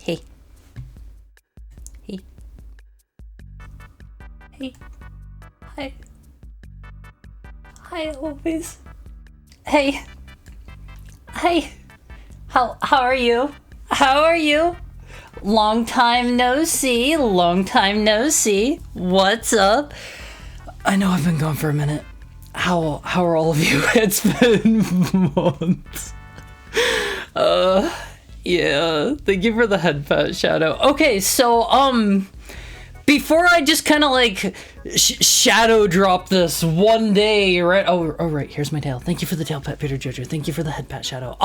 Hey. Hey. Hey. Hi. Hi, always. Hey. Hey. How are you? How are you? Long time no see. Long time no see. What's up? I know I've been gone for a minute. How are all of you? It's been months. Yeah. Thank you for the head pat, Shadow. Okay, so before I just kind of like shadow drop this one day, right? Oh, right. Here's my tail. Thank you for the tail pet, Peter Jojo. Thank you for the head pat, Shadow.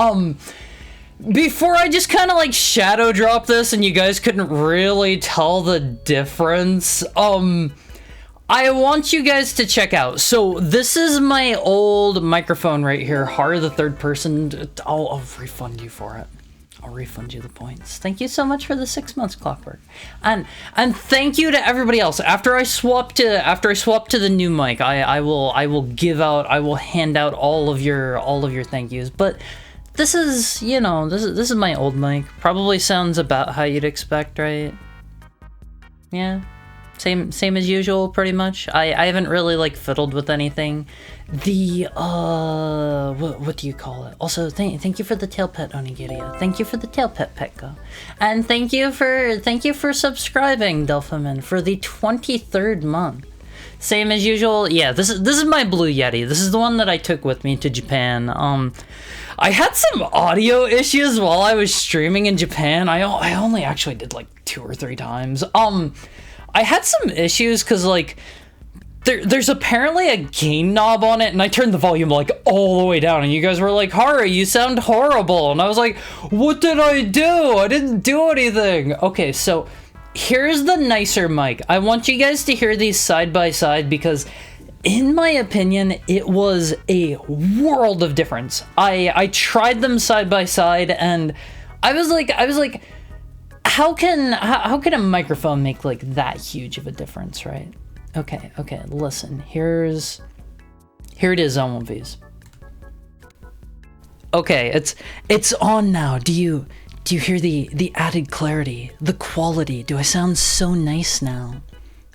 Before I just kind of like shadow drop this and you guys couldn't really tell the difference, I want you guys to check out. So this is my old microphone right here. Har, the third person. I'll refund you for it. I'll refund you the points. Thank you so much for the 6 months, Clockwork, and thank you to everybody else. After I swap to the new mic, I will hand out all of your thank yous. But this is, you know, this is my old mic. Probably sounds about how you'd expect, right? Yeah. Same as usual, pretty much. I haven't really like fiddled with anything. The what do you call it? Also, thank you for the tail pet, Onigiria. Thank you for the tail pet, Petko, and thank you for subscribing, Delphiman, for the 23rd month. Same as usual. Yeah, this is my Blue Yeti. This is the one that I took with me to Japan. I had some audio issues while I was streaming in Japan. I only actually did like 2 or 3 times. I had some issues because like there's apparently a gain knob on it, and I turned the volume like all the way down, and you guys were like, Hari, you sound horrible. And I was like, what did I do? I didn't do anything. Okay, so here's the nicer mic. I want you guys to hear these side by side because in my opinion, it was a world of difference. I tried them side by side, and I was like, how can a microphone make like that huge of a difference, right? Okay, listen. Here it is on one of these. Okay, it's on now. Do you hear the added clarity, the quality? Do I sound so nice now?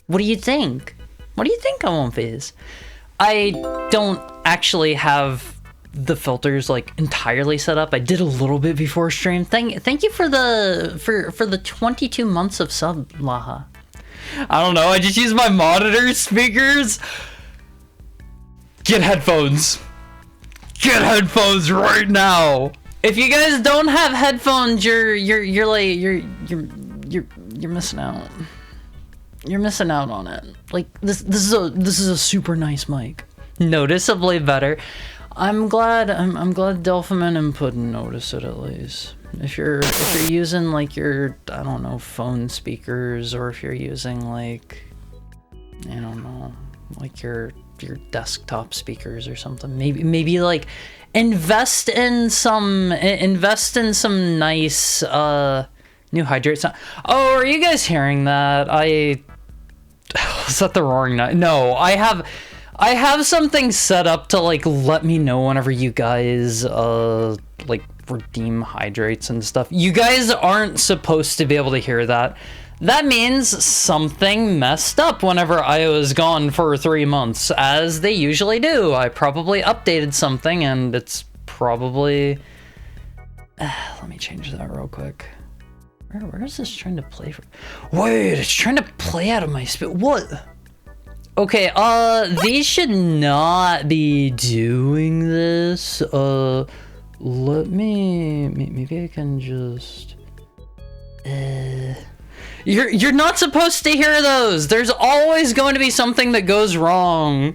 What do you think? What do you think on one of these? I don't actually have the filters like entirely set up. I did a little bit before stream. Thank you for the 22 months of sub, Laha. I don't know, I just use my monitor speakers. Get headphones. Get headphones right now. If you guys don't have headphones, you're missing out. You're missing out on it. Like this is a super nice mic. Noticeably better. I'm glad Delphiman and Puddin notice it at least. If you're using like your, I don't know, phone speakers, or if you're using like, I don't know, like your desktop speakers or something, maybe like invest in some nice new hydrate sound. Oh, are you guys hearing that? Is that the roaring night? No, I have something set up to like let me know whenever you guys like redeem hydrates and stuff. You guys aren't supposed to be able to hear that. That means something messed up whenever I was gone for 3 months, as they usually do. I probably updated something and it's probably let me change that real quick. Where is this trying to play from? Wait, it's trying to play out of my what? Okay, these should not be doing this. Let me, maybe I can just, you're not supposed to hear those. There's always going to be something that goes wrong.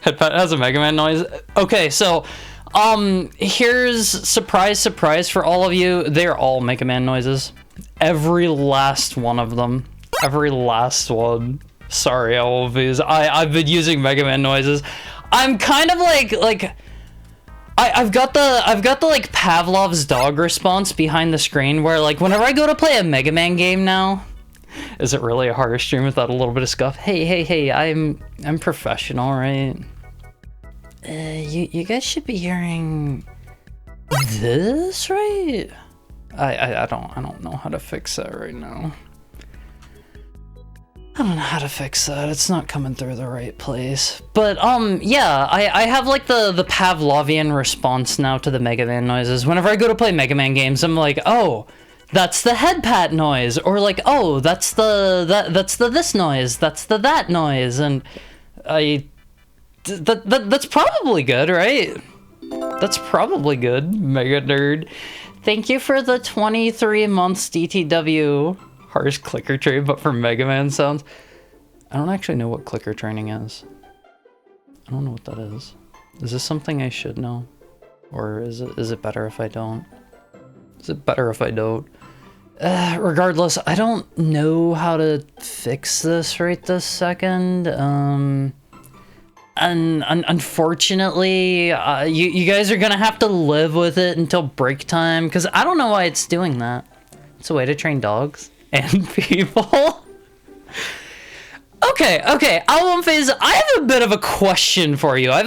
Headpad has a Mega Man noise. Okay, so, here's surprise for all of you. They're all Mega Man noises. Every last one of them. Every last one. Sorry, all of these. I've been using Mega Man noises. I'm kind of like I've got the like Pavlov's dog response behind the screen, where like whenever I go to play a Mega Man game now, is it really a harder stream without a little bit of scuff? Hey, I'm professional, right? You guys should be hearing this, right? I don't know how to fix that right now. I don't know how to fix that. It's not coming through the right place. But, yeah, I have, like, the Pavlovian response now to the Mega Man noises. Whenever I go to play Mega Man games, I'm like, oh, that's the head pat noise. Or, like, oh, that's the this noise. That's the that noise. And that's probably good, right? That's probably good, Mega Nerd. Thank you for the 23 months DTW. Harsh clicker train, but for Mega Man sounds. I don't actually know what clicker training is. I don't know what that is. Is this something I should know? Or is it better if I don't? Is it better if I don't? Regardless, I don't know how to fix this right this second. And unfortunately, you guys are gonna have to live with it until break time, because I don't know why it's doing that. It's a way to train dogs. And people. Okay, Album Phase, I have a bit of a question for you. On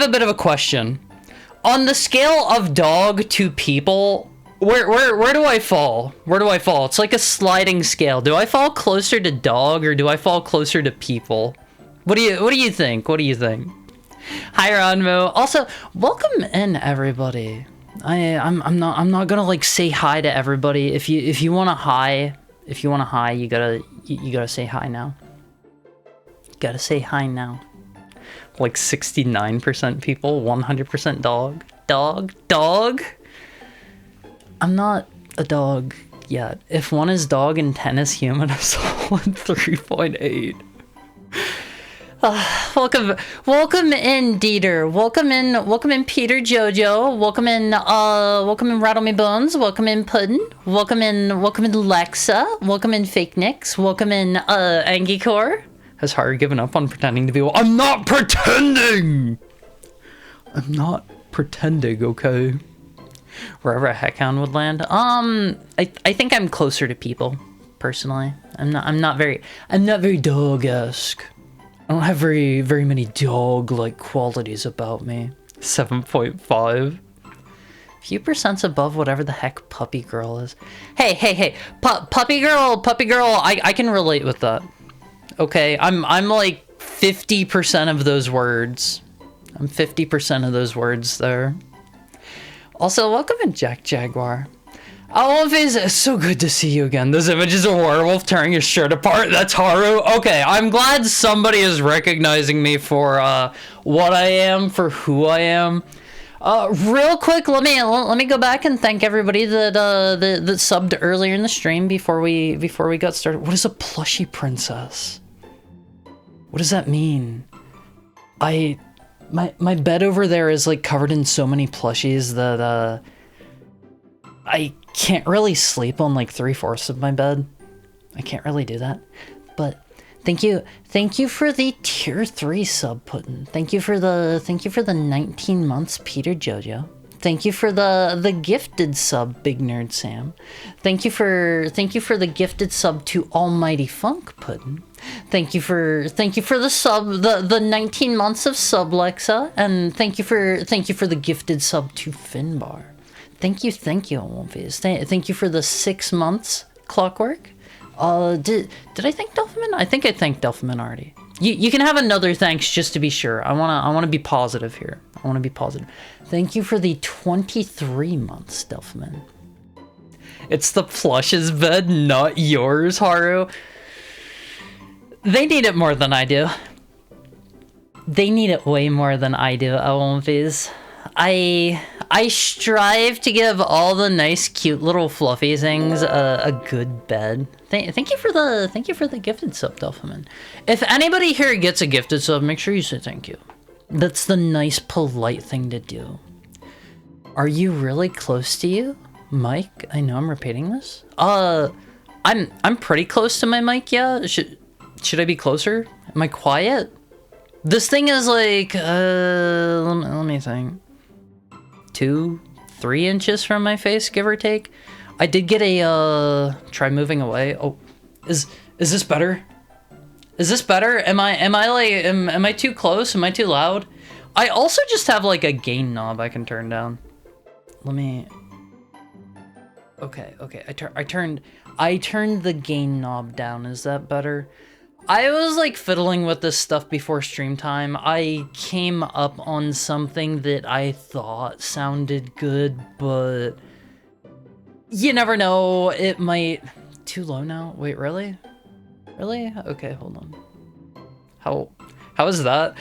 the scale of dog to people, where do I fall? It's like a sliding scale. Do I fall closer to dog or do I fall closer to people? What do you think? Hi Ronmo. Also, welcome in everybody. I'm not gonna like say hi to everybody. If you wanna hi, you gotta say hi now. Gotta say hi now. Like 69% people, 100% dog. Dog? I'm not a dog yet. If 1 is dog and 10 is human, a solid 3.8. Welcome in Dieter. Welcome in Peter Jojo. Welcome in Rattle Me Bones. Welcome in Puddin. Welcome in Lexa. Welcome in Fake Nicks. Welcome in Angicore. Has Haru given up on pretending to be I'm not pretending, okay? Wherever a heckhound would land. I think I'm closer to people, personally. I'm not very dog-esque. I don't have very many dog-like qualities about me. 7.5. Few percents above whatever the heck puppy girl is. Hey. Puppy girl, I can relate with that. Okay, I'm like 50% of those words. I'm 50% of those words there. Also, welcome in Jack Jaguar. Oh, it's so good to see you again. Those images of a werewolf tearing his shirt apart. That's Haru. Okay, I'm glad somebody is recognizing me for what I am, for who I am. Real quick, let me go back and thank everybody that subbed earlier in the stream before we got started. What is a plushy princess? What does that mean? My bed over there is like covered in so many plushies that I can't really sleep on like 3/4 of my bed. I can't really do that. But thank you for the tier 3 sub Puddin. Thank you for the 19 months Peter Jojo. Thank you for the gifted sub Big Nerd Sam. Thank you for the gifted sub to Almighty Funk Puddin. Thank you for the sub the 19 months of sub Lexa, and thank you for the gifted sub to Finbar. Thank you, Olympias. Thank you for the 6 months Clockwork. Did I thank Delphiman? I think I thanked Delphiman already. You can have another thanks just to be sure. I wanna be positive here. I wanna be positive. Thank you for the 23 months, Delphiman. It's the plush's bed, not yours, Haru. They need it more than I do. They need it way more than I do, Olympias. I strive to give all the nice, cute little fluffy things a good bed. Thank you for the gifted sub, Delphiman. If anybody here gets a gifted sub, make sure you say thank you. That's the nice, polite thing to do. Are you really close to you, Mike? I know I'm repeating this. I'm pretty close to my mic. Yeah. Should I be closer? Am I quiet? This thing is like let me think. 2-3 inches from my face, give or take. I did get a try moving away. Oh, is this better? Is this better? Am I too close? Am I too loud? I also just have like a gain knob I can turn down. Let me. Okay. I turned the gain knob down. Is that better? I was like fiddling with this stuff before stream time. I came up on something that I thought sounded good, but you never know. It might... Too low now? Wait, really? Really? Okay, hold on. How is that?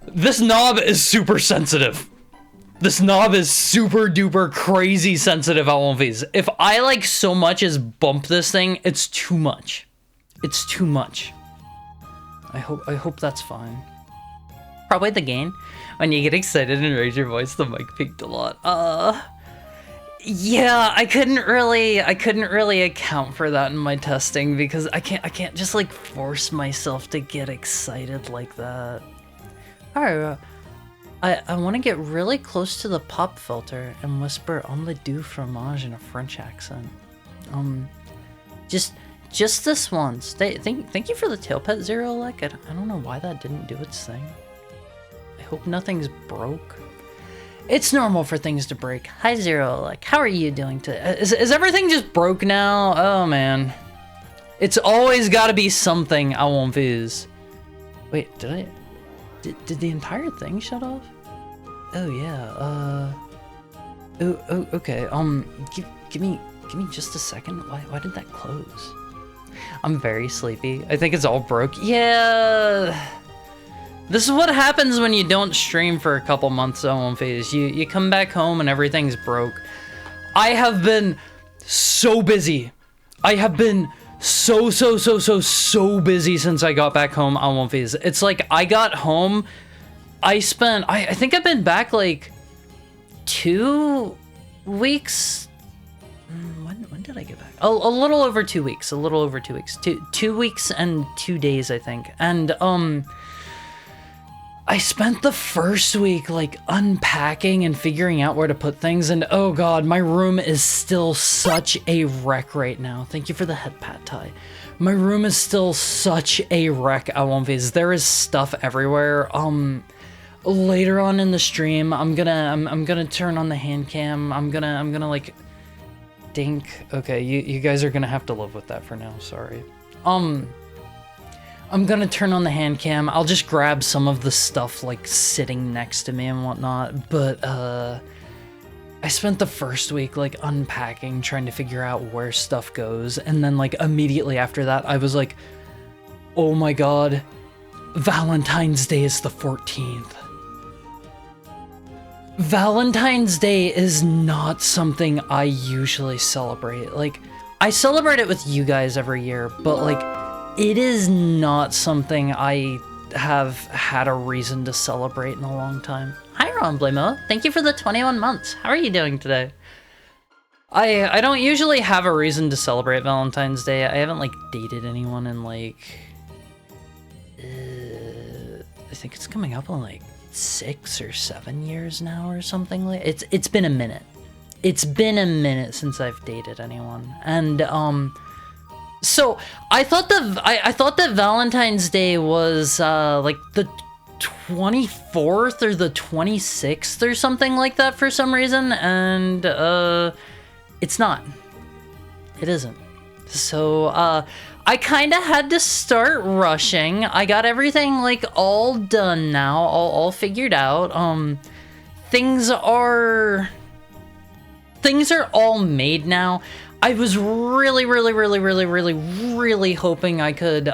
This knob is super sensitive. This knob is super duper crazy sensitive on these. If I like so much as bump this thing, it's too much. It's too much. I hope that's fine. Probably the gain. When you get excited and raise your voice, the mic peaked a lot. Yeah, I couldn't really account for that in my testing because I can't just like force myself to get excited like that. Alright, I want to get really close to the pop filter and whisper omelette du fromage in a French accent. Just this once. Thank you for the tail pet, Zero Like. I don't know why that didn't do its thing. I hope nothing's broke. It's normal for things to break. Hi, Zero Like. How are you doing today? Is everything just broke now? Oh, man. It's always got to be something I won't use. Wait, did the entire thing shut off? Oh, yeah, Oh, okay, give me just a second. Why did that close? I'm very sleepy. I think it's all broke. Yeah. This is what happens when you don't stream for a couple months on phase. You come back home and everything's broke. I have been so busy. I have been so busy since I got back home on One Phase. It's like I got home, I think I've been back like 2 weeks. When did I get back? A little over 2 weeks. 2 weeks and 2 days, I think. And I spent the first week like unpacking and figuring out where to put things, and oh god, my room is still such a wreck right now. Thank you for the head pat, Ty. My room is still such a wreck at One Phase. There is stuff everywhere. Later on in the stream, I'm gonna turn on the hand cam. I'm gonna like dink. Okay, you guys are gonna have to live with that for now, sorry. I'm gonna turn on the hand cam. I'll just grab some of the stuff like sitting next to me and whatnot, but I spent the first week like unpacking, trying to figure out where stuff goes, and then like immediately after that I was like, oh my god, Valentine's Day is the 14th. Valentine's Day is not something I usually celebrate. Like, I celebrate it with you guys every year, but like, it is not something I have had a reason to celebrate in a long time. Hi, Ron Blamo. Thank you for the 21 months. How are you doing today? I don't usually have a reason to celebrate Valentine's Day. I haven't, like, dated anyone in, like... I think it's coming up on, like, 6 or 7 years now or something like... It's been a minute. It's been a minute since I've dated anyone. And, so I thought that Valentine's Day was like the 24th or the 26th or something like that for some reason, and it's not. It isn't. So I kind of had to start rushing. I got everything like all done now, all figured out. Things are all made now. I was really hoping I could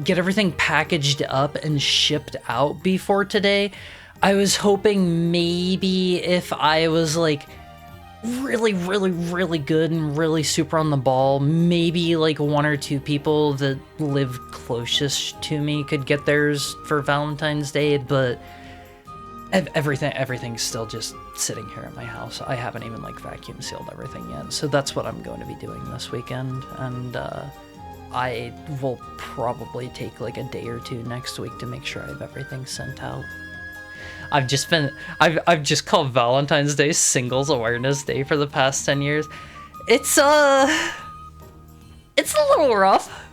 get everything packaged up and shipped out before today. I was hoping maybe if I was like really good and really super on the ball, maybe like 1 or 2 people that live closest to me could get theirs for Valentine's Day, but everything's still just sitting here at my house. I haven't even like vacuum sealed everything yet, so that's what I'm going to be doing this weekend, and I will probably take like a day or 2 next week to make sure I have everything sent out. I've just called Valentine's Day Singles Awareness Day for the past 10 years. It's a little rough.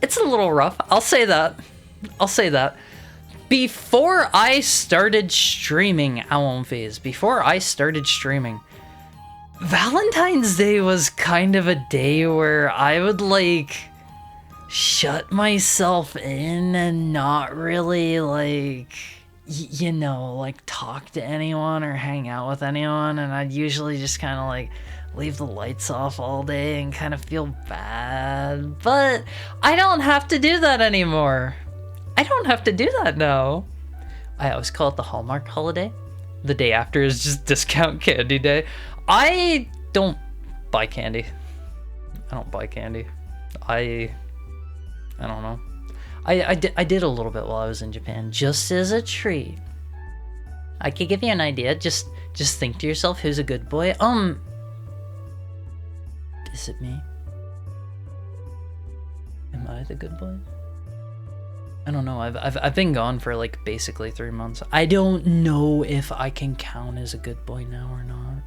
It's a little rough. I'll say that. Before I started streaming Phase, Valentine's Day was kind of a day where I would like shut myself in and not really like, you know, like talk to anyone or hang out with anyone. And I'd usually just kind of like leave the lights off all day and kind of feel bad. But I don't have to do that anymore. I don't have to do that now. I always call it the Hallmark holiday. The day after is just discount candy day. I don't buy candy. I don't buy candy. I don't know. I did a little bit while I was in Japan, just as a treat. I could give you an idea. Just think to yourself, who's a good boy? Is it me? Am I the good boy? I don't know. I've been gone for like basically 3 months. I don't know if I can count as a good boy now or not.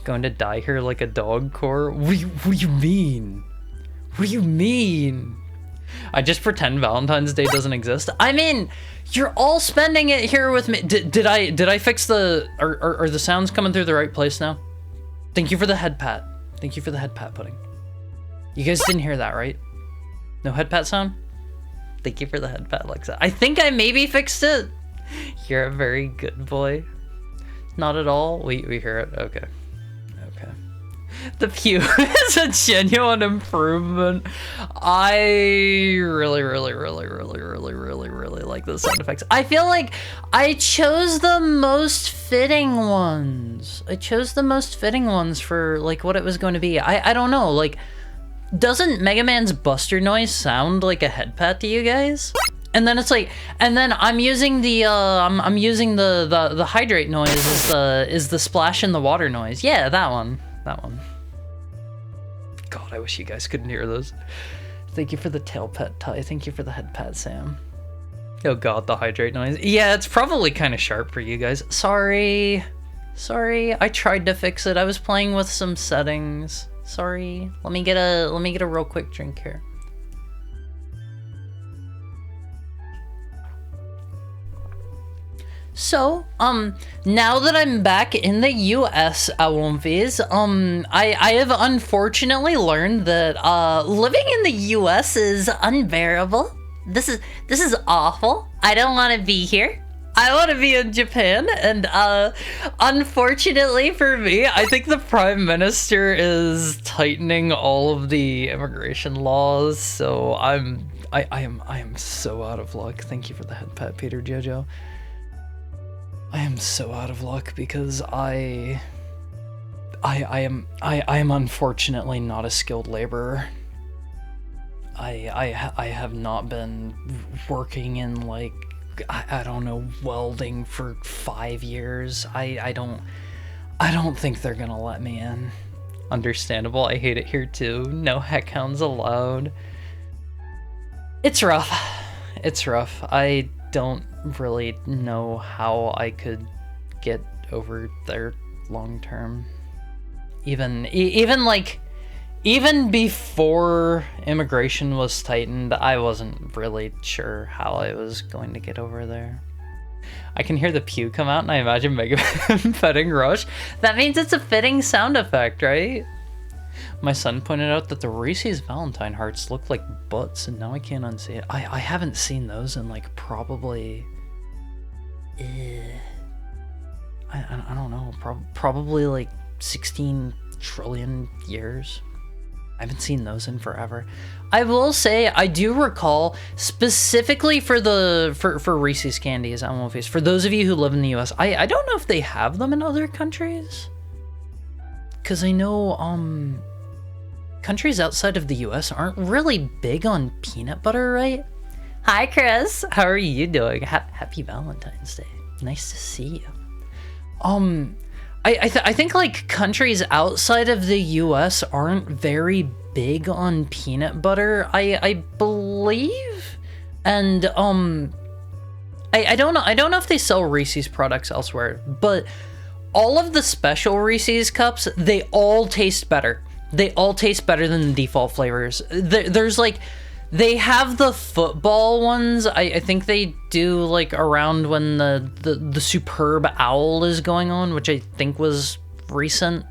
Going to die here like a dog core? What do you mean? What do you mean? I just pretend Valentine's Day doesn't exist. I mean, you're all spending it here with me. Did I fix the... Are the sounds coming through the right place now? Thank you for the head pat. Thank you for the head pat pudding. You guys didn't hear that, right? No head pat sound? Thank you for the head pat, Alexa. I think I maybe fixed it. You're a very good boy. Not at all. We hear it. Okay. Okay. The pew is a genuine improvement. I really like those sound effects. I feel like I chose the most fitting ones. I chose the most fitting ones for like what it was going to be. I don't know, like, doesn't Mega Man's Buster noise sound like a head pat to you guys? And then it's like, and then I'm using the I'm using the hydrate noise is the splash in the water noise. Yeah, that one. God, I wish you guys couldn't hear those. Thank you for the tail pet, Ty. Thank you for the head pat, Sam. Oh God, the hydrate noise. Yeah, it's probably kind of sharp for you guys. Sorry. I tried to fix it. I was playing with some settings. Sorry. Let me get a real quick drink here. So, now that I'm back in the US, Awonfies, I have unfortunately learned that, living in the US is unbearable. This is awful. I don't want to be here. I want to be in Japan, and, unfortunately for me, I think the Prime Minister is tightening all of the immigration laws, so I am so out of luck. Thank you for the head pat, Peter Jojo. I am so out of luck because I am unfortunately not a skilled laborer. I have not been working in like I don't know, welding for 5 years. I don't think they're gonna let me in. Understandable. I hate it here too. No heckhounds allowed. It's rough. It's rough. I don't really know how I could get over there long term. Even before immigration was tightened, I wasn't really sure how I was going to get over there. I can hear the pew come out and I imagine Mega Man petting Rush. That means it's a fitting sound effect, right? My son pointed out that the Reese's Valentine hearts look like butts, and now I can't unsee it. I haven't seen those in like probably... I don't know, probably like 16 trillion years. I haven't seen those in forever. I will say, I do recall, specifically for Reese's candies, for those of you who live in the US, I don't know if they have them in other countries. Because I know, countries outside of the US aren't really big on peanut butter, right? Hi, Chris. How are you doing? Happy Valentine's Day. Nice to see you. I think like countries outside of the US aren't very big on peanut butter, I believe. And I don't know if they sell Reese's products elsewhere, but all of the special Reese's cups, they all taste better. They all taste better than the default flavors. There's like, they have the football ones. I think they do like around when the Superb Owl is going on, which I think was recent.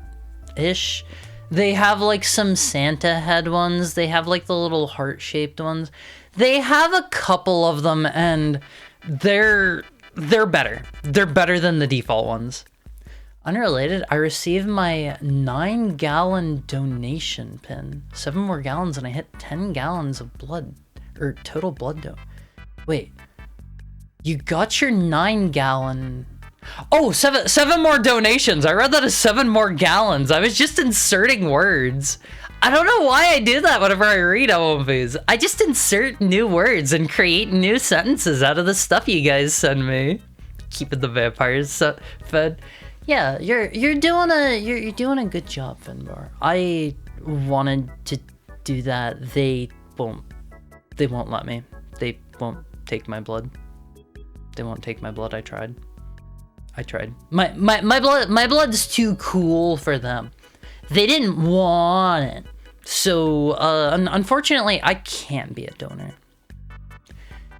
ish. They have like some Santa head ones. They have like the little heart-shaped ones. They have a couple of them, and they're better. They're better than the default ones. Unrelated, I received my 9-gallon donation pin. 7 more gallons and I hit 10 gallons of blood, or total blood dough. Wait, you got your 9-gallon... Oh, seven more donations. I read that as 7 more gallons. I was just inserting words. I don't know why I do that whenever I read movies. I just insert new words and create new sentences out of the stuff you guys send me. Keeping the vampires fed. Yeah, you're doing a good job, Finbar. I wanted to do that. They won't let me. They won't take my blood. They won't take my blood. I tried. My blood's too cool for them. They didn't want it. So unfortunately, I can't be a donor.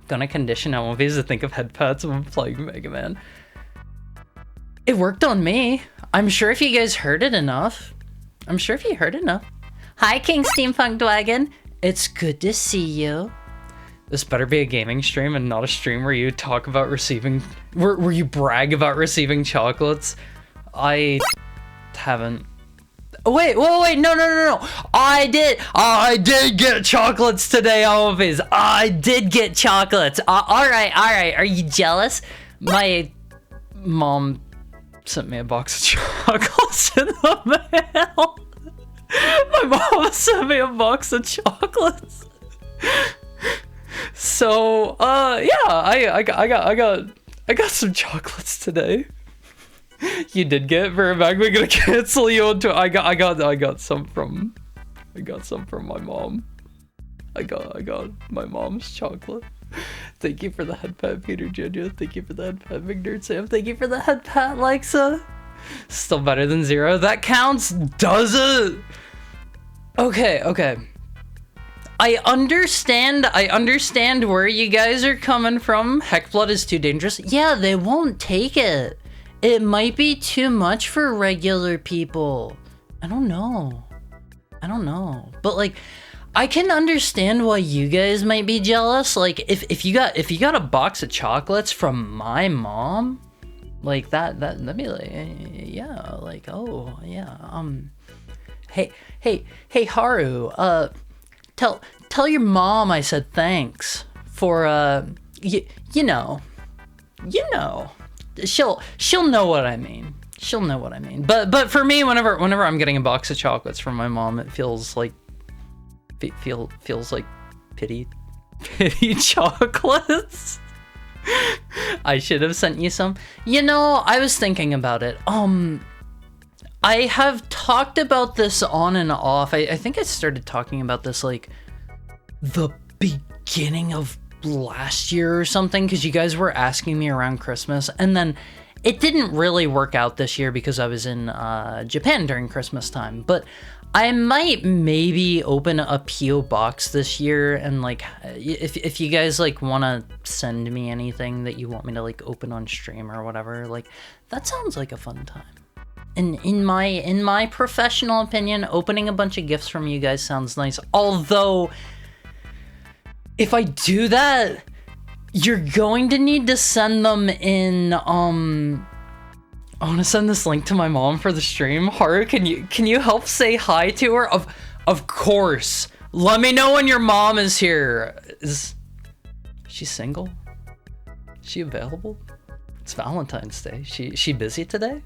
Gonna condition movies to think of head pats when playing Mega Man. It worked on me. I'm sure if you guys heard it enough. Hi, King Steampunk Dragon. It's good to see you. This better be a gaming stream and not a stream where you talk about receiving... Where you brag about receiving chocolates. I haven't... Wait, no. I did get chocolates today, Always. I did get chocolates. All right. Are you jealous? My mom sent me a box of chocolates in the mail. My mom sent me a box of chocolates. So, yeah, I got some chocolates today. You did get very back. We're gonna cancel you into. I got some from my mom. I got my mom's chocolate. Thank you for the head pat, Peter Jr. Thank you for the head pat, Big Nerd Sam. Thank you for the head pat, Lexa. Still better than 0. That counts, does it? Okay. I understand where you guys are coming from. Heckblood is too dangerous. Yeah, they won't take it. It might be too much for regular people. I don't know. But like, I can understand why you guys might be jealous. Like, if you got a box of chocolates from my mom, like that'd be like, yeah, like, oh yeah. Hey Haru, tell your mom I said thanks for you know. She'll know what I mean. But for me, whenever I'm getting a box of chocolates from my mom, it feels like pity chocolates. I should have sent you some. You know, I was thinking about it. I have talked about this on and off. I think I started talking about this like the beginning of last year or something, because you guys were asking me around Christmas, and then it didn't really work out this year because I was in Japan during Christmas time. But I might maybe open a PO box this year, and like if you guys like want to send me anything that you want me to like open on stream or whatever, like that sounds like a fun time. And in my professional opinion, opening a bunch of gifts from you guys sounds nice. Although, if I do that, you're going to need to send them in, I want to send this link to my mom for the stream. Haru, can you help say hi to her? Of course. Let me know when your mom is here. Is she single? Is she available? It's Valentine's Day. She busy today?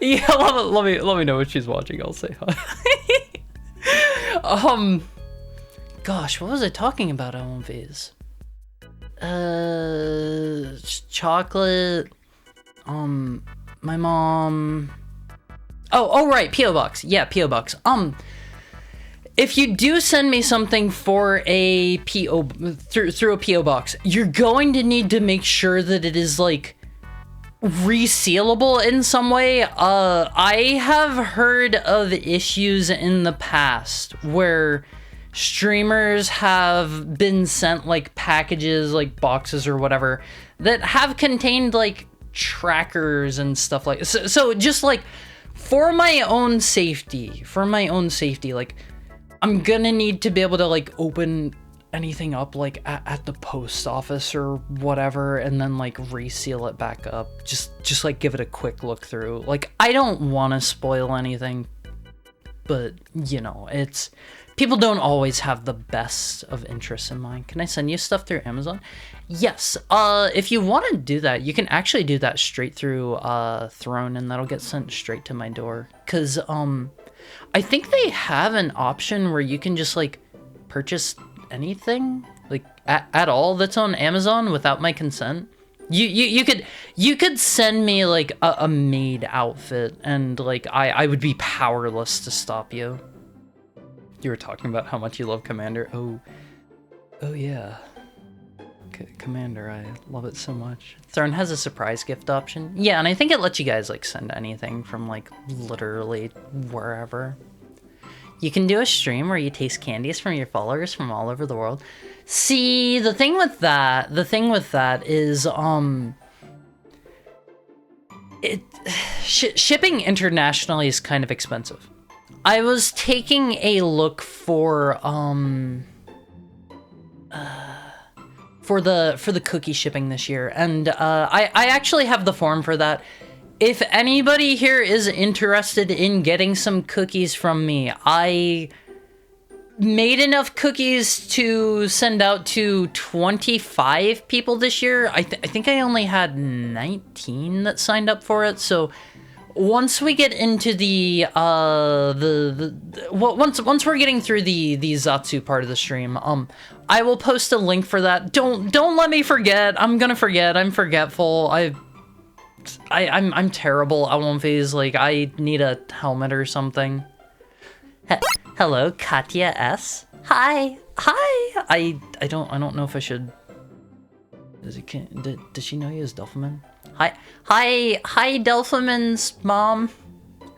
Yeah, let me know if she's watching. I'll say hi. Gosh, what was I talking about on V's? Chocolate. My mom. Oh right, PO box. Yeah, PO box. If you do send me something for a PO through a PO box, you're going to need to make sure that it is like resealable in some way. I have heard of issues in the past where streamers have been sent like packages, like boxes or whatever, that have contained like trackers and stuff like so just like for my own safety, like I'm gonna need to be able to like open anything up like at the post office or whatever, and then like reseal it back up, just like give it a quick look through. Like I don't want to spoil anything, but you know, it's people don't always have the best of interests in mind. Can I send you stuff through Amazon? Yes. If you want to do that, you can actually do that straight through Throne, and that'll get sent straight to my door. Cause I think they have an option where you can just like purchase anything like at all that's on Amazon without my consent. You could send me like a maid outfit, and like I would be powerless to stop you. You were talking about how much you love Commander. Oh yeah. Commander, I love it so much. Throne has a surprise gift option. Yeah, and I think it lets you guys like send anything from like literally wherever. You can do a stream where you taste candies from your followers from all over the world. See, the thing with that is shipping internationally is kind of expensive. I was taking a look for the cookie shipping this year, and I actually have the form for that. If anybody here is interested in getting some cookies from me, I made enough cookies to send out to 25 people this year. I think I only had 19 that signed up for it. So once we get into once we're getting through the Zatsu part of the stream, I will post a link for that. Don't let me forget. I'm gonna forget. I'm forgetful. I'm terrible at One Phase. Like, I need a helmet or something. Hello, Katya S. Hi. I don't know if I should. Does she know you as Delphiman? Hi, Delphiman's mom.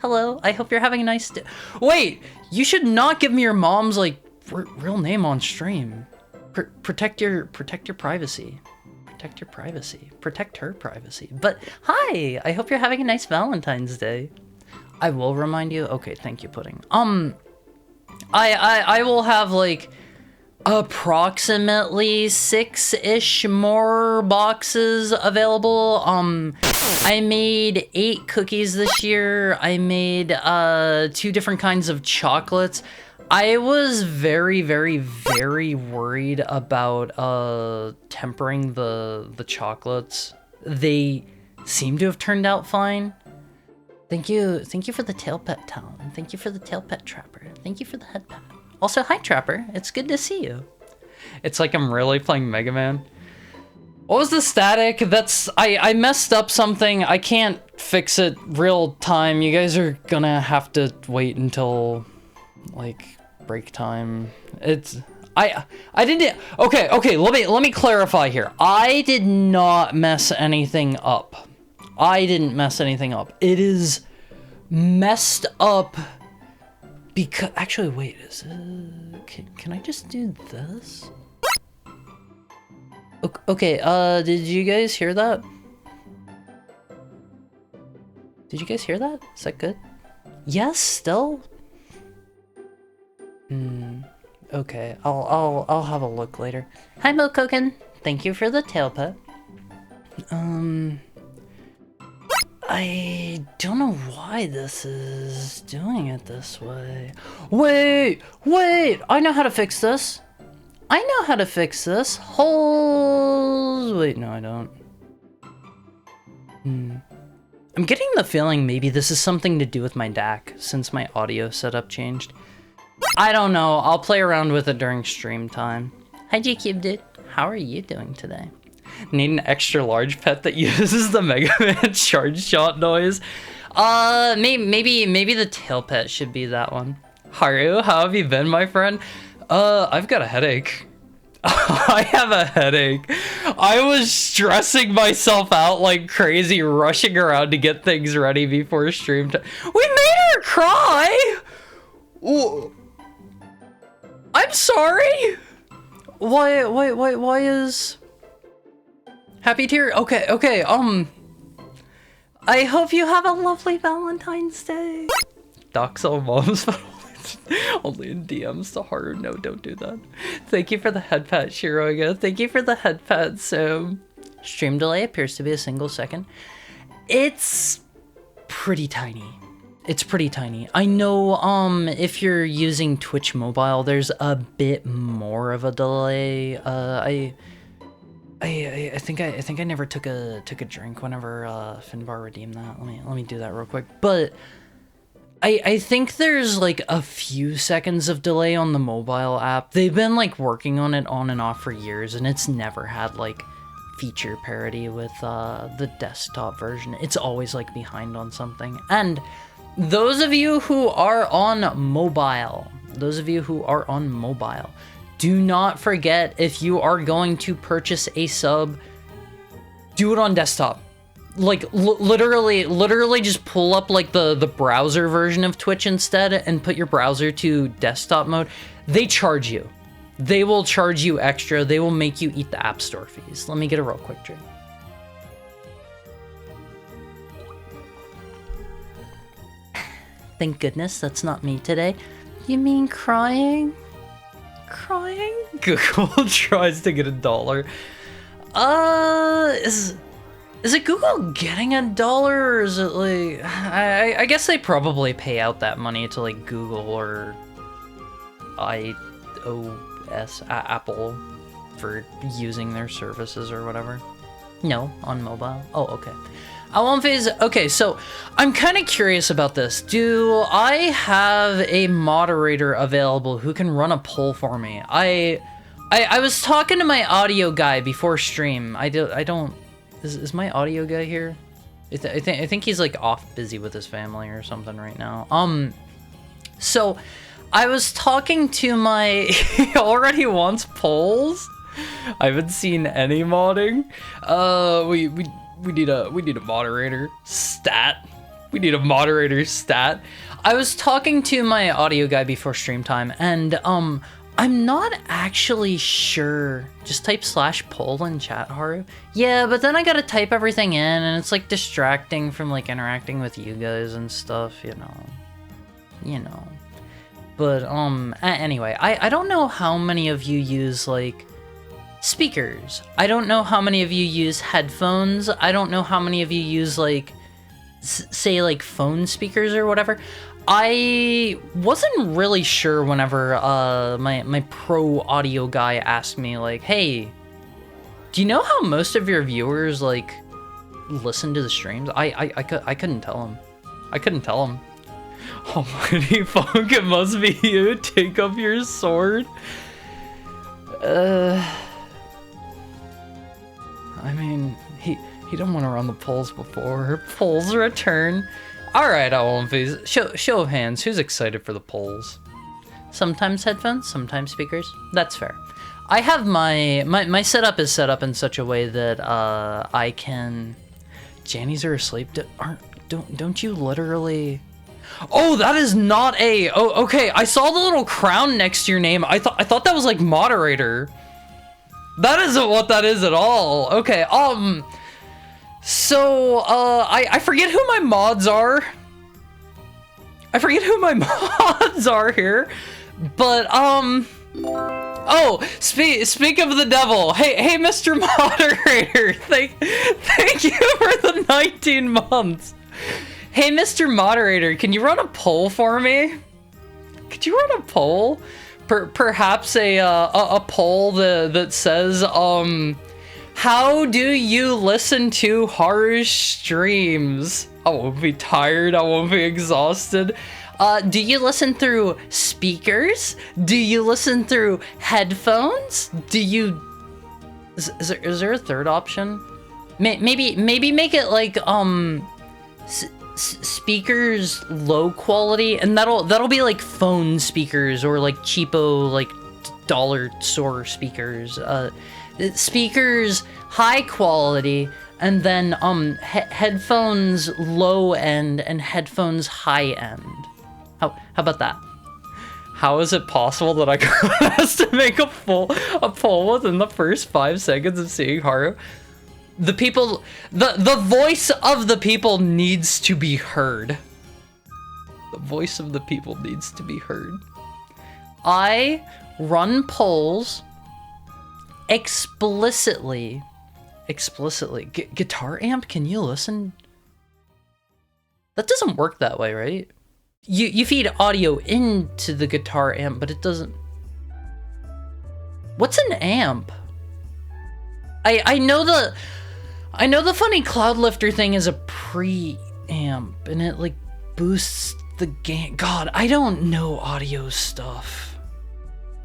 Hello. I hope you're having a nice day. Wait, you should not give me your mom's like real name on stream. Protect your privacy. Protect your privacy. Protect her privacy. But hi, I hope you're having a nice Valentine's Day. I will remind you. Okay, thank you, Pudding. I will have like approximately 6-ish more boxes available. I made 8 cookies this year. I made 2 different kinds of chocolates. I was very, very, very worried about tempering the chocolates. They seem to have turned out fine. Thank you for the tail pet talent. Thank you for the tail pet trapper. Thank you for the head pat. Also, hi Trapper. It's good to see you. It's like I'm really playing Mega Man. What was the static? I messed up something. I can't fix it real time. You guys are gonna have to wait until like break time. I didn't. Okay. Let me clarify here. I did not mess anything up. I didn't mess anything up. It is messed up because actually wait, can I just do this? Okay, did you guys hear that? Did you guys hear that? Is that good? Yes, still? Okay, I'll have a look later. Hi Mokoken, thank you for the tail pet. I don't know why this is doing it this way. Wait, I know how to fix this. Hold, wait, no I don't. I'm getting the feeling maybe this is something to do with my DAC since my audio setup changed. I don't know, I'll play around with it during stream time. Hi G-Cube dude, how are you doing today? Need an extra large pet that uses the Mega Man charge shot noise. Maybe the tail pet should be that one. Haru, how have you been, my friend? I've got a headache. I have a headache. I was stressing myself out like crazy, rushing around to get things ready before stream time. We made her cry! I'm sorry? Why is... Happy tear? Okay, I hope you have a lovely Valentine's Day. Docs all moms, but only in DMs to Haru. No, don't do that. Thank you for the head pat, Shiroga. Thank you for the head pat, Sam. Stream delay appears to be a single second. It's pretty tiny. It's pretty tiny. I know if you're using Twitch mobile, there's a bit more of a delay. I think I never took a drink whenever Finbar redeemed that. Let me do that real quick. But I think there's like a few seconds of delay on the mobile app. They've been like working on it on and off for years, and it's never had like feature parity with the desktop version. It's always like behind on something. And those of you who are on mobile, do not forget, if you are going to purchase a sub, do it on desktop. Like literally just pull up like the browser version of Twitch instead and put your browser to desktop mode. They charge you. They will charge you extra. They will make you eat the App Store fees. Let me get a real quick drink. Thank goodness that's not me today. You mean crying? Crying? Google tries to get $1. Is it Google getting $1, or is it like... I guess they probably pay out that money to like Google or iOS, Apple, for using their services or whatever. No, on mobile. Oh, okay. Okay, so I'm kind of curious about this. Do I have a moderator available who can run a poll for me? I was talking to my audio guy before stream. Is my audio guy here? I think he's like off busy with his family or something right now. So I was talking to my... He already wants polls? I haven't seen any modding. We need a moderator stat. We need a moderator stat. I was talking to my audio guy before stream time, and I'm not actually sure. Just type /poll in chat, Haru. Yeah, but then I gotta type everything in, and it's like distracting from like interacting with you guys and stuff, you know. But anyway, I don't know how many of you use like speakers. I don't know how many of you use headphones. I don't know how many of you use like say like phone speakers or whatever. I wasn't really sure whenever my pro audio guy asked me like, hey, do you know how most of your viewers like listen to the streams? I couldn't tell him. I couldn't tell him. Almighty Funk, it must be you. Take up your sword. I mean, he didn't want to run the polls before. Polls return. Alright, Olympies. Show of hands. Who's excited for the polls? Sometimes headphones, sometimes speakers. That's fair. I have my setup is set up in such a way that I can... Jannies are asleep. Don't you literally... Oh, that is not a... Oh, okay. I saw the little crown next to your name. I thought that was like moderator. That isn't what that is at all. Okay, so, I forget who my mods are. I forget who my mods are here. But, oh, speak of the devil. Hey, Mr. Moderator. Thank you for the 19 months. Hey, Mr. Moderator, can you run a poll for me? Could you run a poll? Perhaps a poll that says, how do you listen to Haru's streams? I won't be tired, I won't be exhausted. Do you listen through speakers? Do you listen through headphones? Do you... Is there a third option? Maybe make it like, speakers low quality, and that'll be like phone speakers or like cheapo like dollar store speakers. Speakers high quality, and then headphones low end and headphones high end. How about that? How is it possible that I has to make a poll within the first 5 seconds of seeing Haru? The people, the voice of the people needs to be heard. The voice of the people needs to be heard. I run polls explicitly. Guitar amp, can you listen? That doesn't work that way, right? You feed audio into the guitar amp, but it doesn't. What's an amp? I know the funny cloud lifter thing is a preamp and it like boosts the gain. God, I don't know audio stuff.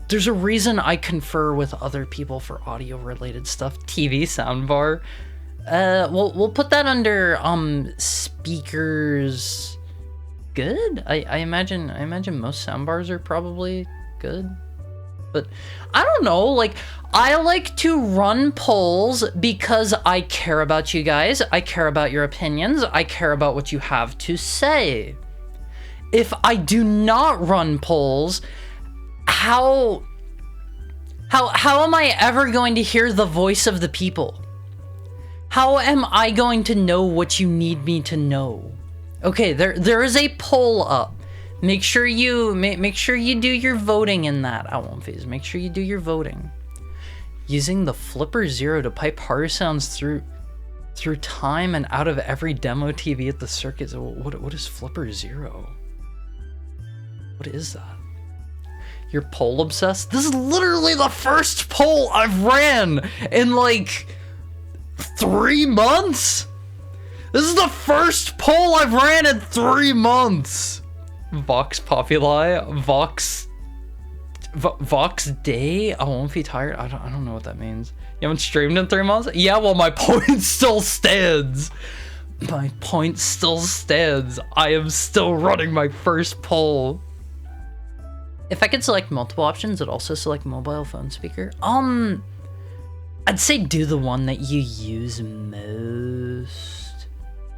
There's a reason I confer with other people for audio related stuff. TV soundbar. We'll put that under speakers. Good. I imagine most soundbars are probably good. But I don't know, like I like to run polls because I care about you guys. I care about your opinions. I care about what you have to say. If I do not run polls, how am I ever going to hear the voice of the people? How am I going to know what you need me to know? Okay, there is a poll up. Make sure you do your voting in that. I won't phase. Make sure you do your voting. Using the flipper 0 to pipe Haru sounds through time and out of every demo TV at the circuits. What is flipper 0? What is that? You're poll obsessed? This is literally the first poll I've ran in like 3 months. This is the first poll I've ran in 3 months. Vox Populi, Vox Day. I won't be tired. I don't know what that means. You haven't streamed in 3 months? Yeah, well, my point still stands. My point still stands. I am still running my first poll. If I could select multiple options, I'd also select mobile phone speaker. I'd say do the one that you use most.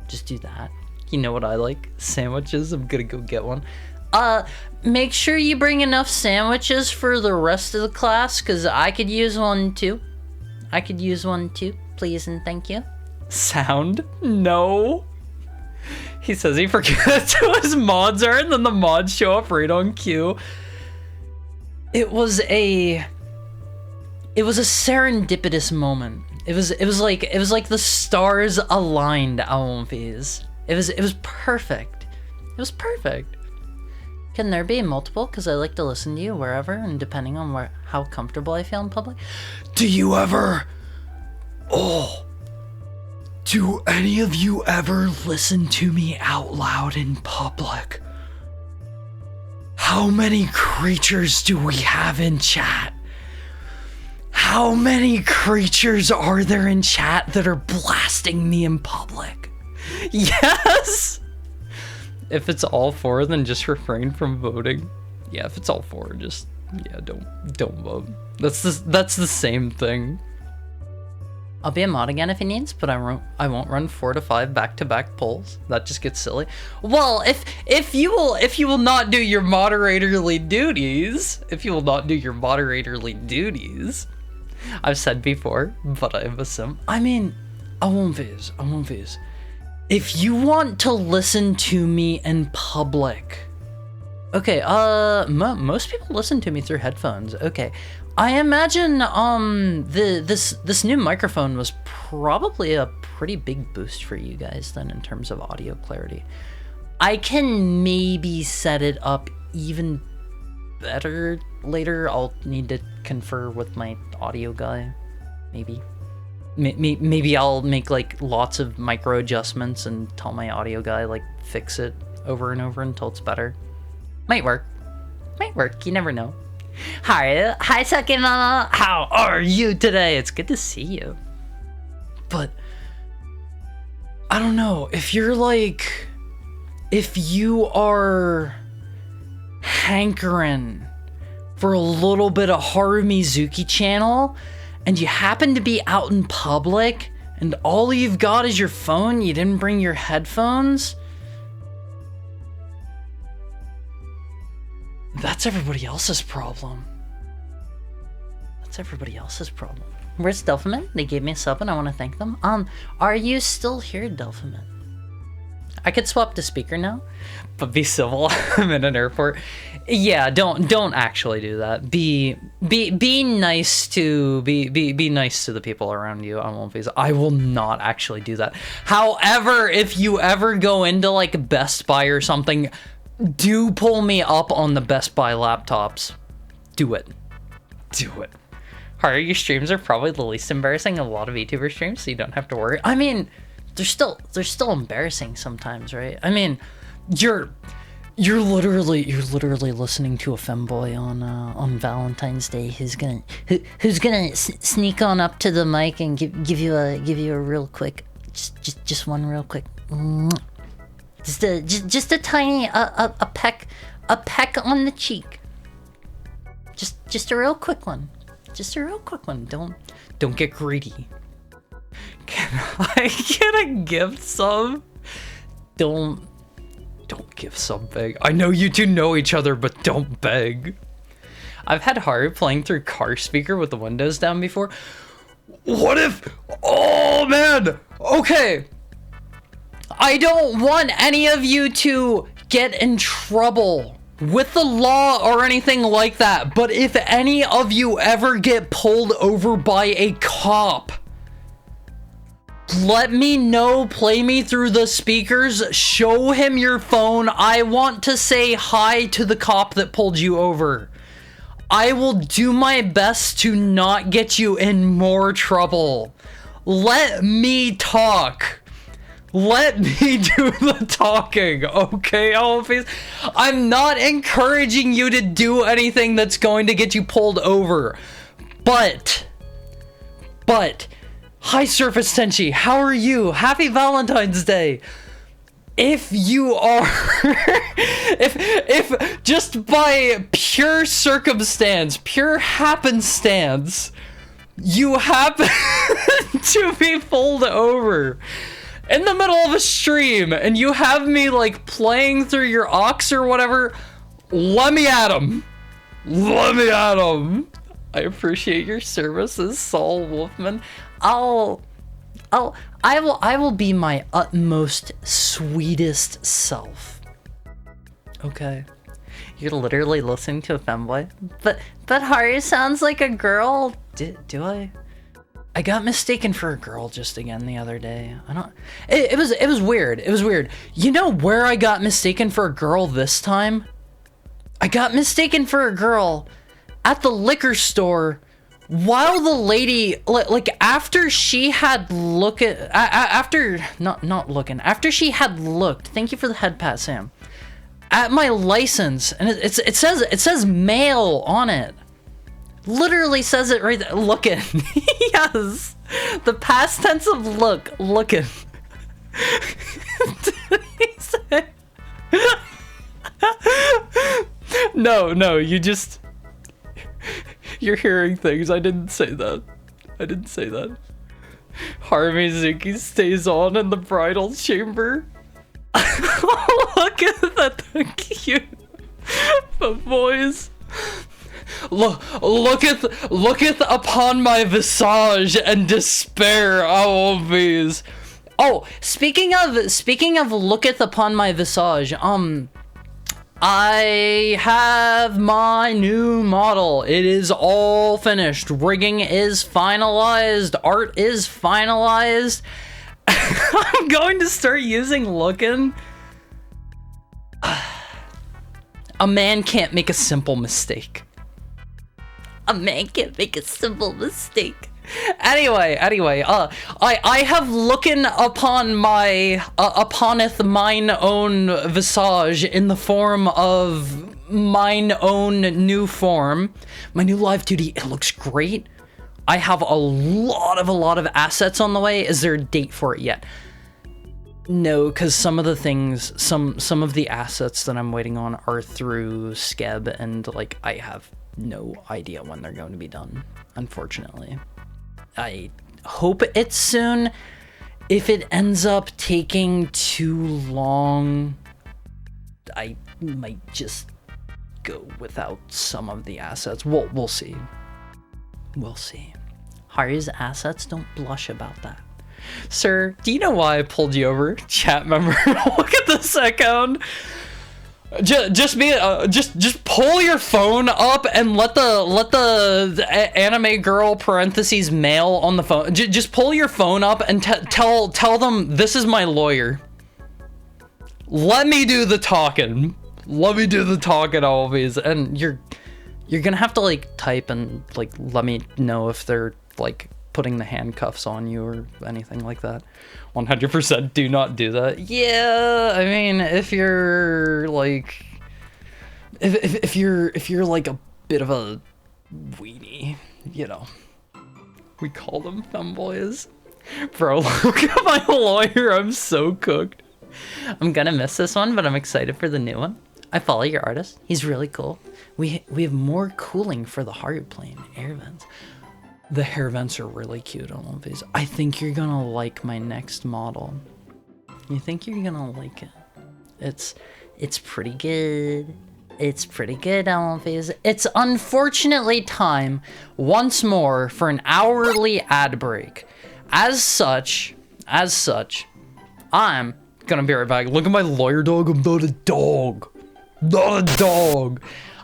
Just do that. You know what I like? Sandwiches. I'm gonna go get one. Make sure you bring enough sandwiches for the rest of the class, because I could use one too. I could use one too, please and thank you. Sound? No. He says he forgets who his mods are, and then the mods show up right on cue. It was a serendipitous moment. It was like the stars aligned, Alonfies. It was perfect. It was perfect. Can there be multiple? Because I like to listen to you wherever and depending on how comfortable I feel in public. Do you ever... Oh. Do any of you ever listen to me out loud in public? How many creatures do we have in chat? How many creatures are there in chat that are blasting me in public? Yes! If it's all 4, then just refrain from voting. Yeah, if it's all 4, just, yeah, don't vote. That's the same thing. I'll be a mod again if he needs, but I won't run 4 to 5 back-to-back polls. That just gets silly. Well, if you will not do your moderatorly duties, I've said before, but I assume. I mean, I won't phase. If you want to listen to me in public, okay. Most people listen to me through headphones. Okay. I imagine this new microphone was probably a pretty big boost for you guys then in terms of audio clarity. I can maybe set it up even better later. I'll need to confer with my audio guy, maybe. Maybe I'll make like lots of micro adjustments and tell my audio guy like fix it over and over until it's better. Might work. You never know. Hi, Sakimama. How are you today? It's good to see you. But I don't know if you are hankering for a little bit of Haru Mizuki channel, and you happen to be out in public, and all you've got is your phone, you didn't bring your headphones, That's everybody else's problem. That's everybody else's problem. Where's Delphiman? They gave me a sub and I want to thank them. Are you still here, Delphiman? I could swap the speaker now, but be civil. I'm in an airport. Yeah, don't actually do that. Be nice to be nice to the people around you. I will not actually do that. However, if you ever go into like Best Buy or something, do pull me up on the Best Buy laptops. Do it. Do it. Horror, your streams are probably the least embarrassing of a lot of VTuber streams, so you don't have to worry. I mean, they're still embarrassing sometimes, right? I mean, you're literally listening to a femboy on Valentine's Day who's gonna sneak on up to the mic and give you a real quick, just one real quick, just a tiny a peck on the cheek, just a real quick one. Just a real quick one. Don't get greedy. Can I get a gift sub? Don't give sub beg. I know you two know each other, but don't beg. I've had Haru playing through car speaker with the windows down before. What if? Oh man. Okay. I don't want any of you to get in trouble with the law or anything like that, but if any of you ever get pulled over by a cop, let me know, play me through the speakers, show him your phone. I want to say hi to the cop that pulled you over. I will do my best to not get you in more trouble. Let me talk. Let me do the talking, okay, Alphys? I'm not encouraging you to do anything that's going to get you pulled over. But, hi Surface Tenchi, how are you? Happy Valentine's Day. If you are, if just by pure circumstance, pure happenstance, you happen to be pulled over in the middle of a stream, and you have me like playing through your aux or whatever, let me at him. Let me at him. I appreciate your services, Saul Wolfman. I will be my utmost sweetest self. Okay. You're literally listening to a femboy, but Haru sounds like a girl. Do I? I got mistaken for a girl just again the other day. It was weird. It was weird. You know where I got mistaken for a girl this time? I got mistaken for a girl at the liquor store while the lady, like after she had after she had looked, thank you for the head pat, Sam, at my license, and it says male on it. Literally says it right there. Looking. Yes. The past tense of looking. Did he say? No, you're hearing things. I didn't say that. Harmizuki stays on in the bridal chamber. Look at that cute boys. Looketh upon my visage and despair, always. Oh, speaking of looketh upon my visage, I have my new model. It is all finished. Rigging is finalized. Art is finalized. I'm going to start using looking. A man can't make a simple mistake. A man can't make a simple mistake. Anyway, I have looken upon my uponeth mine own visage in the form of mine own new form. My new live 2D, it looks great. I have a lot of assets on the way. Is there a date for it yet? No, because some of the things, some of the assets that I'm waiting on are through Skeb, and like I have no idea when they're going to be done, unfortunately. I hope it's soon. If it ends up taking too long, I might just go without some of the assets. We'll see. We'll see. Hari's assets don't blush about that. Sir, do you know why I pulled you over? Chat member, look at this account. Just pull your phone up and let the anime girl parentheses male on the phone. Just pull your phone up and tell them this is my lawyer. Let me do the talking. Let me do the talking always. And you're gonna have to like type and like let me know if they're like putting the handcuffs on you or anything like that. 100% do not do that. Yeah, I mean, if you're like, if you're like a bit of a weenie, you know, we call them femboys. Bro, look at my lawyer. I'm so cooked. I'm gonna miss this one, but I'm excited for the new one. I follow your artist. He's really cool. We have more cooling for the hard plane air vents. The hair vents are really cute on one of these. I think you're gonna like my next model. You think you're gonna like it? It's pretty good. It's pretty good on one of these. It's unfortunately time once more for an hourly ad break. As such, I'm gonna be right back. Look at my lawyer dog. I'm not a dog. Not a dog.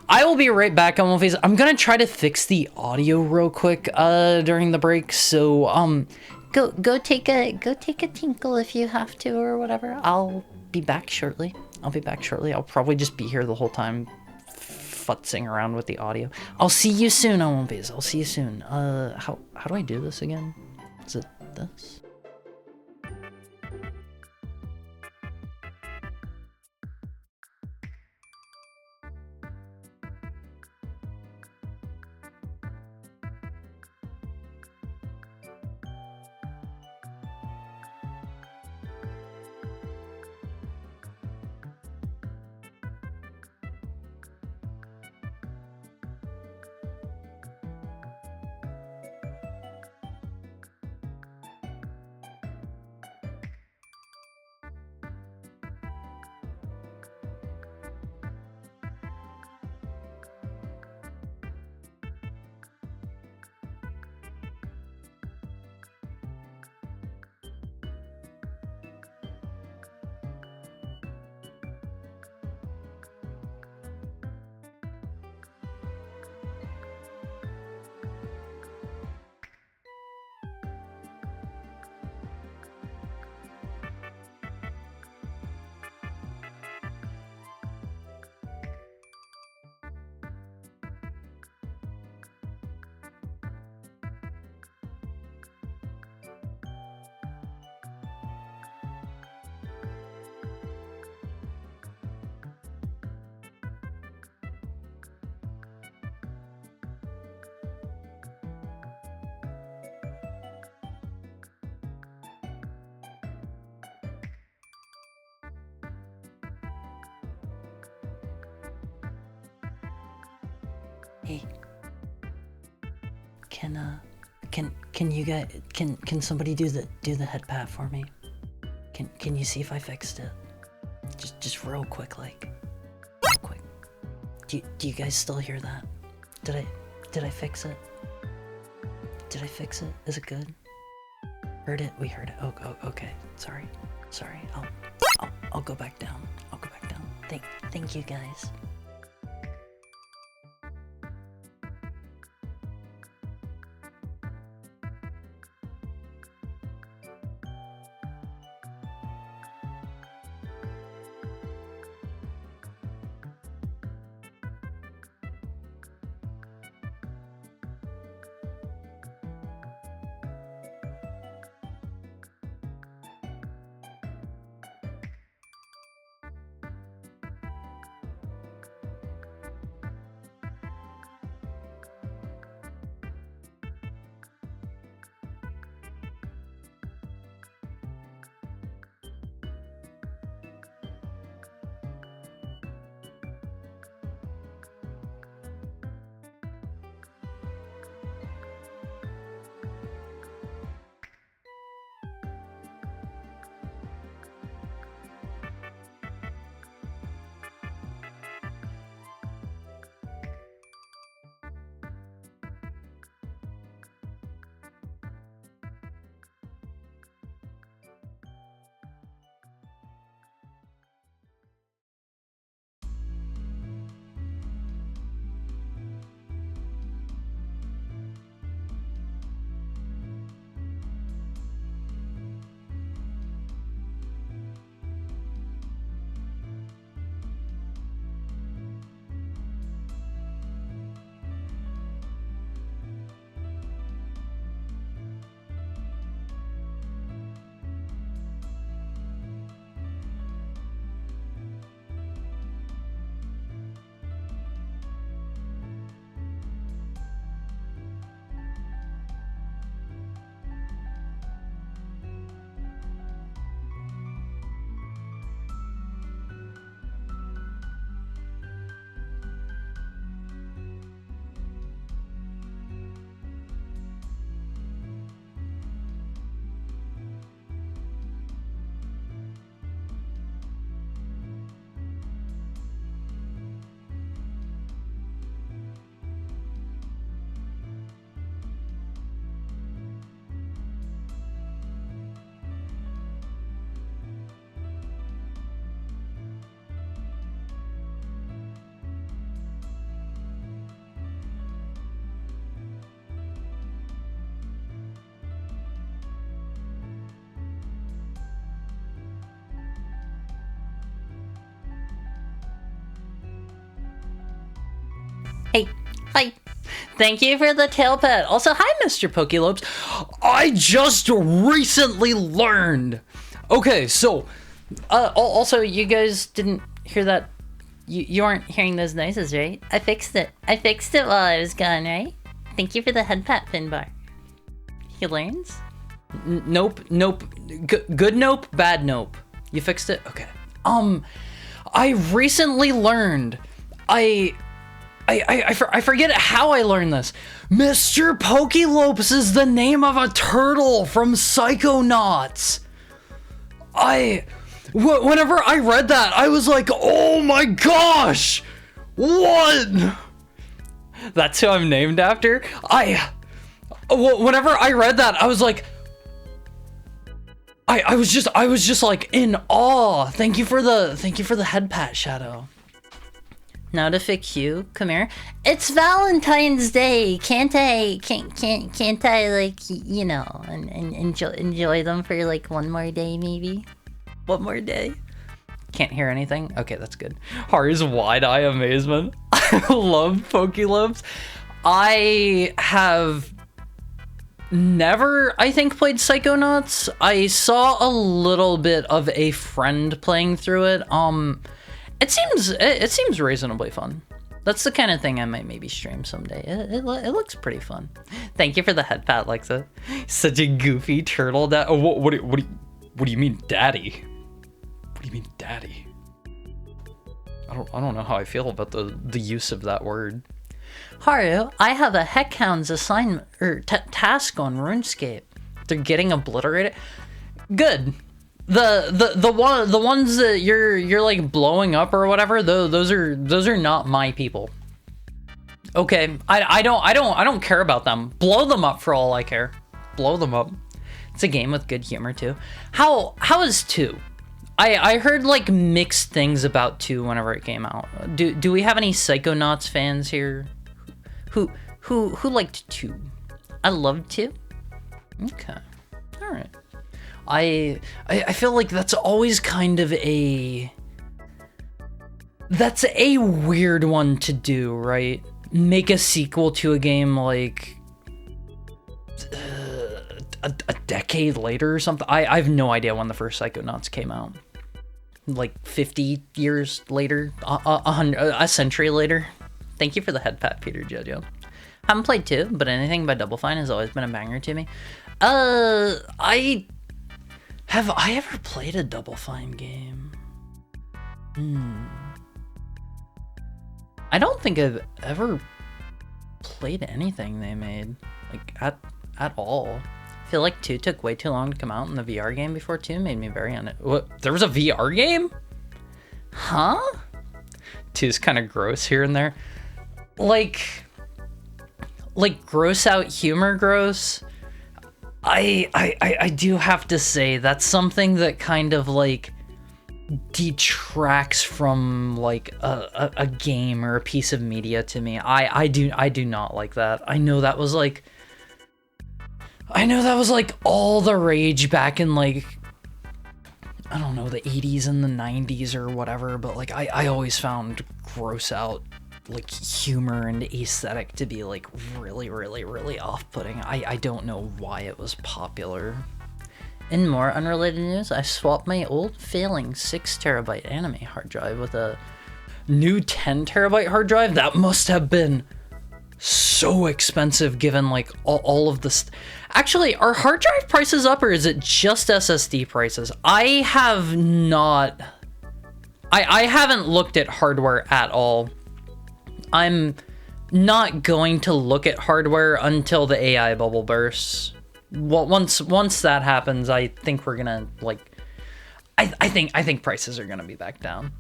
I will be right back on one phase. I'm gonna try to fix the audio real quick during the break. So go take a tinkle if you have to or whatever. I'll be back shortly. I'll probably just be here the whole time futzing around with the audio. I'll see you soon on one phase. I'll see you soon. How do I do this again? Is it this? Hey, can you guys can somebody do the head pat for me? Can you see if I fixed it? Just real quick, like real quick. Do you guys still hear that? Did I fix it? Did I fix it? Is it good? Heard it? We heard it. Oh, okay. Sorry. I'll go back down. Thank you guys. Hi. Thank you for the tail pet. Also, hi, Mr. Pokelopes. I just recently learned. Okay, so, also, you guys didn't hear that. You aren't hearing those noises, right? I fixed it. I fixed it while I was gone, right? Thank you for the head pat, Finbar. He learns? Nope. Good nope, bad nope. You fixed it? Okay. I recently learned. I forget how I learned this. Mr. Pokelopes is the name of a turtle from Psychonauts. Whenever I read that, I was like, oh my gosh! What? That's who I'm named after? Whenever I read that, I was like, I was just like in awe. Thank you for the head pat, Shadow. Now to fix you, come here. It's Valentine's Day. Can't I like, you know, and enjoy them for like one more day maybe? One more day? Can't hear anything? Okay, that's good. Hari's wide-eye amazement. I love Pokelopes. I have never, I think, played Psychonauts. I saw a little bit of a friend playing through it. It seems reasonably fun. That's the kind of thing I might maybe stream someday. It looks pretty fun. Thank you for the head pat, Lexa. Such a goofy turtle. What do you mean, daddy? What do you mean, daddy? I don't know how I feel about the use of that word. Haru, I have a Heckhounds assignment or task on RuneScape. They're getting obliterated. Good. The ones that you're like blowing up or whatever, those are not my people. Okay, I don't care about them. Blow them up for all I care. Blow them up. It's a game with good humor too. How is 2? I heard like mixed things about 2 whenever it came out. Do we have any Psychonauts fans here? Who liked 2? I loved 2. Okay, all right. I feel like that's always kind of that's a weird one to do, right? Make a sequel to a game like a decade later or something. I have no idea when the first Psychonauts came out. Like 50 years later, a century later. Thank you for the head pat, Peter Jojo. Haven't played 2, but anything by Double Fine has always been a banger to me. Have I ever played a Double Fine game? I don't think I've ever played anything they made, like, at all. I feel like 2 took way too long to come out, and the VR game before 2 made me very What? There was a VR game? Huh? 2's kind of gross here and there. Like gross out humor gross. I do have to say that's something that kind of like detracts from like a game or a piece of media to me. I do not like that. I know that was like all the rage back in like, I don't know, the 80s and the 90s or whatever, but like I always found gross out like humor and aesthetic to be like really off-putting. I don't know why it was popular. In more unrelated news, I swapped my old failing 6TB anime hard drive with a new 10TB hard drive. That must have been so expensive given like all of this. Actually, are hard drive prices up or is it just SSD prices? I haven't looked at hardware at all. I'm not going to look at hardware until the AI bubble bursts. Well, once that happens, I think we're gonna like, I think prices are gonna be back down.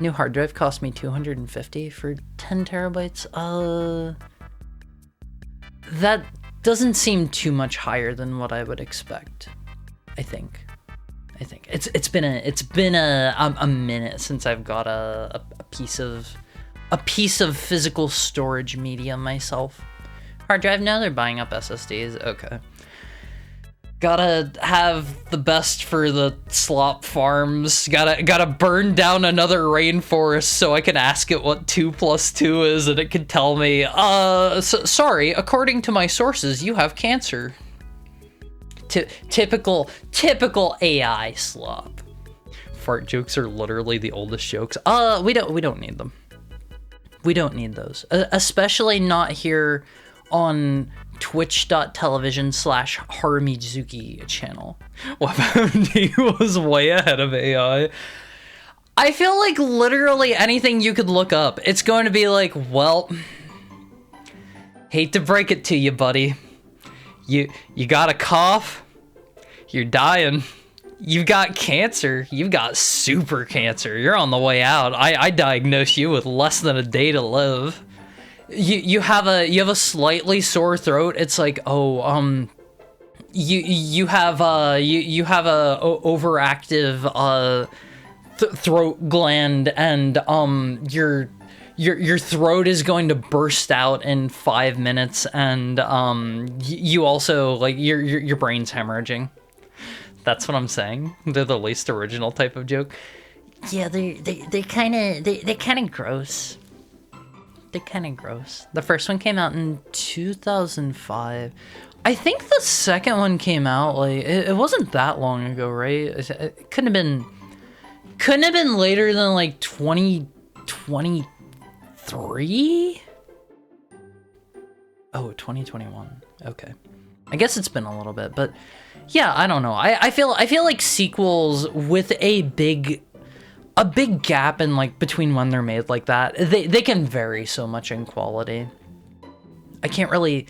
New hard drive cost me $250 for 10TB. That doesn't seem too much higher than what I would expect. I think it's been a minute since I've got a piece of physical storage media myself. Hard drive, no, they're buying up SSDs. Okay. Gotta have the best for the slop farms. Gotta burn down another rainforest so I can ask it what 2 + 2 is and it can tell me, sorry, according to my sources, you have cancer. Typical AI slop. Fart jokes are literally the oldest jokes. We don't need them. We don't need those. Especially not here on twitch.tv/Harumizuki channel. What he was way ahead of AI. I feel like literally anything you could look up, it's going to be like, well, hate to break it to you, buddy. You got a cough, you're dying. You've got cancer. You've got super cancer. You're on the way out. I diagnose you with less than a day to live. You have a slightly sore throat. It's like, oh, you have a overactive throat gland, and your throat is going to burst out in 5 minutes, and you also, like, your brain's hemorrhaging. That's what I'm saying. They're the least original type of joke. Yeah, they're kind of gross. They're kind of gross. The first one came out in 2005. I think the second one came out, like, it wasn't that long ago, right? It couldn't have been later than like 2023? Oh, 2021. Okay. I guess it's been a little bit, but yeah, I don't know. I feel like sequels with a big gap in, like, between when they're made like that, they can vary so much in quality. I can't really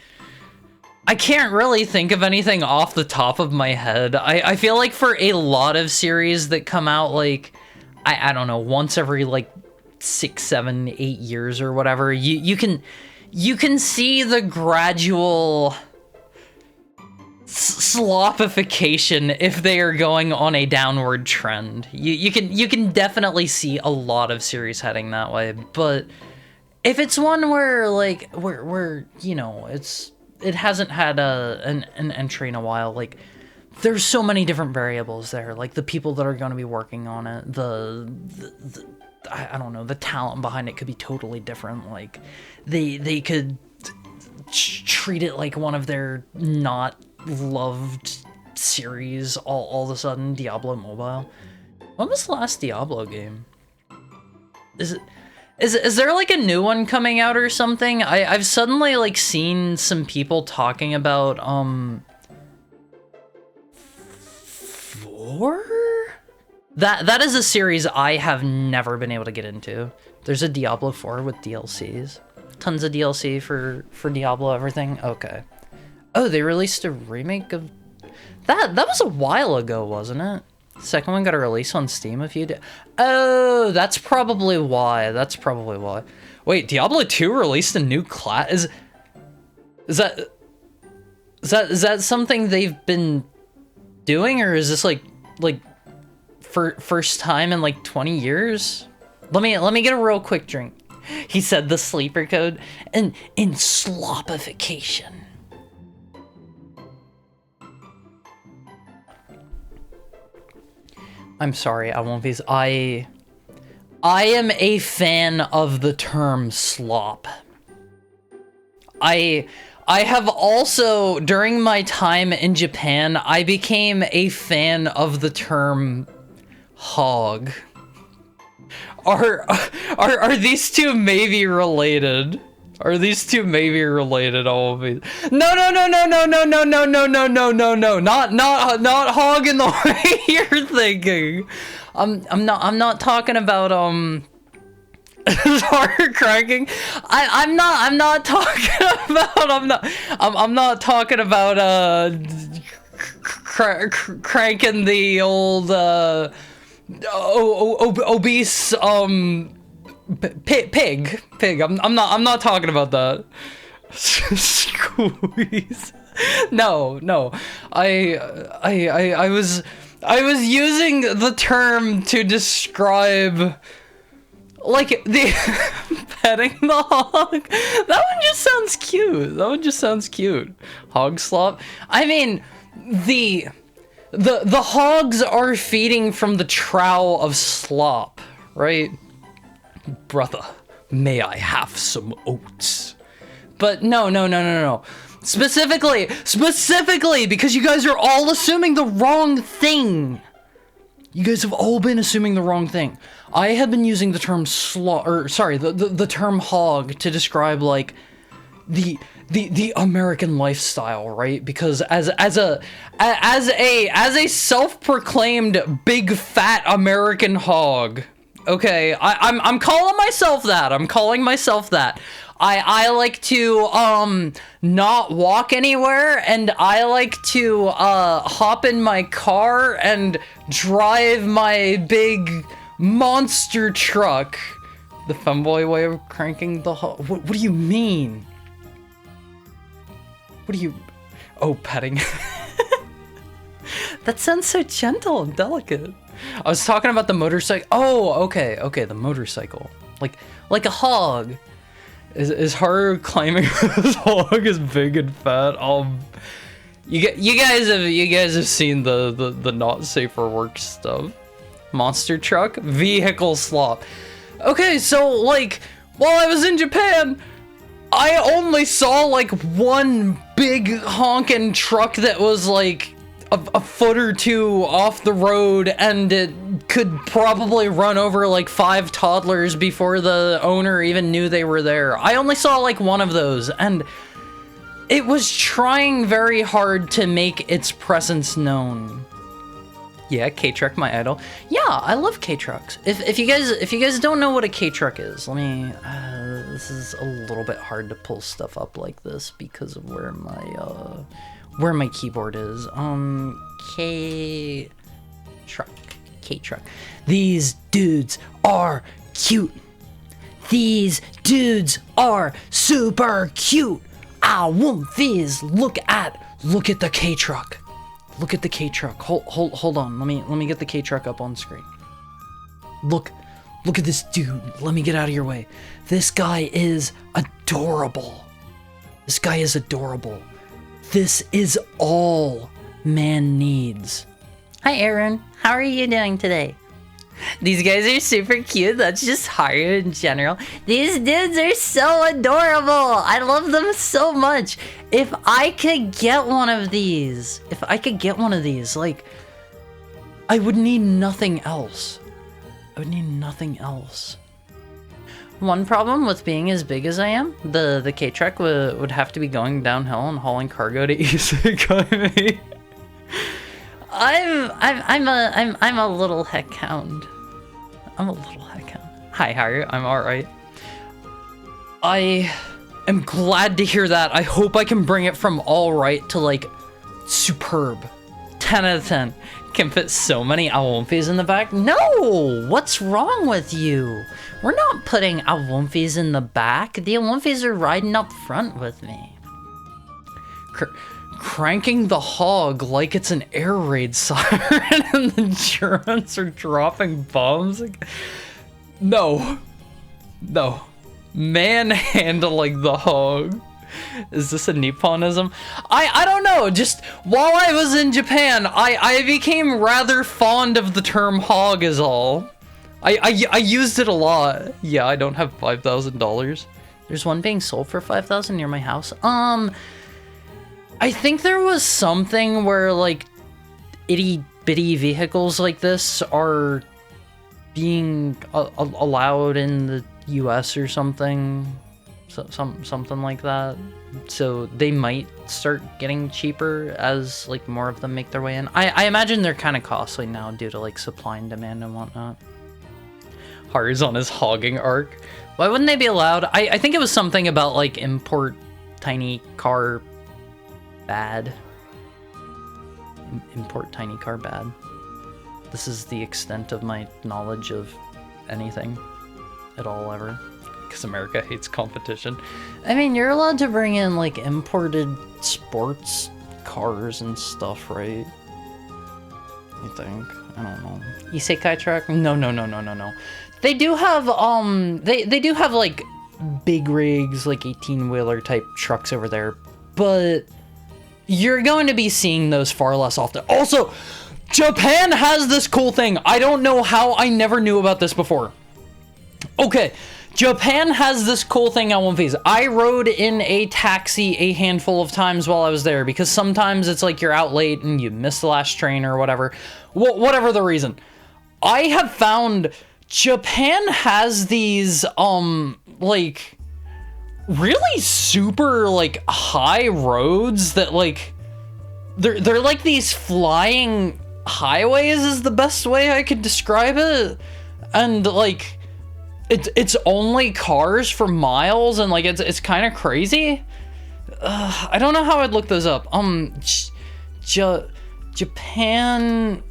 think of anything off the top of my head. I feel like for a lot of series that come out, like, I don't know, once every like 6, 7, 8 years or whatever, you can see the gradual slopification if they are going on a downward trend. You can definitely see a lot of series heading that way, but if it's one where, like, where you know, it hasn't had an entry in a while, like, there's so many different variables there, like the people that are going to be working on it, I don't know, the talent behind it could be totally different. Like, they could treat it like one of their not loved series all of a sudden. Diablo Mobile. When was the last Diablo game? Is there like a new one coming out or something? I've suddenly, like, seen some people talking about 4? That is a series I have never been able to get into. There's a Diablo 4 with DLCs. Tons of DLC for Diablo everything. Okay. Oh, they released a remake of that. That was a while ago, wasn't it? Second one got a release on Steam a few days. Oh, that's probably why. Wait, Diablo 2 released a new class? Is that something they've been doing, or is this like for first time in like 20 years? Let me get a real quick drink. He said the sleeper code and in slopification. I'm sorry, I won't be. I am a fan of the term slop. I have also, during my time in Japan, I became a fan of the term hog. Are these two maybe related? Are these two maybe related? All of these? No, not hog in the way you're thinking. I'm not talking about heart cracking. I'm not talking about cranking the old obese pig. I'm not talking about that. Squeeze. No. I was using the term to describe, like, the petting the hog. That one just sounds cute. Hog slop. I mean, the hogs are feeding from the trough of slop, right? Brother, may I have some oats? But no. Specifically, because you guys are all assuming the wrong thing. You guys have all been assuming the wrong thing. I have been using the term the term hog to describe like the American lifestyle, right? Because as a self-proclaimed big fat American hog, okay, I'm calling myself that. I'm calling myself that. I like to not walk anywhere, and I like to hop in my car and drive my big monster truck. The femboy way of cranking the what do you mean? What do you... Oh, petting. That sounds so gentle and delicate. I was talking about the motorcycle. Oh, okay, the motorcycle. Like a hog. Is Haru claiming this hog is big and fat? You guys have seen the not safe for work stuff. Monster truck, vehicle slop. Okay, so like while I was in Japan, I only saw like one big honking truck that was like a foot or two off the road, and it could probably run over like 5 toddlers before the owner even knew they were there. I only saw like one of those, and it was trying very hard to make its presence known. Yeah, K-Truck, my idol. Yeah, I love K-Trucks. If you guys don't know what a K-Truck is, let me. This is a little bit hard to pull stuff up like this because of where my keyboard is. K-Truck. These dudes are cute. These dudes are super cute. I want these. Look at the K-Truck. Look at the K-Truck. Hold on. Let me get the K-Truck up on screen. Look at this dude. Let me get out of your way. This guy is adorable. This is all man needs. Hi, Aaron. How are you doing today? These guys are super cute. That's just Haru in general. These dudes are so adorable. I love them so much. If I could get one of these, like, I would need nothing else. One problem with being as big as I am, the K-Truck would have to be going downhill and hauling cargo to Isekai. I'm a little heck hound. Hi, Haru. I'm alright. I am glad to hear that. I hope I can bring it from alright to, like, superb. 10 out of 10. Can fit so many awomfis in the back. No! What's wrong with you? We're not putting awomfis in the back. The awomfis are riding up front with me. Cranking the hog like it's an air raid siren and the Germans are dropping bombs. No. Manhandling the hog. Is this a Nipponism? I don't know. Just while I was in Japan, I became rather fond of the term hog is all. I used it a lot. Yeah, I don't have $5,000. There's one being sold for $5,000 near my house. I think there was something where, like, itty-bitty vehicles like this are being allowed in the US or something. Something like that. So they might start getting cheaper as, like, more of them make their way in. I imagine they're kind of costly now due to, like, supply and demand and whatnot. Haru's on his hogging arc. Why wouldn't they be allowed? I think it was something about, like, import tiny car bad. Import tiny car bad. This is the extent of my knowledge of anything at all ever. Because America hates competition. I mean, you're allowed to bring in, like, imported sports cars and stuff, right? I think. I don't know. Isekai truck? No. They do have, they do have, like, big rigs, like 18-wheeler type trucks over there, but you're going to be seeing those far less often. Also, Japan has this cool thing. I don't know how I never knew about this before. Okay, Japan has this cool thing on One Piece. I rode in a taxi a handful of times while I was there because sometimes it's like you're out late and you miss the last train or whatever. Whatever the reason. I have found Japan has these, like, really super, like, high roads that, like, they're like these flying highways is the best way I could describe it. And, like, it's only cars for miles, and, like, it's kind of crazy. I don't know how I'd look those up. Japan,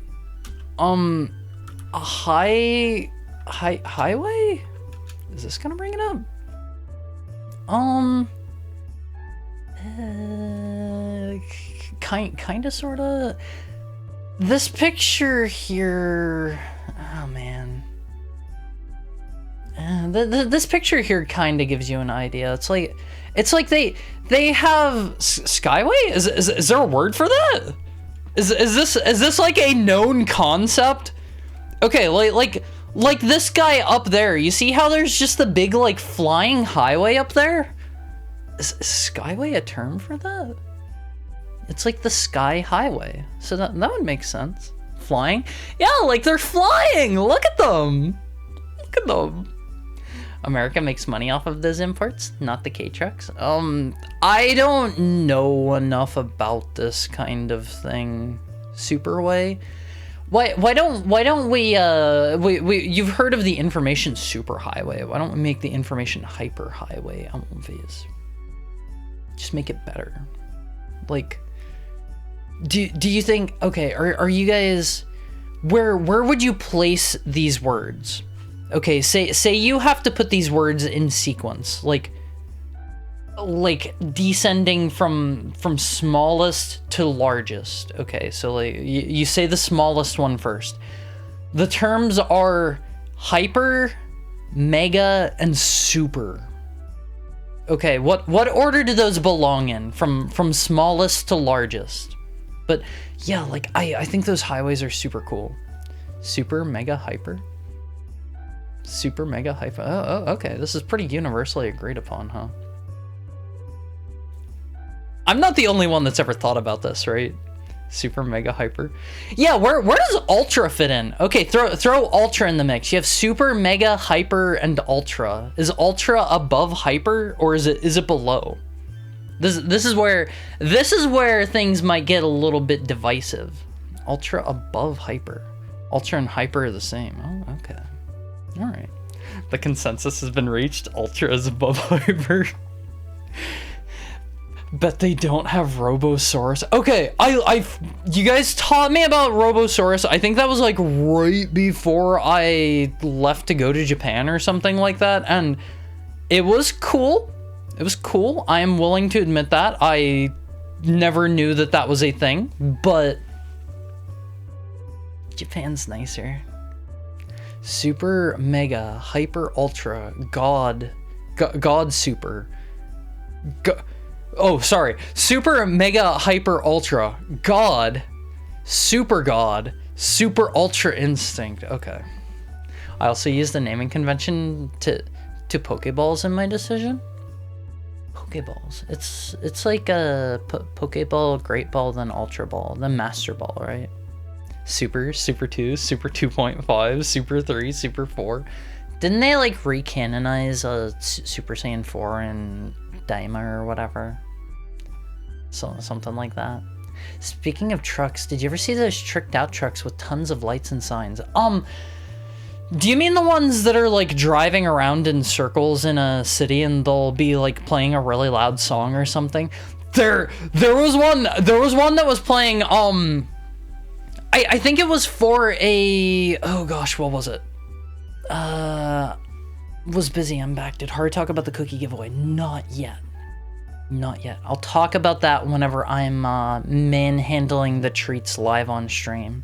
a highway? Is this gonna bring it up? Kinda, sorta. This picture here, oh man. This picture here kinda gives you an idea. It's like they have Skyway? Is there a word for that? Is this like a known concept? Okay, like this guy up there. You see how there's just the big like flying highway up there? Is Skyway a term for that? It's like the sky highway. So that would make sense. Flying? Yeah, like they're flying. Look at them. Look at them. America makes money off of those imports, not the K-trucks. I don't know enough about this kind of thing. Superway? Why don't we you've heard of the information superhighway. Why don't we make the information hyperhighway on one of these? Just make it better. Like, do you think, okay, are you guys, where would you place these words? Okay, say you have to put these words in sequence, like descending from smallest to largest. Okay, so like you say the smallest one first. The terms are hyper, mega, and super. Okay, what order do those belong in from smallest to largest? But yeah, like I think those highways are super cool. Super, mega, hyper. Super, mega, hyper. Oh, okay. This is pretty universally agreed upon, huh? I'm not the only one that's ever thought about this, right? Super, mega, hyper. Yeah, where does ultra fit in? Okay, throw ultra in the mix. You have super, mega, hyper, and ultra. Is ultra above hyper, or is it below? This is where things might get a little bit divisive. Ultra above hyper. Ultra and hyper are the same. Oh, okay. All right. The consensus has been reached. Ultra is above hyper. Bet they don't have Robosaurus. Okay, you guys taught me about Robosaurus. I think that was like right before I left to go to Japan or something like that, and it was cool. It was cool. I am willing to admit that. I never knew that was a thing, but Japan's nicer. Super, mega, hyper, ultra, god super. Oh, sorry. Super, mega, hyper, ultra, god, super, ultra instinct. Okay. I also used the naming convention to Pokeballs in my decision. Pokeballs. It's like a Pokeball, Great Ball, then Ultra Ball, then Master Ball, right? Super 2, Super 2.5, Super 3, Super 4. Didn't they like recanonize Super Saiyan 4 and Daima or whatever? So something like that. Speaking of trucks, did you ever see those tricked out trucks with tons of lights and signs? Do you mean the ones that are like driving around in circles in a city and they'll be like playing a really loud song or something? There was one that was playing I think it was for a, oh gosh, what was it? Was busy, I'm back. Did Hard talk about the cookie giveaway? Not yet. I'll talk about that whenever I'm manhandling the treats live on stream.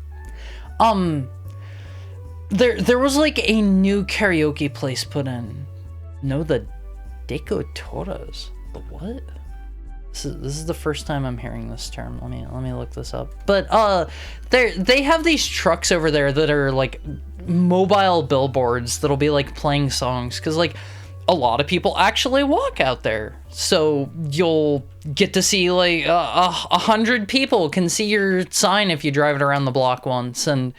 There was like a new karaoke place put in. No, the Deco Toros. The what? This is the first time I'm hearing this term. Let me look this up. But they have these trucks over there that are like mobile billboards that'll be like playing songs, because like a lot of people actually walk out there, so you'll get to see like 100 people can see your sign if you drive it around the block once. And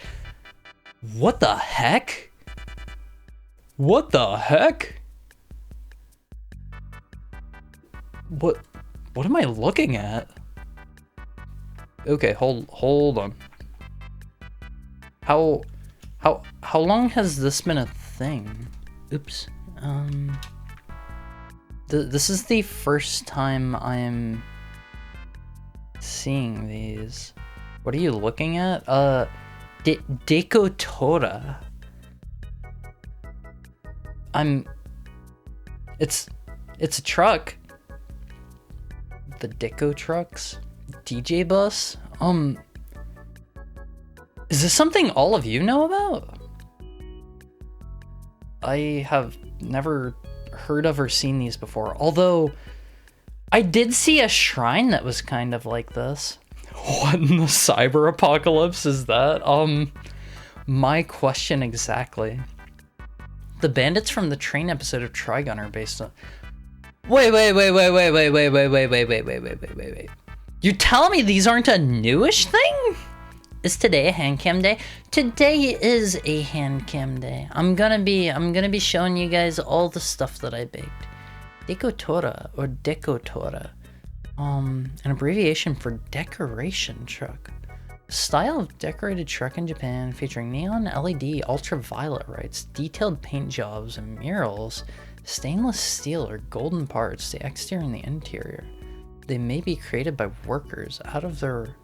what the heck? What the heck? What am I looking at? Okay, hold on. How long has this been a thing? Oops. This is the first time I'm seeing these. What are you looking at? Decotora. It's a truck. The Deco trucks? DJ bus? Is this something all of you know about? I have never heard of or seen these before, although I did see a shrine that was kind of like this. What in the cyber apocalypse is that? My question exactly. The bandits from the train episode of Trigun are based on... Wait. You're telling me these aren't a newish thing? Is today a hand cam day? Today is a hand cam day. I'm gonna be showing you guys all the stuff that I baked. Decotora or Decotora. An abbreviation for decoration truck. Style of decorated truck in Japan featuring neon LED ultraviolet lights, detailed paint jobs and murals, stainless steel or golden parts, the exterior and the interior. They may be created by workers out of their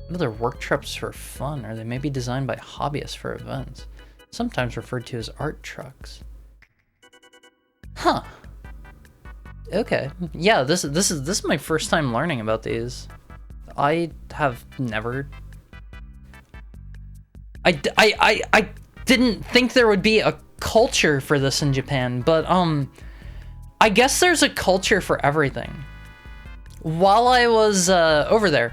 work trucks for fun, or they may be designed by hobbyists for events, sometimes referred to as art trucks. Huh. Okay. Yeah, this is my first time learning about these. I have never... I didn't think there would be a culture for this in Japan, but I guess there's a culture for everything. While I was over there,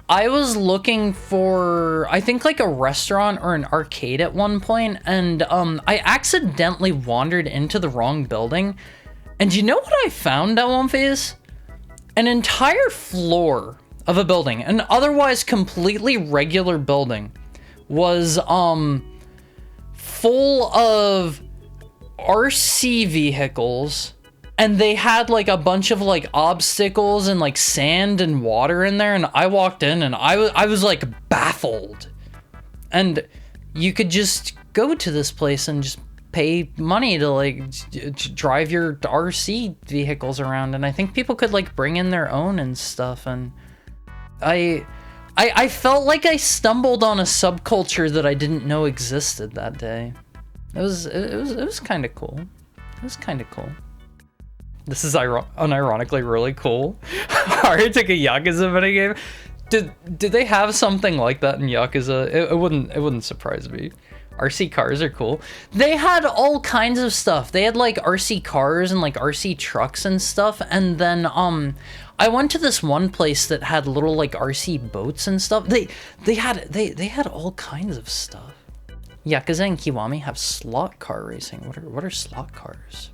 I was looking for, I think, like a restaurant or an arcade at one point, and I accidentally wandered into the wrong building. And you know what I found at one phase? An entire floor of a building, an otherwise completely regular building, was full of RC vehicles, and they had like a bunch of like obstacles and like sand and water in there, and I walked in and I was like baffled. And you could just go to this place and just pay money to like drive your RC vehicles around, and I think people could like bring in their own and stuff. And I felt like I stumbled on a subculture that I didn't know existed that day. It was kind of cool. It was kind of cool. This is unironically really cool. Alright, took a Yakuza minigame. Did they have something like that in Yakuza? It wouldn't surprise me. RC cars are cool. They had all kinds of stuff. They had like RC cars and like RC trucks and stuff. And then I went to this one place that had little like RC boats and stuff. They had all kinds of stuff. Yakuza and Kiwami have slot car racing. What are slot cars?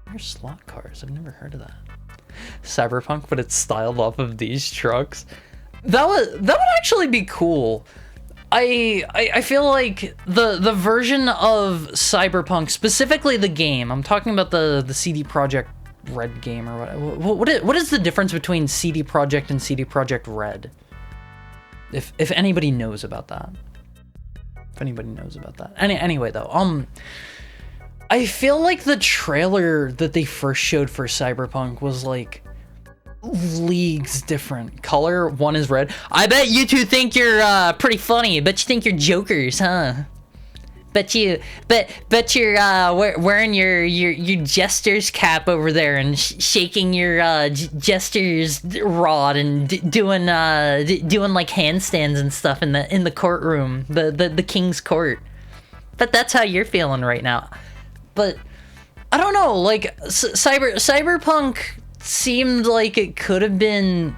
What are slot cars? I've never heard of that. Cyberpunk, but it's styled off of these trucks. That would actually be cool. I feel like the version of Cyberpunk, specifically the game, I'm talking about the CD Projekt Red game, or what is the difference between CD Projekt and CD Projekt Red? If anybody knows about that. If anybody knows about that. Anyway though, I feel like the trailer that they first showed for Cyberpunk was like leagues different. Color, one is red. I bet you two think you're pretty funny. Bet you think you're jokers, huh? Bet you're wearing your jester's cap over there and shaking your jester's rod and doing like handstands and stuff in the courtroom, the king's court. But that's how you're feeling right now. But I don't know, like Cyberpunk seemed like it could have been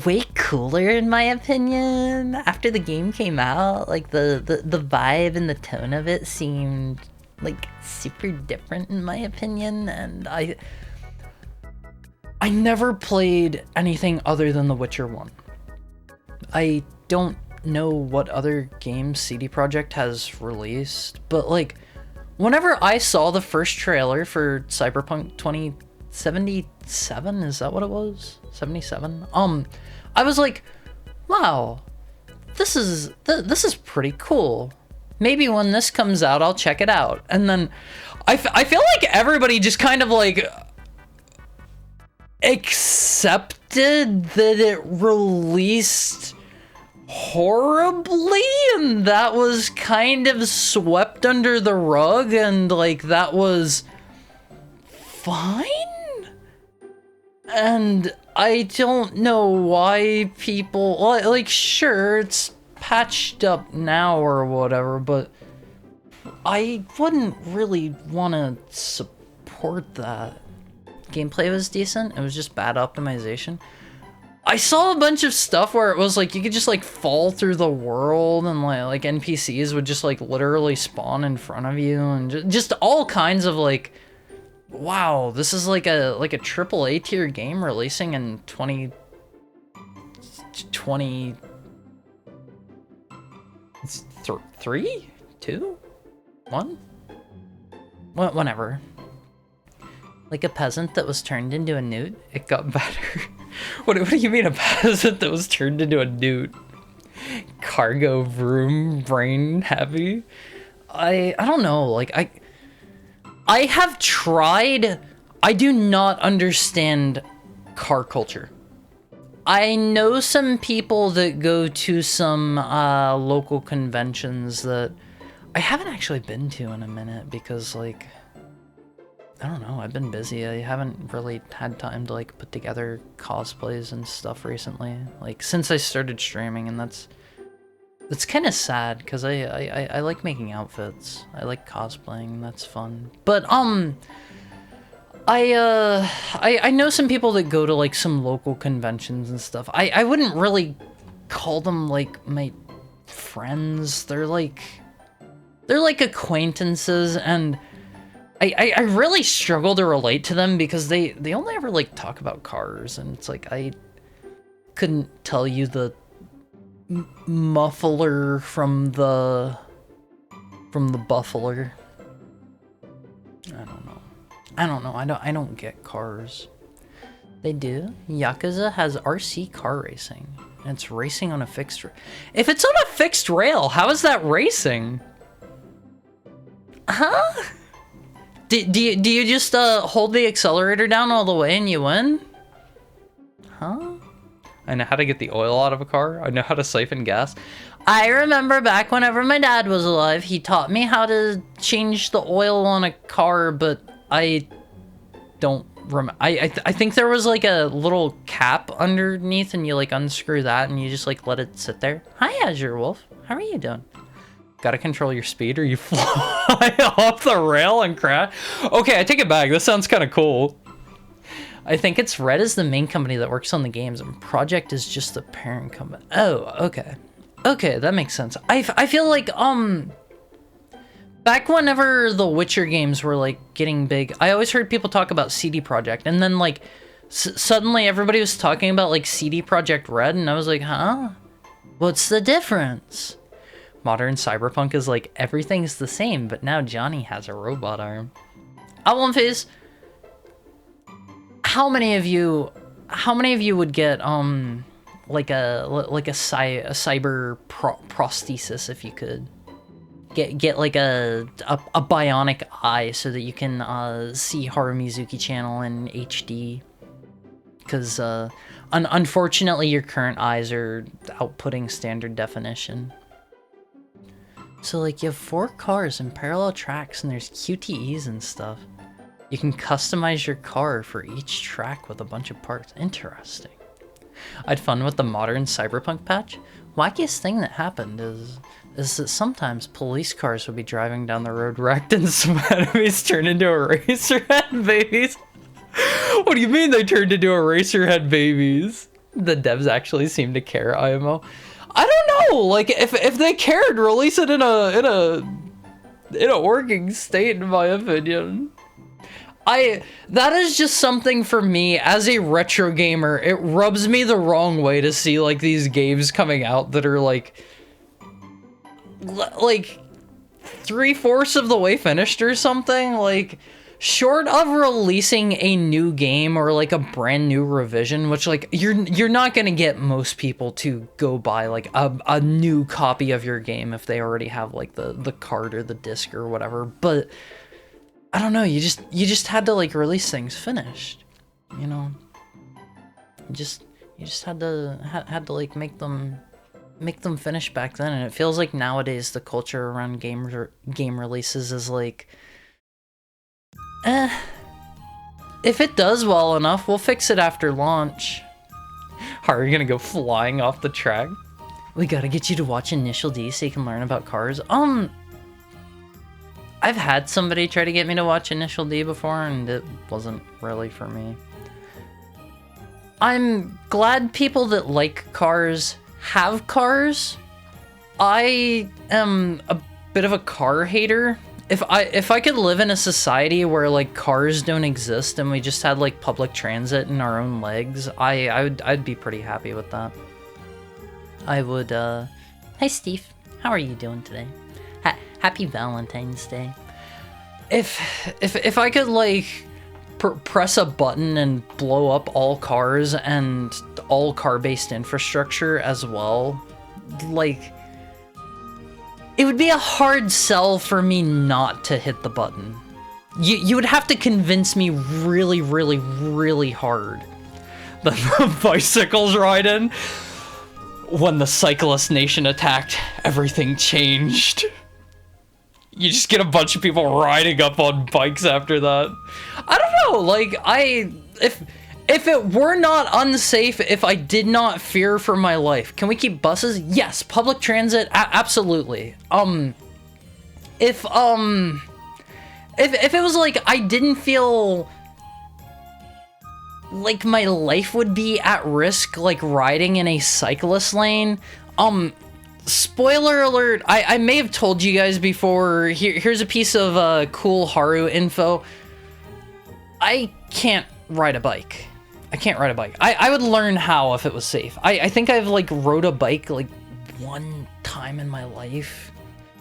way cooler in my opinion after the game came out. Like the vibe and the tone of it seemed like super different in my opinion, and I never played anything other than The Witcher 1. I don't know what other games CD Projekt has released, but like whenever I saw the first trailer for Cyberpunk 2077, is that what it was? 77? I was like, wow, this is pretty cool. Maybe when this comes out, I'll check it out. And then I feel like everybody just kind of like accepted that it released horribly, and that was kind of swept under the rug, and like that was fine. And I don't know why people like, sure, it's patched up now or whatever, but I wouldn't really want to support that. Gameplay was decent, it was just bad optimization. I saw a bunch of stuff where it was like you could just like fall through the world, and like NPCs would just like literally spawn in front of you, and just all kinds of like, wow, this is like a triple A tier game releasing in 2020. It's 3, 2, 1, whenever. Like a peasant that was turned into a newt, it got better. What do you mean a peasant that was turned into a newt? Cargo vroom brain heavy? I don't know, like I have tried. I do not understand car culture. I know some people that go to some local conventions that I haven't actually been to in a minute because, like, I don't know, I've been busy. I haven't really had time to like put together cosplays and stuff recently, like since I started streaming, and that's kind of sad because I like making outfits. I like cosplaying, that's fun. But I know some people that go to like some local conventions and stuff. I wouldn't really call them like my friends. They're like acquaintances, and I really struggle to relate to them because they only ever like talk about cars, and it's like I couldn't tell you the muffler from the buffler. I don't know. I don't get cars. They do. Yakuza has RC car racing, and it's racing on a fixed rail. If it's on a fixed rail, how is that racing? Huh? Do you just hold the accelerator down all the way and you win? Huh? I know how to get the oil out of a car. I know how to siphon gas. I remember back whenever my dad was alive, he taught me how to change the oil on a car, but I don't remember. I think there was like a little cap underneath, and you like unscrew that and you just like let it sit there. Hi, Azure Wolf. How are you doing? Gotta control your speed or you fly off the rail and crash. Okay, I take it back. This sounds kind of cool. I think it's Red is the main company that works on the games, and Project is just the parent company. Oh, okay. Okay, that makes sense. I feel like, back whenever the Witcher games were, like, getting big, I always heard people talk about CD Projekt, and then, like, suddenly everybody was talking about, like, CD Projekt Red, and I was like, huh? What's the difference? Modern Cyberpunk is like, everything's the same, but now Johnny has a robot arm. One Phase, how many of you would get like a cyber prosthesis if you could get like a bionic eye so that you can see Haramizuki channel in HD? Because unfortunately your current eyes are outputting standard definition. So, like, you have 4 cars in parallel tracks, and there's QTEs and stuff. You can customize your car for each track with a bunch of parts. Interesting. I had fun with the modern Cyberpunk patch. Wackiest thing that happened is that sometimes police cars would be driving down the road wrecked, and some enemies turn into eraser head babies. What What do you mean they turned into Eraserhead babies? The devs actually seem to care, IMO. I don't know, like, if they cared, release it in a working state, in my opinion. That is just something for me, as a retro gamer, it rubs me the wrong way to see, like, these games coming out that are, like 3/4 of the way finished or something. Like, short of releasing a new game or, like, a brand new revision, which, like, you're not gonna get most people to go buy, like, a new copy of your game if they already have, like, the card or the disc or whatever, but I don't know, you just had to, like, release things finished, you know? You just had to like make them finish back then, and it feels like nowadays the culture around game releases is like, if it does well enough, we'll fix it after launch. Are you gonna go flying off the track? We gotta get you to watch Initial D so you can learn about cars. I've had somebody try to get me to watch Initial D before, and it wasn't really for me. I'm glad people that like cars have cars. I am a bit of a car hater. If I could live in a society where, like, cars don't exist and we just had, like, public transit and our own legs, I'd be pretty happy with that. I would, Hi Steve, how are you doing today? Happy Valentine's Day. If I could, like, press a button and blow up all cars and all car-based infrastructure as well, like, it would be a hard sell for me not to hit the button. You would have to convince me really, really, really hard that the bicycles ride in. When the Cyclist Nation attacked, everything changed. You just get a bunch of people riding up on bikes after that. I don't know, like, if it were not unsafe, if I did not fear for my life, can we keep buses? Yes. Public transit? Absolutely. If it was like, I didn't feel like my life would be at risk, like, riding in a cyclist lane, spoiler alert, I may have told you guys before, here's a piece of cool Haru info. I can't ride a bike. I can't ride a bike. I would learn how if it was safe. I think I've, like, rode a bike, like, one time in my life.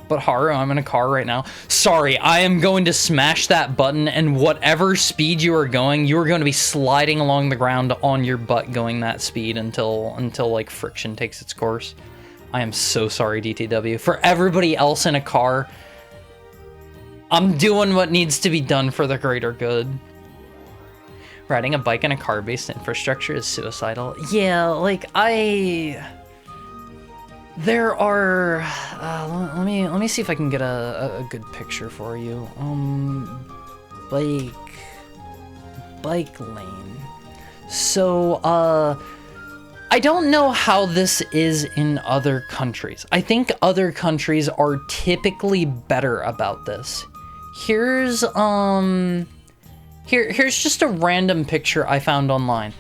But Haru, I'm in a car right now. Sorry, I am going to smash that button, and whatever speed you are going to be sliding along the ground on your butt going that speed until like, friction takes its course. I am so sorry, DTW. For everybody else in a car, I'm doing what needs to be done for the greater good. Riding a bike in a car-based infrastructure is suicidal. Yeah, like, there are, let me see if I can get a good picture for you. Bike lane. So, I don't know how this is in other countries. I think other countries are typically better about this. Here's just a random picture I found online.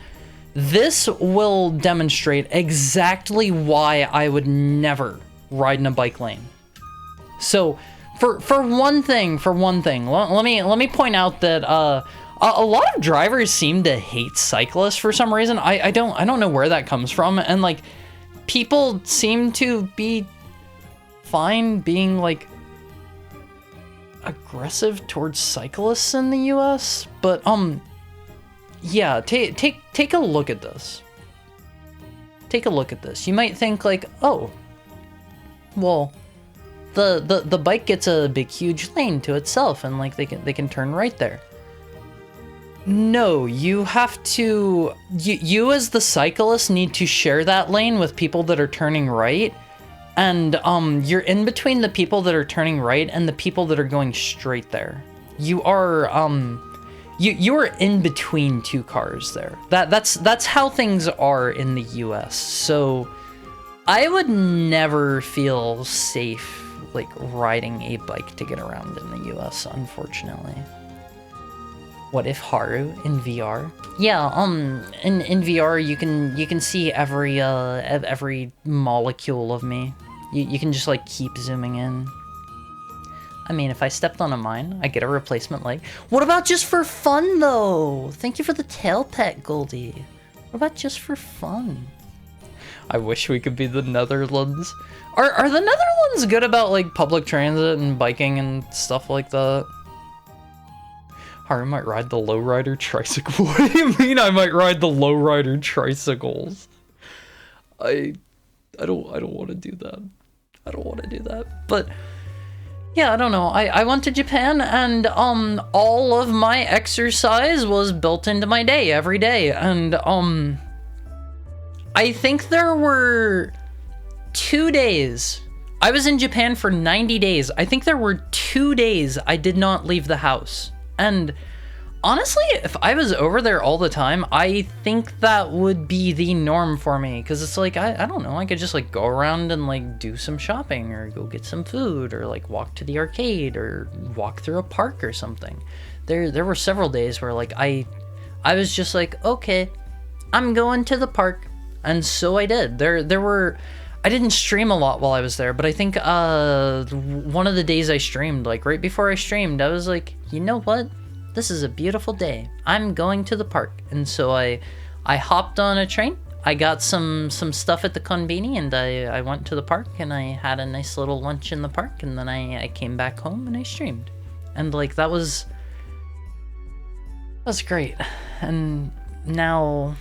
This will demonstrate exactly why I would never ride in a bike lane. So, for one thing, let me point out that a lot of drivers seem to hate cyclists for some reason. I don't know where that comes from, and, like, people seem to be fine being, like, aggressive towards cyclists in the US, but yeah, take a look at this. Take a look at this. You might think, like, oh, well, the bike gets a big huge lane to itself, and, like, they can turn right there. No, you have to, you as the cyclist need to share that lane with people that are turning right, and you're in between the people that are turning right and the people that are going straight there. You are you are in between two cars there. That's how things are in the US. So I would never feel safe, like, riding a bike to get around in the US, unfortunately. What if Haru in VR? Yeah, in VR you can see every molecule of me. You can just like keep zooming in. I mean, if I stepped on a mine, I get a replacement leg. What about just for fun though? Thank you for the tail pet, Goldie. What about just for fun? I wish we could be the Netherlands. Are the Netherlands good about like public transit and biking and stuff like that? Haru might ride the lowrider tricycle. What do you mean I might ride the lowrider tricycles? I don't want to do that. I don't want to do that. But yeah, I don't know. I went to Japan and all of my exercise was built into my day every day. And I think there were 2 days. I was in Japan for 90 days. I think there were 2 days I did not leave the house. And honestly, if I was over there all the time, I think that would be the norm for me. Because it's like, I don't know, I could just like go around and like do some shopping or go get some food or like walk to the arcade or walk through a park or something. There were several days where like I was just like, okay, I'm going to the park. And so I did. I didn't stream a lot while I was there, but I think one of the days I streamed, like right before I streamed, I was like, you know what? This is a beautiful day. I'm going to the park. And so I hopped on a train. I got some stuff at the konbini and I went to the park and I had a nice little lunch in the park and then I came back home and I streamed. And like that was great. And now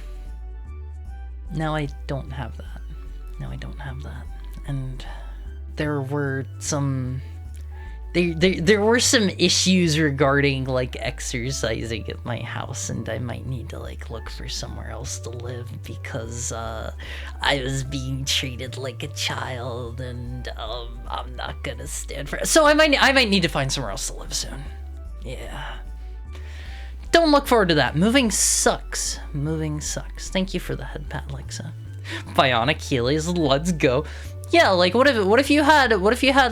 I don't have that. No, I don't have that. And there were some issues regarding like exercising at my house, and I might need to like look for somewhere else to live because I was being treated like a child, and I'm not gonna stand for it. So I might need to find somewhere else to live soon. Yeah. Don't look forward to that. Moving sucks. Moving sucks. Thank you for the head pat, Lexa. Bionic Heelys, let's go. Yeah, like what if you had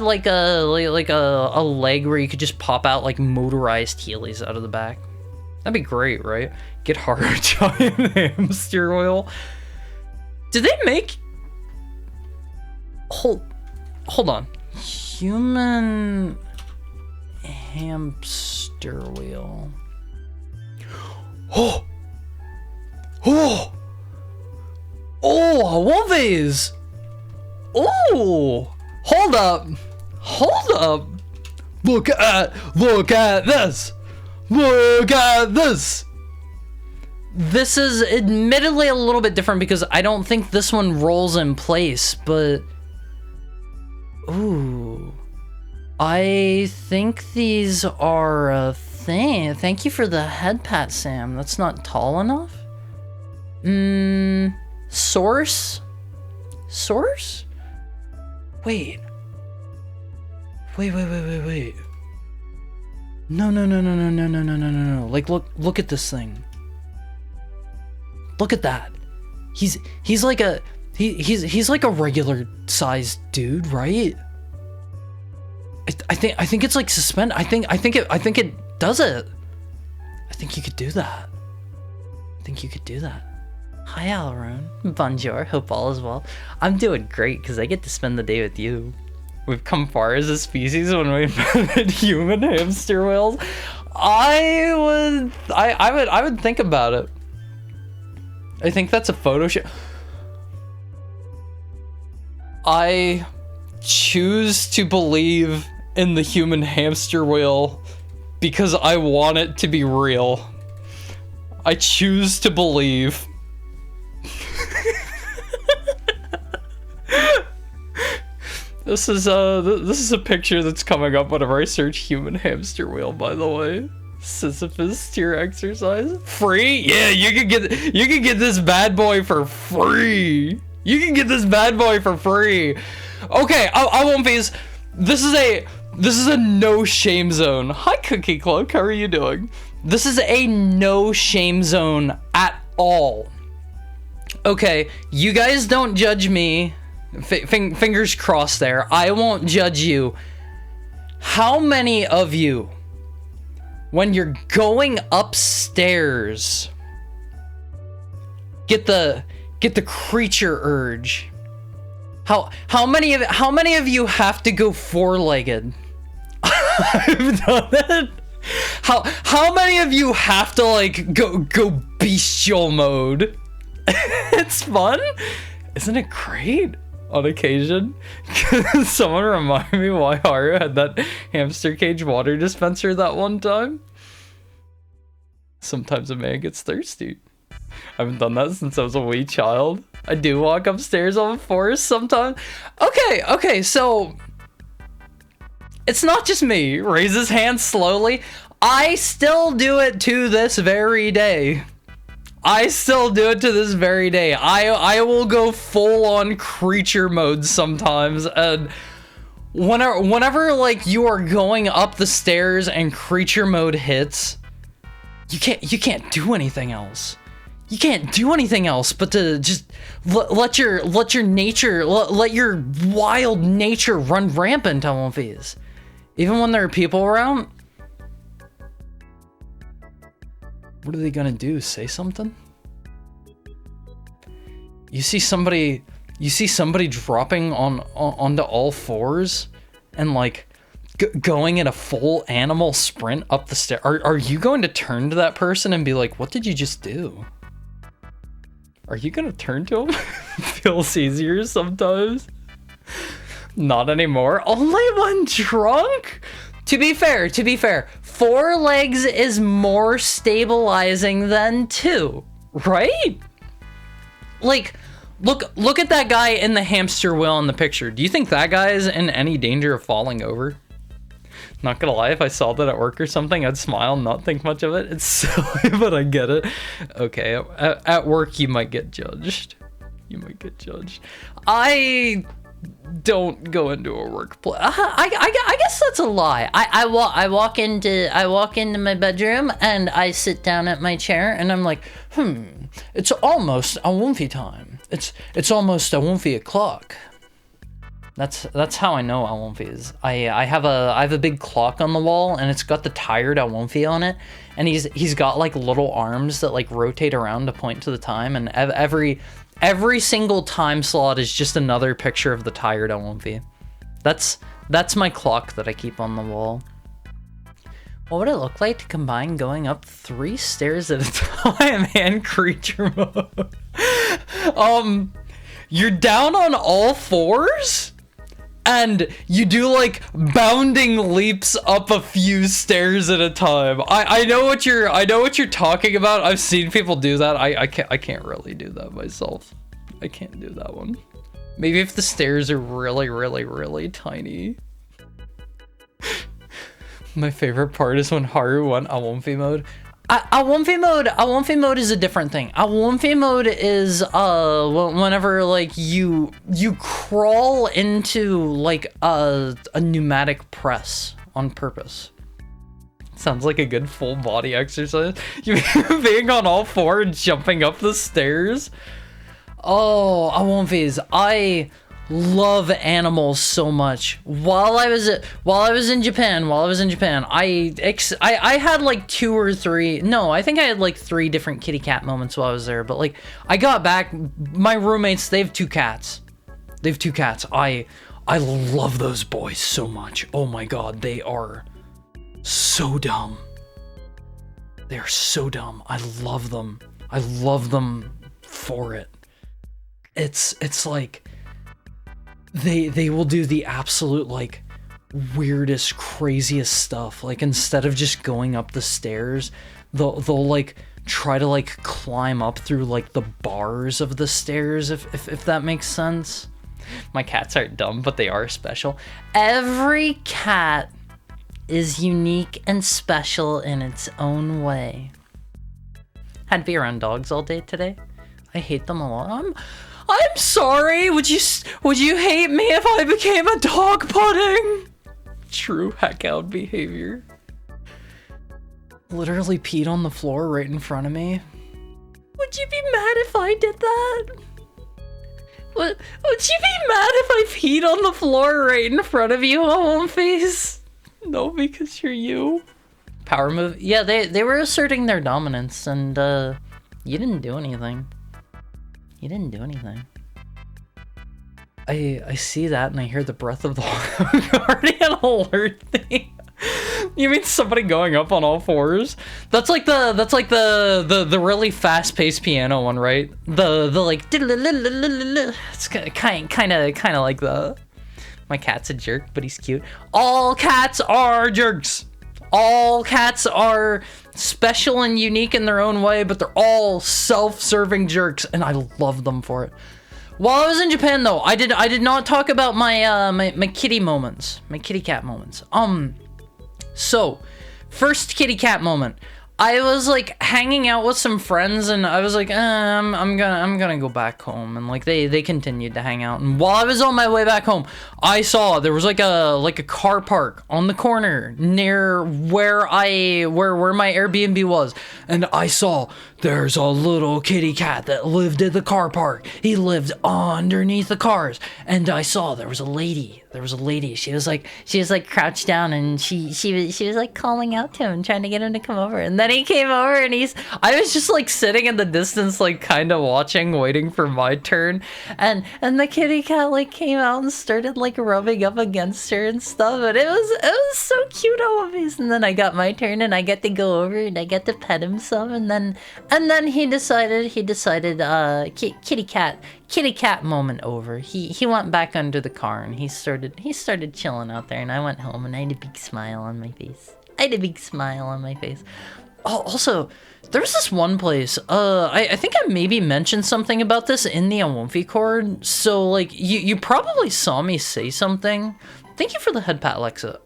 like a leg where you could just pop out like motorized Heelys out of the back? That'd be great, right? Get hard giant hamster wheel. Did they make hold on. Human hamster wheel. Oh, Wolvies! Oh, hold up. Look at this. Look at this. This is admittedly a little bit different because I don't think this one rolls in place, but ooh, I think these are a thing. Thank you for the head pat, Sam. That's not tall enough. Source? Wait. No. Like, look at this thing. Look at that. He's like a regular sized dude, right? I think it's like suspended. I think it does it. I think you could do that. Hi, Alaron. Bonjour. Hope all is well. I'm doing great because I get to spend the day with you. We've come far as a species when we invented human hamster whales. I would think about it. I think that's a Photoshop. I choose to believe in the human hamster wheel because I want it to be real. I choose to believe. This is a picture that's coming up whenever I search human hamster wheel, by the way. Sisyphus tier exercise. Free? Yeah, you can get this bad boy for free. Okay, I won't be. This is a no shame zone. Hi, Cookie Cloak. How are you doing? This is a no shame zone at all. Okay, you guys don't judge me. Fingers crossed there. I won't judge you. How many of you when you're going upstairs, get the creature urge. How many of you have to go four-legged? I've done it. How many of you have to like go bestial mode? It's fun, isn't it great? On occasion, someone remind me why Haru had that hamster cage water dispenser that one time. Sometimes a man gets thirsty. I haven't done that since I was a wee child. I do walk upstairs on fours sometimes. Okay, so it's not just me. Raise his hand slowly. I still do it to this very day. I will go full on creature mode sometimes, and whenever like you are going up the stairs and creature mode hits, you can't do anything else. You can't do anything else but to just let your wild nature run rampant on these. Even when there are people around. What are they gonna do? Say something? You see somebody dropping onto all fours and like going in a full animal sprint up the stair. Are you going to turn to that person and be like, "What did you just do?" Are you gonna turn to him? Feels easier sometimes. Not anymore. Only when drunk? To be fair, four legs is more stabilizing than two, right? Like, look at that guy in the hamster wheel in the picture. Do you think that guy is in any danger of falling over? Not gonna lie, if I saw that at work or something, I'd smile and not think much of it. It's silly, but I get it. Okay, at work you might get judged. I don't go into a workplace. I guess that's a lie. I walk into my bedroom and I sit down at my chair and I'm like, it's almost a Woomfy time. It's almost a Woomfy o'clock. That's how I know Alwomfy is. I have a big clock on the wall and it's got the tired Alwomfy on it, and he's got like little arms that like rotate around to point to the time, and every single time slot is just another picture of the tired Alwomfy. That's my clock that I keep on the wall. What would it look like to combine going up 3 stairs at a time and creature mode? You're down on all fours? And you do like bounding leaps up a few stairs at a time. I know what you're talking about. I've seen people do that. I can't really do that myself. I can't do that one. Maybe if the stairs are really, really, really tiny. My favorite part is when Haru went Alwomfy mode. Alwomfy mode is a different thing. Alwomfy mode is whenever like you crawl into like a pneumatic press on purpose. Sounds like a good full body exercise. You being on all four and jumping up the stairs. Oh, Alwomfys. I love animals so much. While I was in Japan, I had like 2 or 3. No, I think I had like 3 different kitty cat moments while I was there. But like, I got back. My roommates, they have 2 cats. I love those boys so much. Oh my god, they are so dumb. They are so dumb. I love them. I love them for it. It's like. They will do the absolute like weirdest, craziest stuff. Like instead of just going up the stairs, they'll like try to like climb up through like the bars of the stairs, if that makes sense. My cats aren't dumb, but they are special. Every cat is unique and special in its own way. Had to be around dogs all day today. I hate them a lot. I'm sorry. Would you hate me if I became a dog pudding? True hack-out behavior. Literally peed on the floor right in front of me. Would you be mad if I did that? Would you be mad if I peed on the floor right in front of you, Alwomfys? No, because you're you. Power move. Yeah, they were asserting their dominance, and you didn't do anything. You didn't do anything. I see that, and I hear the breath of the guardian alert thing. You mean somebody going up on all fours? That's like the really fast-paced piano one, right? The like it's kind of like the. My cat's a jerk, but he's cute. All cats are jerks. All cats are special and unique in their own way, but they're all self-serving jerks, and I love them for it. While I was in Japan, though, I did not talk about my my kitty moments, my kitty cat moments. So, first kitty cat moment. I was like hanging out with some friends, and I was like, I'm gonna go back home, and like they continued to hang out. And while I was on my way back home, I saw there was like a car park on the corner near where my Airbnb was, and I saw there's a little kitty cat that lived at the car park. He lived underneath the cars, and I saw there was a lady. She was like crouched down, and she was like calling out to him, trying to get him to come over. And then he came over, and I was just like sitting in the distance, like kind of watching, waiting for my turn. And the kitty cat like came out and started like rubbing up against her and stuff. And it was so cute always. And then I got my turn, and I get to go over and I get to pet him some. And then he decided kitty cat moment over. He went back under the car, and he started chilling out there, and I went home, and I had a big smile on my face. Oh, also, there's this one place, I think I maybe mentioned something about this in the Awomfi chord, so like you probably saw me say something. Thank you for the head pat, Alexa.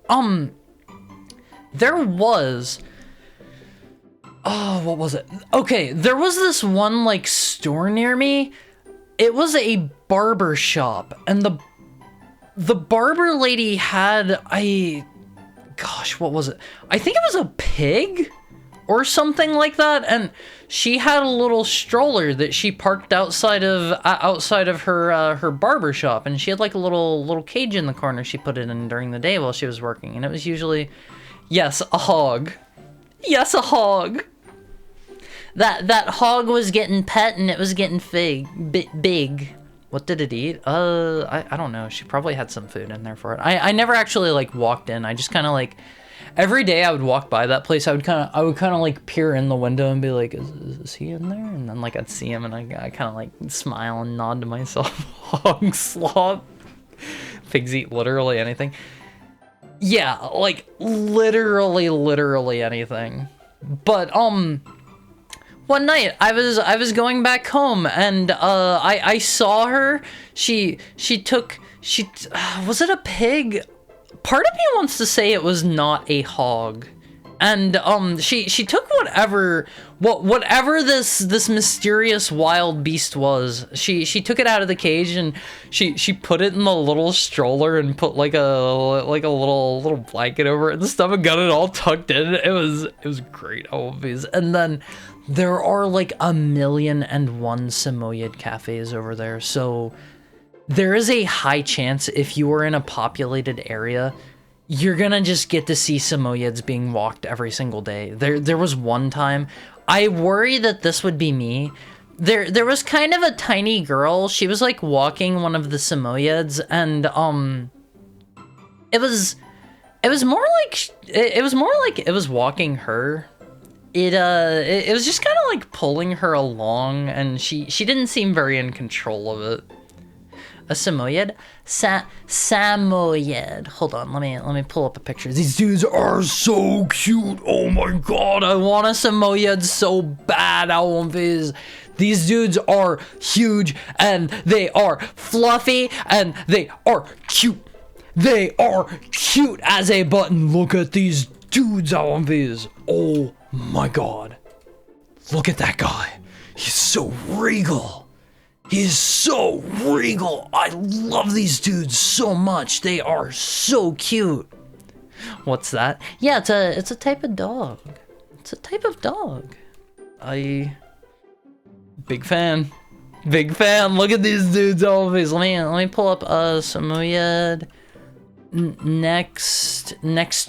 There was what was it? Okay, there was this one like store near me. It was a barber shop, and the barber lady had what was it? I think it was a pig or something like that, and she had a little stroller that she parked outside of her barber shop, and she had like a little cage in the corner she put it in during the day while she was working, and it was usually, yes, a hog. Yes, a hog. That hog was getting pet, and it was getting big. What did it eat? I don't know. She probably had some food in there for it. I never actually like walked in. I just kind of like every day I would walk by that place. I would kind of like peer in the window and be like, is he in there? And then like I'd see him, and I kind of like smile and nod to myself. Hog slop. Pigs eat literally anything. Yeah, like literally anything. But one night I was going back home, and I saw her. She was it a pig? Part of me wants to say it was not a hog. And she took whatever this mysterious wild beast was. She took it out of the cage, and she put it in the little stroller and put like a little blanket over it and stuff, and got it all tucked in. It was great always. And then there are like 1,000,001 Samoyed cafes over there, so there is a high chance if you are in a populated area, you're gonna just get to see Samoyeds being walked every single day. There was one time, I worry that this would be me. There was kind of a tiny girl. She was like walking one of the Samoyeds, and it was more like it was walking her. It was just kind of like pulling her along, and she didn't seem very in control of it. A Samoyed? Samoyed. Hold on, let me pull up a picture. These dudes are so cute. Oh my god, I want a Samoyed so bad. I want these. These dudes are huge, and they are fluffy, and they are cute. They are cute as a button. Look at these dudes, I want these. Oh my god. Look at that guy. He's so regal. He's so regal. I love these dudes so much. They are so cute. What's that? Yeah, it's a type of dog. It's a type of dog. Big fan. Big fan. Look at these dudes always. Let me pull up Samoyed next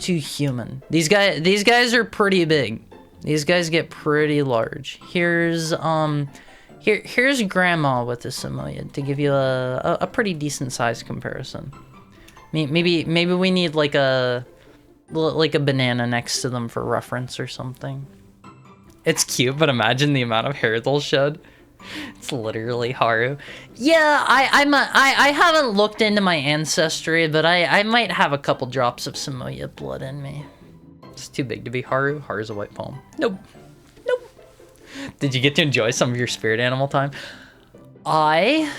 to human. These guys are pretty big. These guys get pretty large. Here's grandma with the Samoyed to give you a pretty decent size comparison. Maybe we need like a banana next to them for reference or something. It's cute, but imagine the amount of hair they'll shed. It's literally Haru. Yeah, I haven't looked into my ancestry, but I might have a couple drops of Samoyed blood in me. It's too big to be Haru. Haru's a white poem. Nope. Did you get to enjoy some of your spirit animal time? I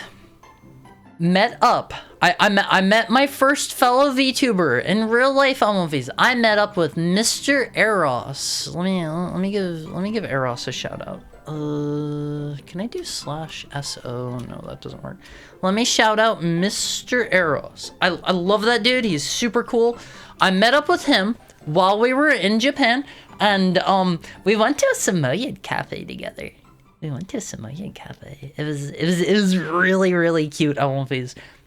met up. I met my first fellow VTuber in real life on one of these. I met up with Mr. Eros. Let me give Eros a shout out. Can I do /SO? No, that doesn't work. Let me shout out Mr. Eros. I love that dude. He's super cool. I met up with him while we were in Japan, and we went to a Samoyed cafe together. It was really, really cute.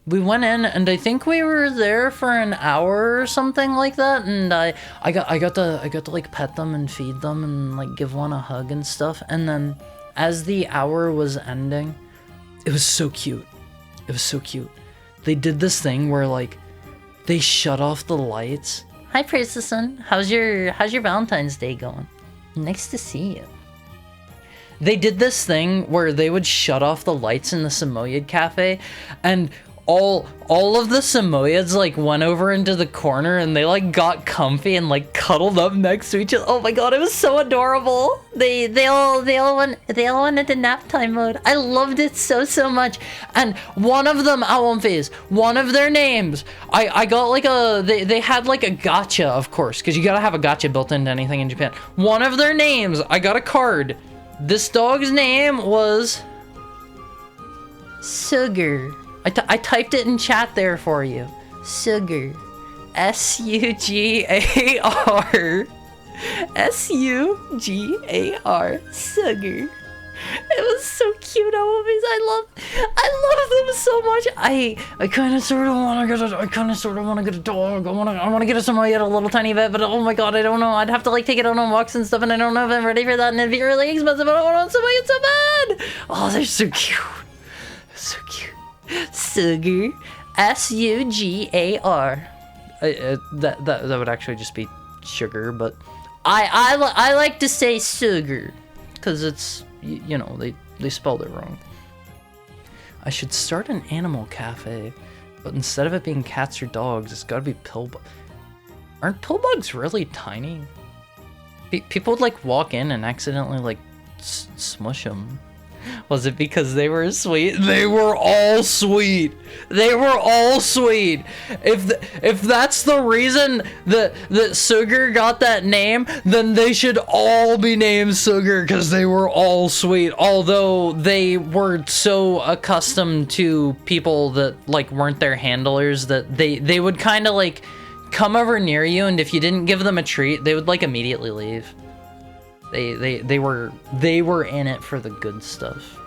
We went in, and I think we were there for an hour or something like that, and I got to like pet them and feed them and like give one a hug and stuff. And then as the hour was ending, it was so cute. They did this thing where like they shut off the lights. Hi, Princesson. How's your Valentine's Day going? Nice to see you. They did this thing where they would shut off the lights in the Samoyed cafe, and all of the Samoyeds like went over into the corner and they like got comfy and like cuddled up next to each other. Oh my god, it was so adorable. They all went into nap time mode. I loved it so much. And one of them, one of their names, I got like they had like a gacha, of course, because you gotta have a gacha built into anything in Japan. One of their names, I got a card. This dog's name was Sugar. I typed it in chat there for you. Sugar. S-U-G-A-R. S-U-G-A-R. Sugar. It was so cute, Homies. I love them so much. I kind of sort of want to get a dog. I want to get a Samoyed a little tiny bit, but oh my god, I don't know. I'd have to like take it on walks and stuff, and I don't know if I'm ready for that, and it'd be really expensive. I don't want a Samoyed so bad. Oh, they're so cute. So cute. Sugar. S-U-G-A-R. That would actually just be sugar, but I like to say sugar because it's, you know, they spelled it wrong. I should start an animal cafe, but instead of it being cats or dogs, it's gotta be pillbugs. Aren't pillbugs really tiny? People would like walk in and accidentally like smush them. Was it because they were sweet? They were all sweet. If that's the reason that Sugar got that name, then they should all be named Sugar because they were all sweet. Although they were so accustomed to people that like weren't their handlers that they would kind of like come over near you, and if you didn't give them a treat, they would like immediately leave. They were in it for the good stuff.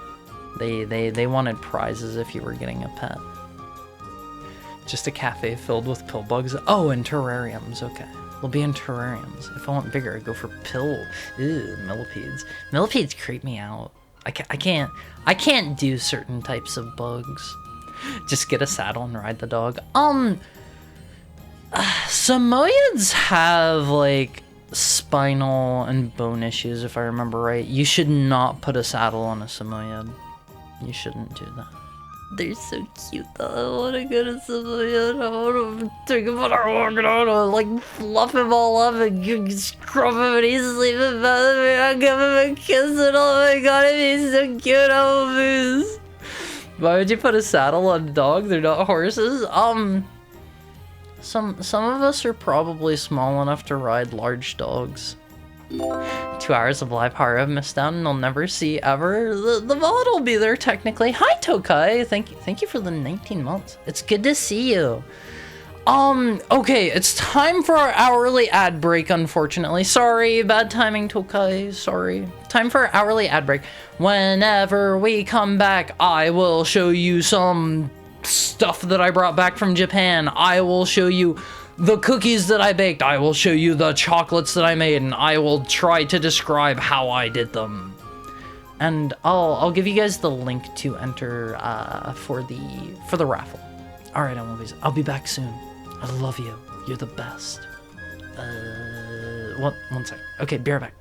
They wanted prizes if you were getting a pet. Just a cafe filled with pill bugs. Oh, and terrariums. Okay, we'll be in terrariums. If I want bigger, I go for pill. Ew, millipedes. Millipedes creep me out. I can't do certain types of bugs. Just get a saddle and ride the dog. Samoyeds have like spinal and bone issues, if I remember right. You should not put a saddle on a Samoyed. You shouldn't do that. They're so cute though. I want to get a Samoyed. I want to take him on a walk and I want to like fluff him all up and scrub him and he's sleeping by me. I'll give him a kiss and oh my god, he's so cute. Elvis. Why would you put a saddle on a dog? They're not horses. Some of us are probably small enough to ride large dogs. 2 hours of live horror I've missed out and I'll never see ever. The VOD will be there technically. Hi Tokai, thank you for the 19 months. It's good to see you. Okay, it's time for our hourly ad break, unfortunately. Sorry, bad timing, Tokai, sorry. Time for our hourly ad break. Whenever we come back, I will show you some stuff that I brought back from Japan. I will show you the cookies that I baked. I will show you the chocolates that I made, and I will try to describe how I did them. And I'll give you guys the link to enter for the raffle. All right, I'll be back soon. I love you. You're the best. One sec. Okay, be right back.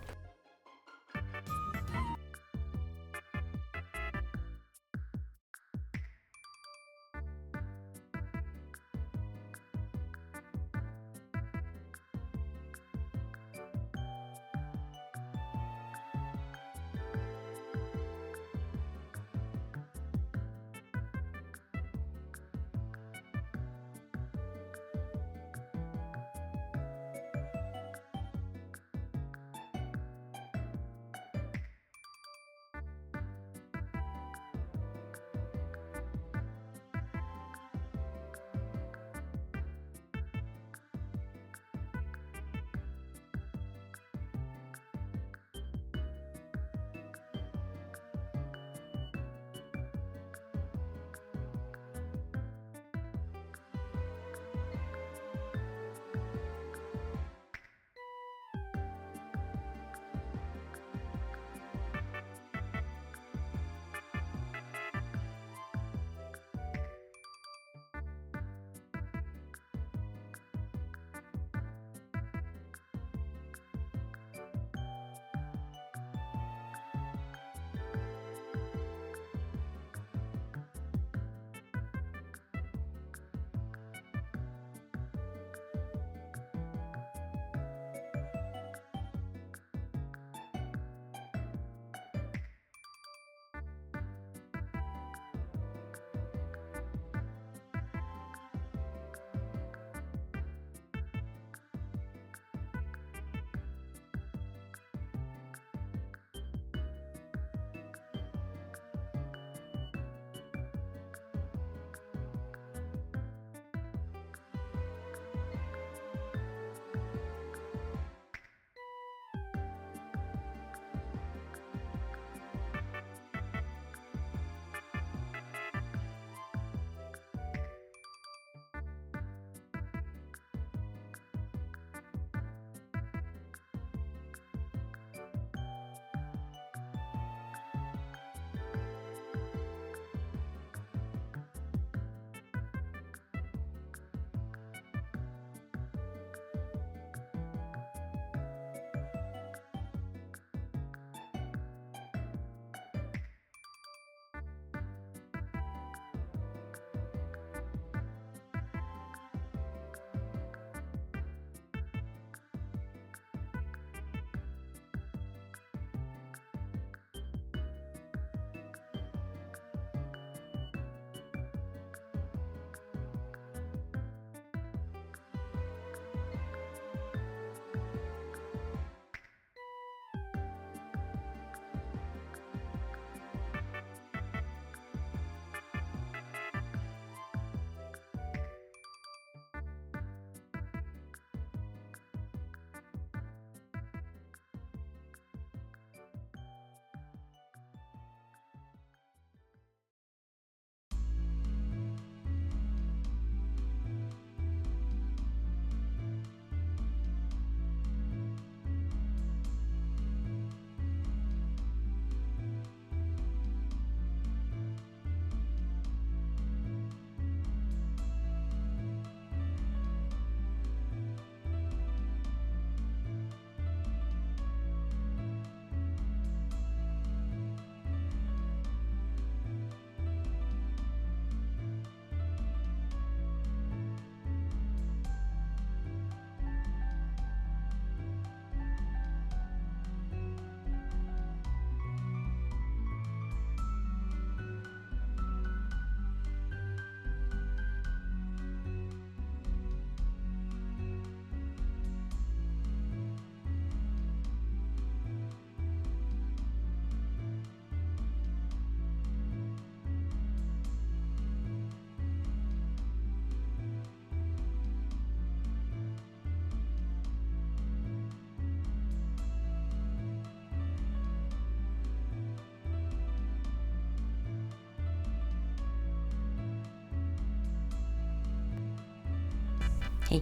Hey.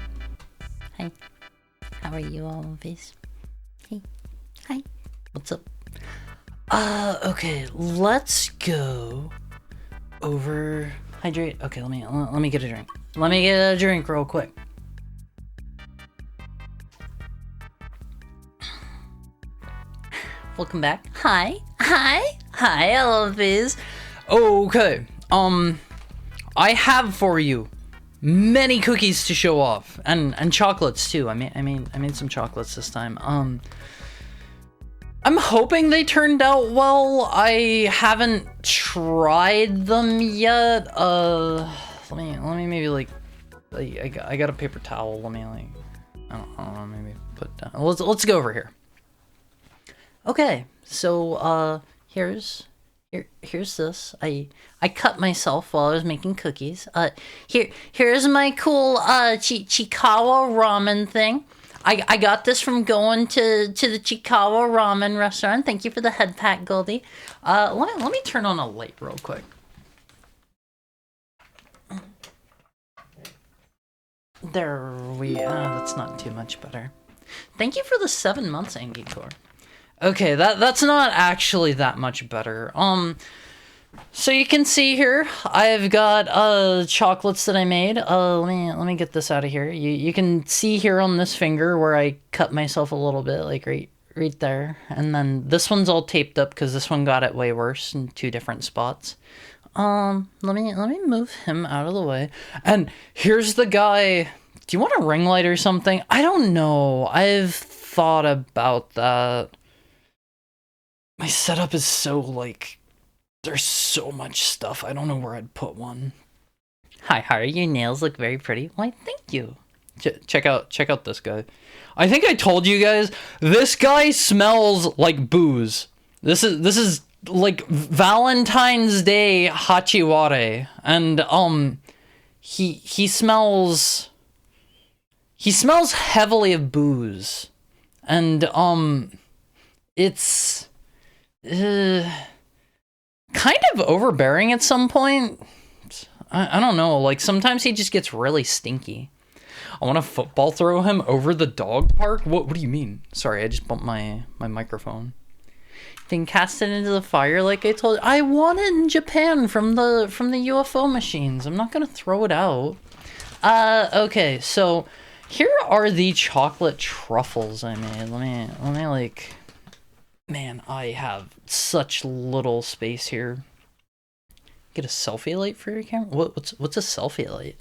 Hi. How are you all, Viz? Hey. Hi. What's up? Okay, let's go over... Hydrate. Okay, let me get a drink. Let me get a drink real quick. Welcome back. Hi. Hello, Viz. Okay, I have for you many cookies to show off, and chocolates too. I made some chocolates this time. I'm hoping they turned out well. I haven't tried them yet. Let me maybe like I got a paper towel. Let me like I don't know, maybe put down. Let's go over here. Okay, so here's this. I cut myself while I was making cookies. Here's my cool Chikawa ramen thing. I got this from going to the Chikawa ramen restaurant. Thank you for the head pat, Goldie. Let me turn on a light real quick. There we are. That's not too much better. Thank you for the 7 months, Angikor. Okay, that's not actually that much better. So you can see here, I've got chocolates that I made. Let me get this out of here. You can see here on this finger where I cut myself a little bit, like right there. And then this one's all taped up because this one got it way worse in 2 different spots. Let me move him out of the way. And here's the guy. Do you want a ring light or something? I don't know. I've thought about that. My setup is so like, there's so much stuff. I don't know where I'd put one. Hi, Harry. Your nails look very pretty. Why, thank you. Check out this guy. I think I told you guys, this guy smells like booze. This is like Valentine's Day Hachiware. And he smells heavily of booze. And it's kind of overbearing at some point. I don't know, like sometimes he just gets really stinky. I want to football throw him over the dog park. What do you mean? Sorry, I just bumped my microphone. Then cast it into the fire like I told you. I won it in Japan from the UFO machines. I'm not gonna throw it out. Okay, so here are the chocolate truffles I made. Let me like, man, I have such little space here. Get a selfie light for your camera? What's a selfie light?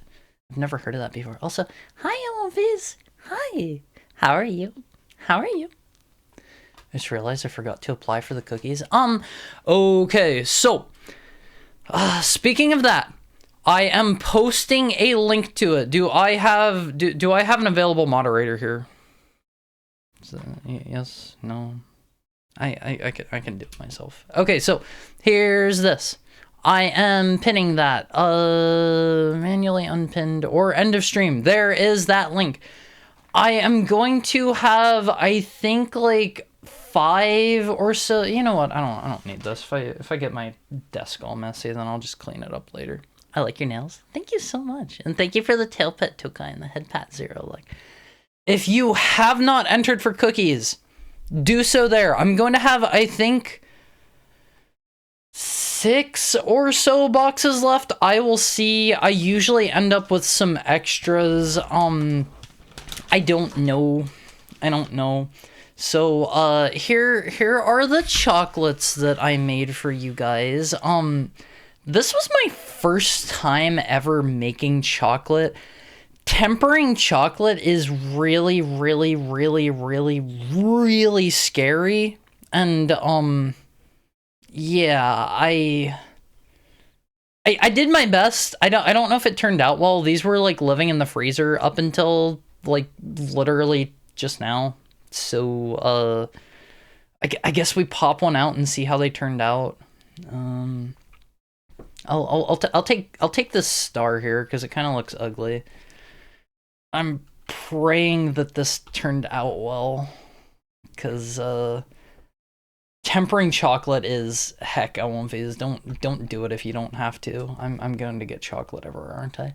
I've never heard of that before. Also, hi, Viz. Hi. How are you? I just realized I forgot to apply for the cookies. Okay, so, speaking of that, I am posting a link to it. Do I have an available moderator here? Yes, no. I can do it myself. Okay, so here's this. I am pinning that. Manually unpinned or end of stream. There is that link. I am going to have, I think, like 5 or so. You know what? I don't need this. If I get my desk all messy, then I'll just clean it up later. I like your nails. Thank you so much, and thank you for the tail pet Tokai and the head pat 0. Like, if you have not entered for cookies, do so there. I'm going to have, I think, 6 or so boxes left. I will see. I usually end up with some extras. I don't know. So, here are the chocolates that I made for you guys. This was my first time ever making chocolate. Tempering chocolate is really, really, really, really, really scary. And, yeah, I did my best. I don't know if it turned out well. These were like living in the freezer up until like literally just now. So, I guess we pop one out and see how they turned out. I'll take this star here because it kind of looks ugly. I'm praying that this turned out well, because tempering chocolate is heck. I won't phase. Don't do it if you don't have to. I'm going to get chocolate everywhere, aren't I?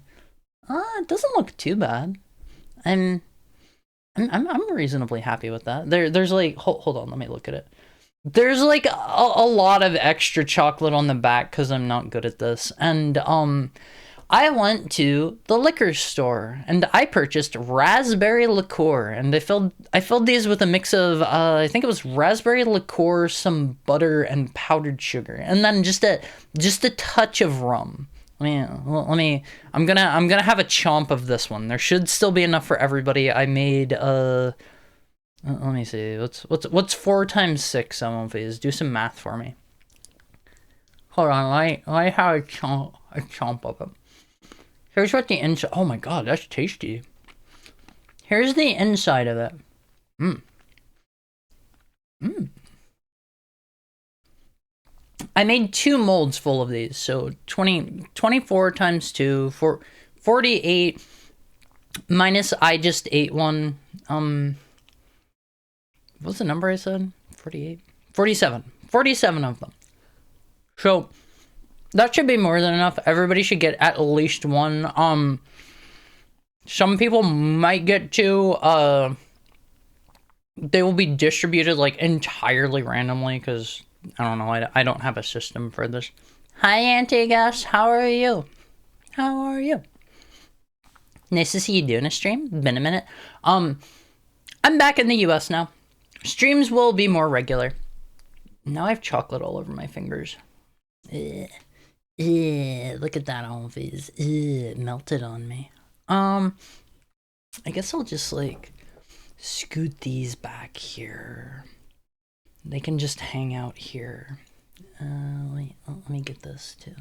It doesn't look too bad. I'm reasonably happy with that. There's like, hold on, let me look at it. There's like a lot of extra chocolate on the back because I'm not good at this. And I went to the liquor store and I purchased raspberry liqueur, and I filled these with a mix of I think it was raspberry liqueur, some butter, and powdered sugar, and then just a touch of rum. I'm gonna have a chomp of this one. There should still be enough for everybody. I made let me see. What's 4 times 6 on these? Do some math for me. Hold on, I have a chomp of it. Here's what the inside. Oh my god, that's tasty. Here's the inside of it. I made 2 molds full of these, so 24 times 2, 48 minus I just ate one. What's the number I said? 48? 47. 47 of them. So that should be more than enough. Everybody should get at least one. Some people might get 2. They will be distributed like entirely randomly because I don't know. I don't have a system for this. Hi, Auntie Gus. How are you? How are you? Nice to see you doing a stream. Been a minute. I'm back in the US now. Streams will be more regular. Now I have chocolate all over my fingers. Look at that on face. It melted on me. I guess I'll just like scoot these back here. They can just hang out here. Let me get this too.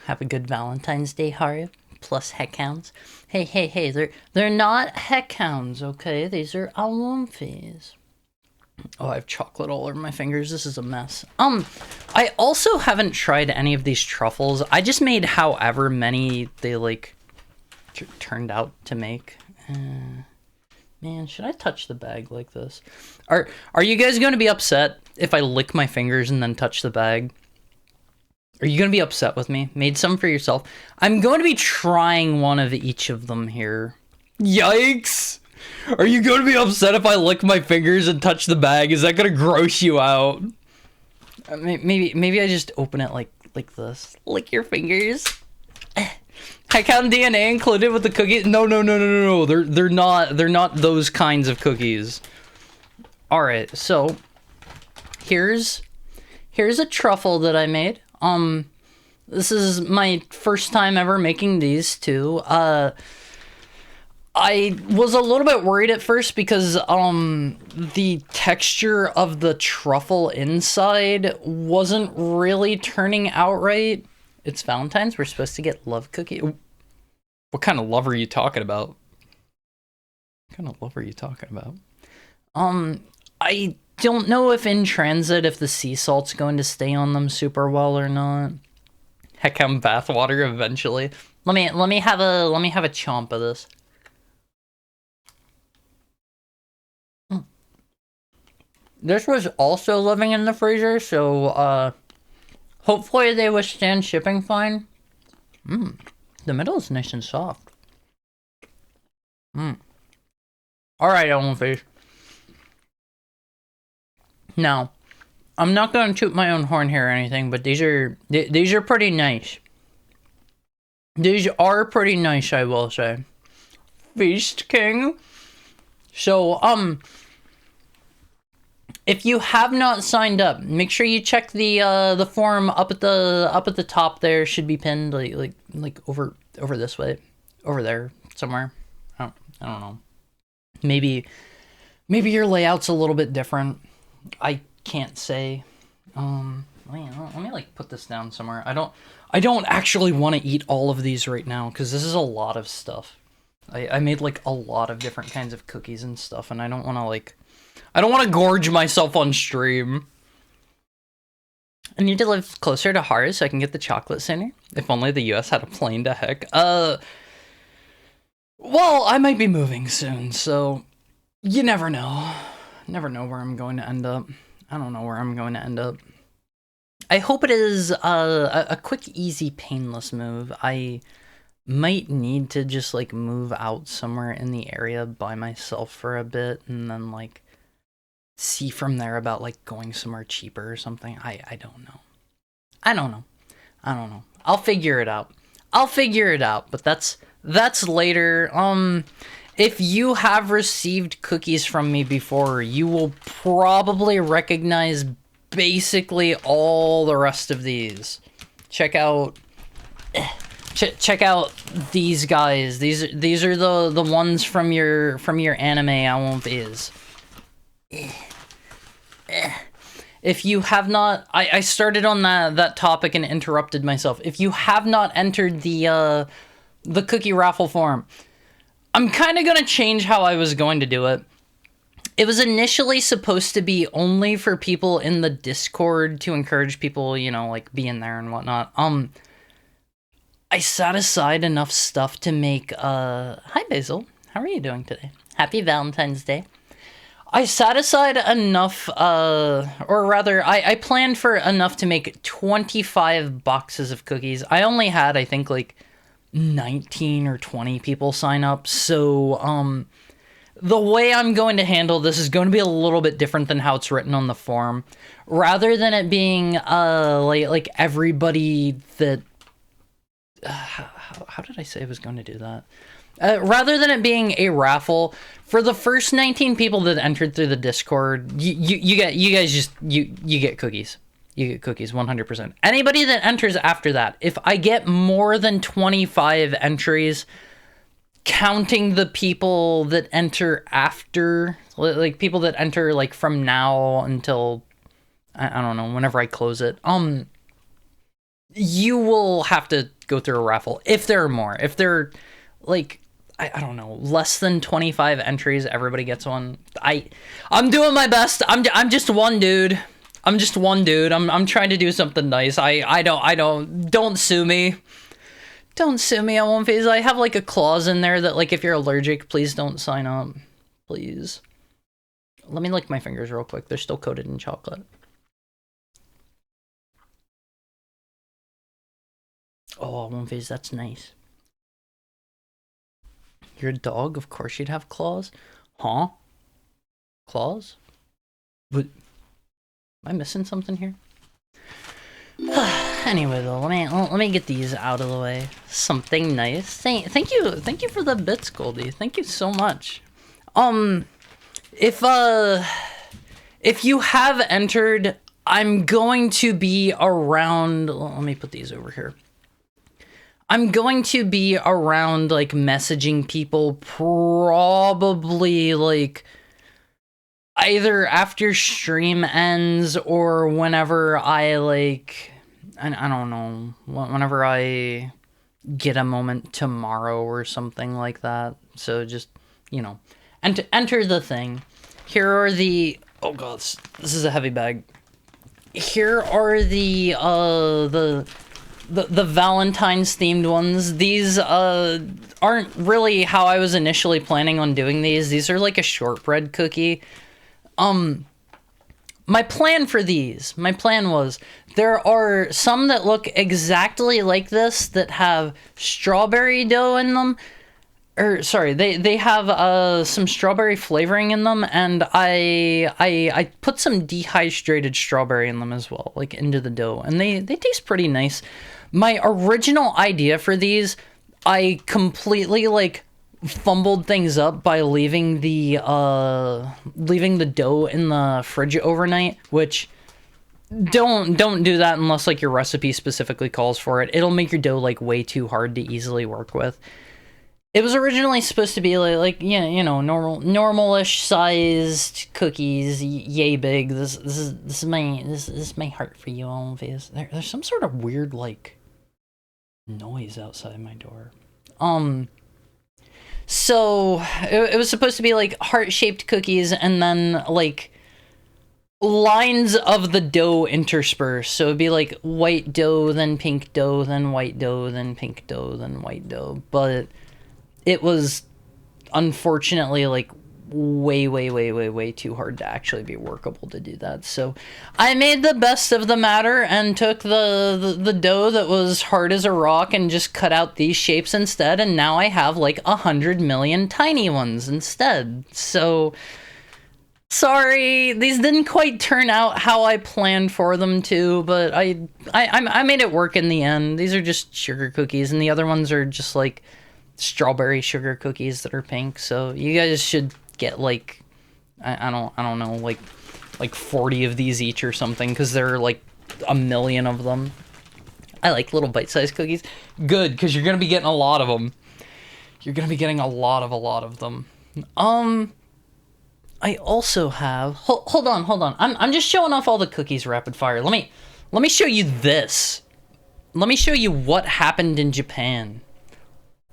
Have a good Valentine's Day, Haru. Plus heckhounds. Hey, they're not heckhounds, okay? These are alumphis. Oh, I have chocolate all over my fingers. This is a mess. I also haven't tried any of these truffles. I just made however many they like turned out to make. Man, should I touch the bag like this? Are you guys going to be upset if I lick my fingers and then touch the bag? Are you going to be upset with me? Made some for yourself. I'm going to be trying one of each of them here. Yikes! Are you going to be upset if I lick my fingers and touch the bag? Is that going to gross you out? Maybe I just open it like this. Lick your fingers. I count DNA included with the cookies. No. They're not those kinds of cookies. All right, so here's a truffle that I made. This is my first time ever making these two. I was a little bit worried at first because the texture of the truffle inside wasn't really turning out right. It's Valentine's. We're supposed to get love cookie. What kind of love are you talking about? What kind of love are you talking about? I don't know if in transit if the sea salt's going to stay on them super well or not. Heck, I'm bathwater eventually. Let me have a chomp of this. This was also living in the freezer, so hopefully they withstand shipping fine. The middle is nice and soft. Alright, Ellenfish. Now, I'm not going to toot my own horn here or anything, but these are pretty nice. These are pretty nice, I will say. Feast King. So, if you have not signed up, make sure you check the forum up at the top there. Should be pinned like over this way, over there somewhere. I don't know. Maybe your layout's a little bit different. I can't say. Let me like put this down somewhere. I don't actually want to eat all of these right now because this is a lot of stuff. I made like a lot of different kinds of cookies and stuff, and I don't want to gorge myself on stream. I need to live closer to Haru so I can get the chocolate center. If only the US had a plane to heck. Well, I might be moving soon, so you never know. Never know where I'm going to end up. I don't know where I'm going to end up. I hope it is a quick, easy, painless move. might need to just like move out somewhere in the area by myself for a bit and then like see from there about like going somewhere cheaper or something. I don't know. I don't know. I'll figure it out. But that's later. If you have received cookies from me before, you will probably recognize basically all the rest of these. Check out these guys. These are the ones from your anime album is. If you have not, I started on that topic and interrupted myself. If you have not entered the cookie raffle forum, I'm kind of gonna change how I was going to do it. It was initially supposed to be only for people in the Discord to encourage people, you know, like be in there and whatnot. I set aside enough stuff to make, hi Basil, how are you doing today? Happy Valentine's Day. I set aside enough, or rather, I planned for enough to make 25 boxes of cookies. I only had, I think, like, 19 or 20 people sign up, so, the way I'm going to handle this is going to be a little bit different than how it's written on the forum. Rather than it being, like everybody that... how did I say I was going to do that? Rather than it being a raffle, for the first 19 people that entered through the Discord, you get cookies. You get cookies, 100%. Anybody that enters after that, if I get more than 25 entries, counting the people that enter after, like people that enter like from now until, I don't know, whenever I close it, you will have to go through a raffle. If there are more. If there are, like, I don't know, less than 25 entries, everybody gets one. I'm doing my best. I'm just one dude. I'm trying to do something nice. Don't sue me. Don't sue me, I won't phase. I have like a clause in there that like if you're allergic, please don't sign up. Please. Let me lick my fingers real quick. They're still coated in chocolate. Oh, I won't phase, that's nice. You're a dog? Of course you'd have claws. Huh? Claws? But am I missing something here? Anyway, though, let me get these out of the way. Something nice. Thank you for the bits, Goldie. Thank you so much. If you have entered, I'm going to be around. Let me put these over here. I'm going to be around, like, messaging people probably, like, either after stream ends or whenever I, like, I don't know, whenever I get a moment tomorrow or something like that. So just, you know, enter the thing. Here are the, oh god, this is a heavy bag. Here are the Valentine's themed ones. These aren't really how I was initially planning on doing these. These are like a shortbread cookie. My plan was there are some that look exactly like this that have strawberry dough in them. Or sorry, they have some strawberry flavoring in them, and I put some dehydrated strawberry in them as well, like into the dough, and they taste pretty nice. My original idea for these, I completely like fumbled things up by leaving the dough in the fridge overnight, which don't do that unless like your recipe specifically calls for it. It'll make your dough like way too hard to easily work with. It was originally supposed to be like you know, normal-ish sized cookies, yay big. This is my heart for you, Alphys. There's some sort of weird like noise outside my door. So it was supposed to be like heart-shaped cookies and then like lines of the dough interspersed. So it'd be like white dough, then pink dough, then white dough, then pink dough, then white dough. But it was unfortunately like way too hard to actually be workable to do that. So I made the best of the matter and took the dough that was hard as a rock and just cut out these shapes instead, and now I have like 100 million tiny ones instead. So sorry, these didn't quite turn out how I planned for them to, but I made it work in the end. These are just sugar cookies, and the other ones are just like strawberry sugar cookies that are pink. So you guys should get like I don't know, like 40 of these each or something, because there are like a million of them. I like little bite-sized cookies. Good, because you're gonna be getting a lot of them. You're gonna be getting a lot of them. I also have... Hold on. I'm just showing off all the cookies rapid fire. Let me show you this. Let me show you what happened in Japan.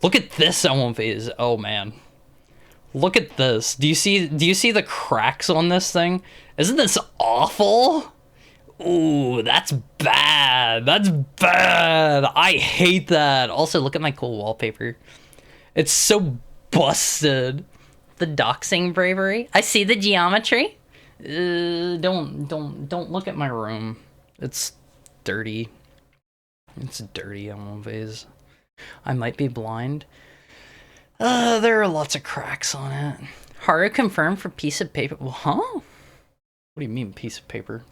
Look at this Elmo phase. Oh, man. Look at this. Do you see the cracks on this thing? Isn't this awful? Ooh, that's bad. That's bad. I hate that. Also, look at my cool wallpaper. It's so busted. The doxing bravery. I see the geometry. Don't look at my room. It's dirty. It's dirty, Elmo vase. I might be blind. There are lots of cracks on it. Haru confirmed for piece of paper. Huh? What do you mean piece of paper?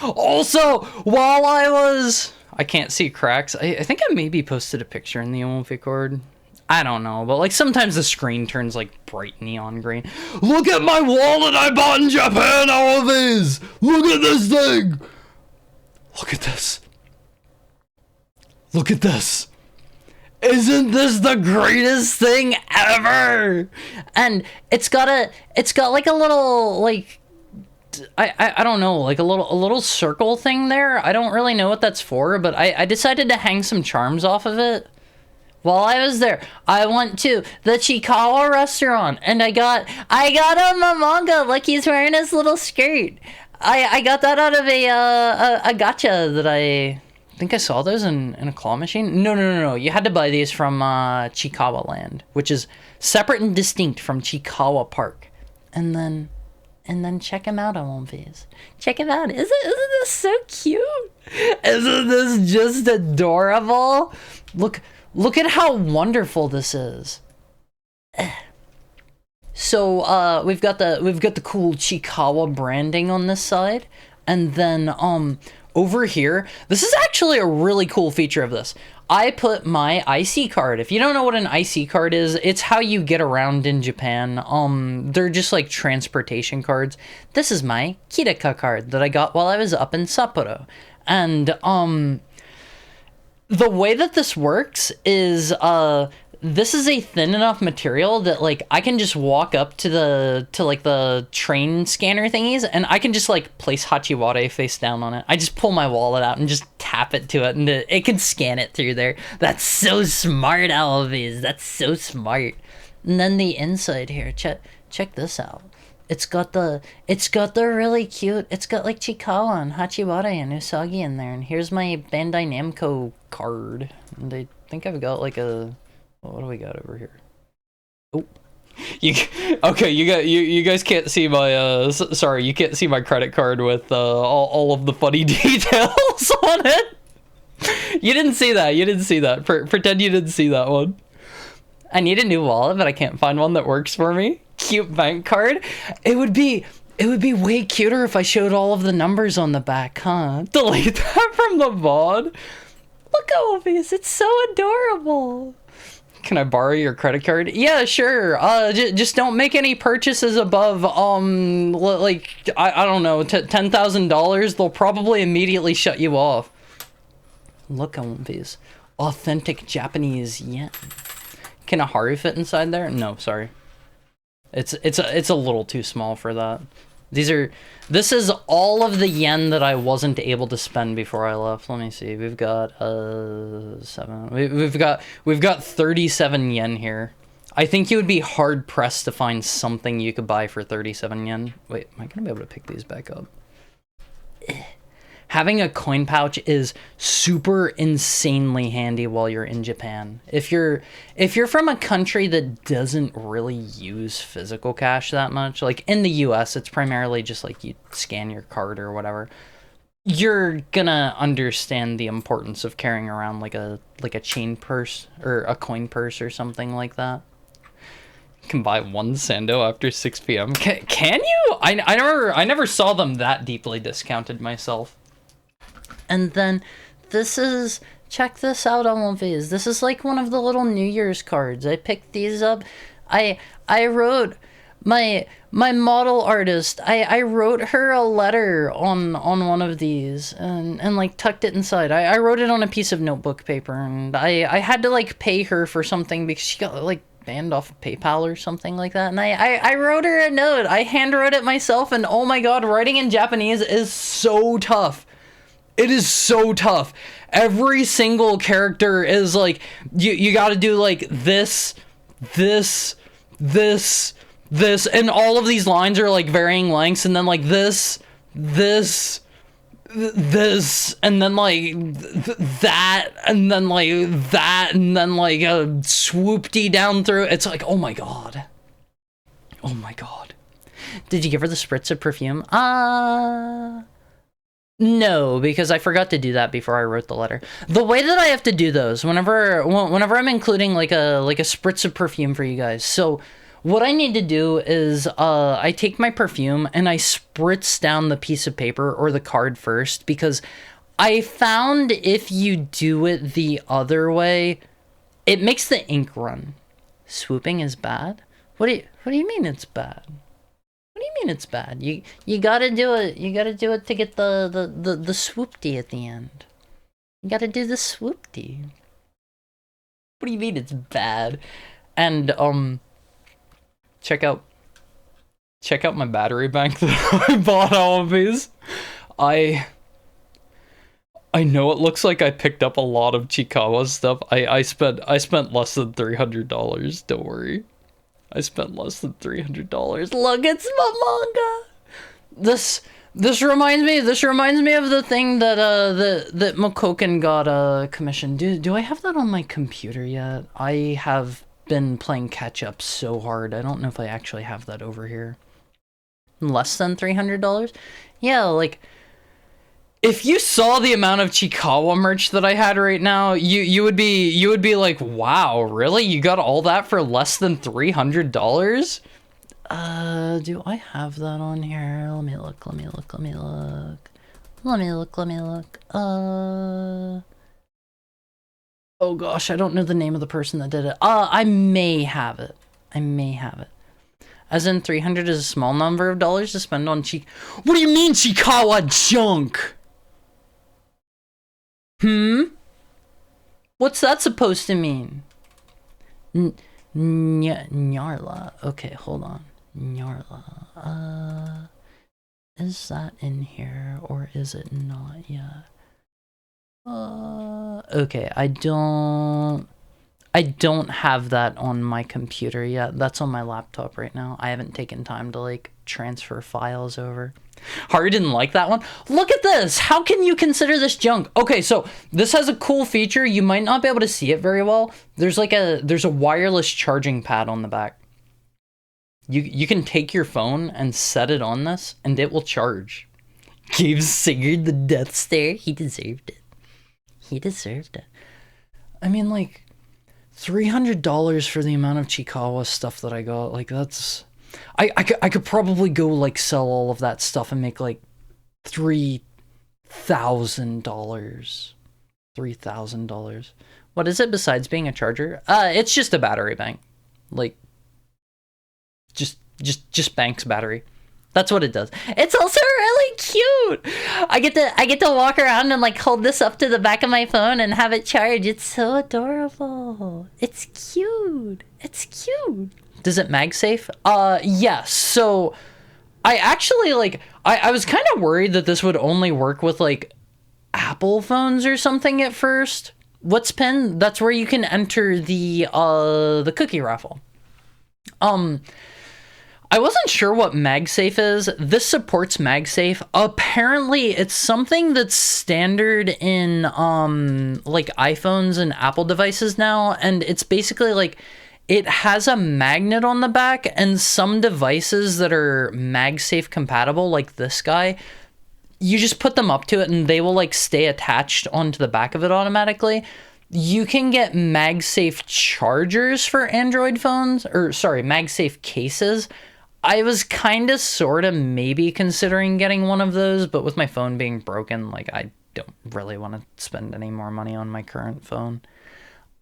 Also, while I can't see cracks. I think I maybe posted a picture in the Elmo card. I don't know, but like sometimes the screen turns like bright neon green. Look at my wallet I bought in Japan, all of these! Look at this thing! Look at this. Look at this. Isn't this the greatest thing ever? And it's got like a little like I don't know, like a little circle thing there. I don't really know what that's for, but I decided to hang some charms off of it. While I was there, I went to the Chikawa restaurant, and I got a manga, like he's wearing his little skirt. I got that out of a gacha that I think I saw those in a claw machine. No. You had to buy these from Chikawa Land, which is separate and distinct from Chikawa Park. And then check him out on these. Check him out. Isn't this so cute? Isn't this just adorable? Look at how wonderful this is. So we've got the cool Chikawa branding on this side, and then over here, this is actually a really cool feature of this. I put my IC card. If you don't know what an IC card is, it's how you get around in Japan. They're just like transportation cards. This is my Kireka card that I got while I was up in Sapporo, and the way that this works is, this is a thin enough material that, like, I can just walk up to the train scanner thingies, and I can just, like, place Hachiwara face down on it. I just pull my wallet out and just tap it to it, and it can scan it through there. That's so smart, Alvies. That's so smart. And then the inside here, check this out. It's got the really cute, it's got like Chikawa and Hachiwara and Usagi in there, and here's my Bandai Namco card, and I think I've got like a, what do we got over here? Oh, you guys can't see my sorry, you can't see my credit card with all of the funny details on it. You didn't see that. Pretend you didn't see that one. I need a new wallet, but I can't find one that works for me. Cute bank card. It would be way cuter if I showed all of the numbers on the back, huh? Delete that from the VOD. Look how obvious. It's so adorable. Can I borrow your credit card? Yeah, sure. Just don't make any purchases above like I don't know, $10,000. They'll probably immediately shut you off. Look how obvious. Authentic Japanese yen. Can a Haru fit inside there? No, sorry. It's a little too small for that. This is all of the yen that I wasn't able to spend before I left. Let me see. We've got 7. We've got 37 yen here. I think you would be hard pressed to find something you could buy for 37 yen. Wait, am I gonna be able to pick these back up? having a coin pouch is super insanely handy while you're in Japan. If you're from a country that doesn't really use physical cash that much, like in the US, it's primarily just like you scan your card or whatever. You're gonna understand the importance of carrying around like a chain purse or a coin purse or something like that. You can buy one sando after 6 p.m. Can you? I never saw them that deeply discounted myself. And then this is, check this out on Viz. This is like one of the little New Year's cards. I picked these up. I wrote my model artist. I wrote her a letter on one of these and like tucked it inside. I wrote it on a piece of notebook paper, and I had to like pay her for something because she got like banned off of PayPal or something like that. And I wrote her a note. I hand wrote it myself, and oh my god, writing in Japanese is so tough. It is so tough. Every single character is like, you gotta do like this, and all of these lines are like varying lengths, and then like this, and then like that, and then like that, and then like a swoopty down through. It's like, oh my god. Oh my god. Did you give her the spritz of perfume? No, because I forgot to do that before I wrote the letter. The way that I have to do those, whenever I'm including like a spritz of perfume for you guys. So what I need to do is I take my perfume and I spritz down the piece of paper or the card first, because I found if you do it the other way, it makes the ink run. Swooping is bad? What do you mean it's bad? What do you mean it's bad? You gotta do it. You gotta do it to get the swoopty at the end. You gotta do the swoopty. What do you mean it's bad? And check out my battery bank that I bought all of these. I know it looks like I picked up a lot of Chikawa stuff. I spent less than $300. Don't worry. I spent less than $300. Look, it's my manga. This reminds me of the thing that that Mokoken got commissioned. Do I have that on my computer yet? I have been playing catch up so hard. I don't know if I actually have that over here. Less than $300? Yeah, like if you saw the amount of Chikawa merch that I had right now, you would be like, wow, really? You got all that for less than $300? Do I have that on here? Let me look. Oh gosh, I don't know the name of the person that did it. I may have it. As in 300 is a small number of dollars to spend on What do you mean Chikawa junk? What's that supposed to mean? Nyarla. Okay, hold on. Nyarla. Is that in here or is it not yet? Okay, I don't have that on my computer yet. That's on my laptop right now. I haven't taken time to like transfer files over. Haru didn't like that one. Look at this. How can you consider this junk? Okay, so this has a cool feature. You might not be able to see it very well. There's a wireless charging pad on the back. You can take your phone and set it on this and it will charge. Gave Singer the death stare. He deserved it. I mean, like $300 for the amount of Chikawa stuff that I got. Like that's I could probably go like sell all of that stuff and make like $3,000. What is it besides being a charger? It's just a battery bank. Like just Bank's battery. That's what it does. It's also really cute. I get to walk around and like hold this up to the back of my phone and have it charge. It's so adorable. It's cute. Does it MagSafe? Yes. So I actually like I was kind of worried that this would only work with like Apple phones or something at first. What's Pin? That's where you can enter the cookie raffle. I wasn't sure what MagSafe is. This supports MagSafe. Apparently, it's something that's standard in like iPhones and Apple devices now, and it's basically like it has a magnet on the back, and some devices that are MagSafe compatible, like this guy, you just put them up to it and they will like stay attached onto the back of it automatically. You can get MagSafe chargers for Android phones, or sorry, MagSafe cases. I was kind of sort of maybe considering getting one of those, but with my phone being broken, like I don't really want to spend any more money on my current phone.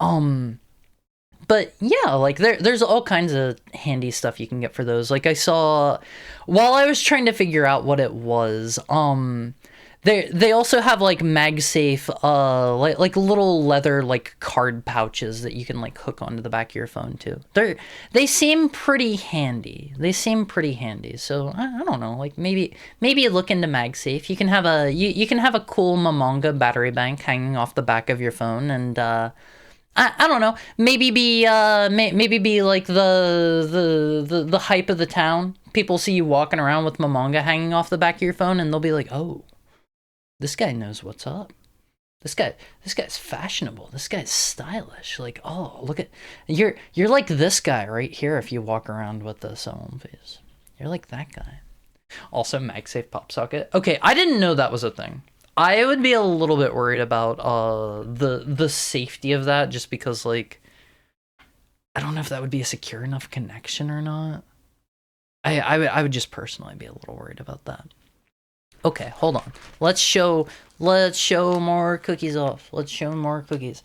But yeah, like there's all kinds of handy stuff you can get for those. Like I saw, while I was trying to figure out what it was, they also have like MagSafe, like little leather like card pouches that you can like hook onto the back of your phone too. They seem pretty handy. They seem pretty handy. So I don't know, like maybe look into MagSafe. You can have you can have a cool Mamanga battery bank hanging off the back of your phone, and I don't know, maybe be like the hype of the town. People see you walking around with Mamanga hanging off the back of your phone, and they'll be like, oh, this guy knows what's up. This guy's fashionable. This guy's stylish. Like, oh, look at you're like this guy right here if you walk around with this on face. You're like that guy. Also, MagSafe pop socket. Okay, I didn't know that was a thing. I would be a little bit worried about the safety of that, just because like I don't know if that would be a secure enough connection or not. I would just personally be a little worried about that. Okay, hold on. Let's show more cookies off. Let's show more cookies.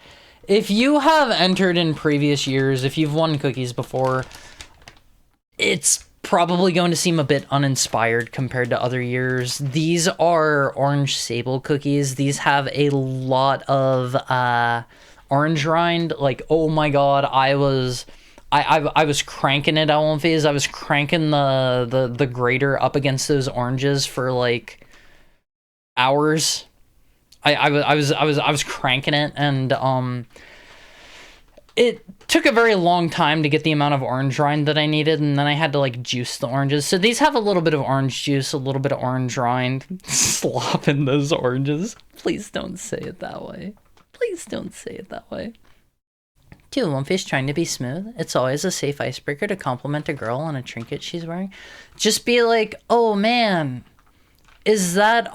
If you have entered in previous years, if you've won cookies before, it's probably going to seem a bit uninspired compared to other years. These are orange sable cookies. These have a lot of orange rind. Like, oh my god, I was cranking it on phase. I was cranking the grater up against those oranges for like hours. I was cranking it, and it took a very long time to get the amount of orange rind that I needed, and then I had to like juice the oranges. So these have a little bit of orange juice, a little bit of orange rind. Slop in those oranges. Please don't say it that way. Please don't say it that way. 2. One fish trying to be smooth. It's always a safe icebreaker to compliment a girl on a trinket she's wearing. Just be like, oh man, is that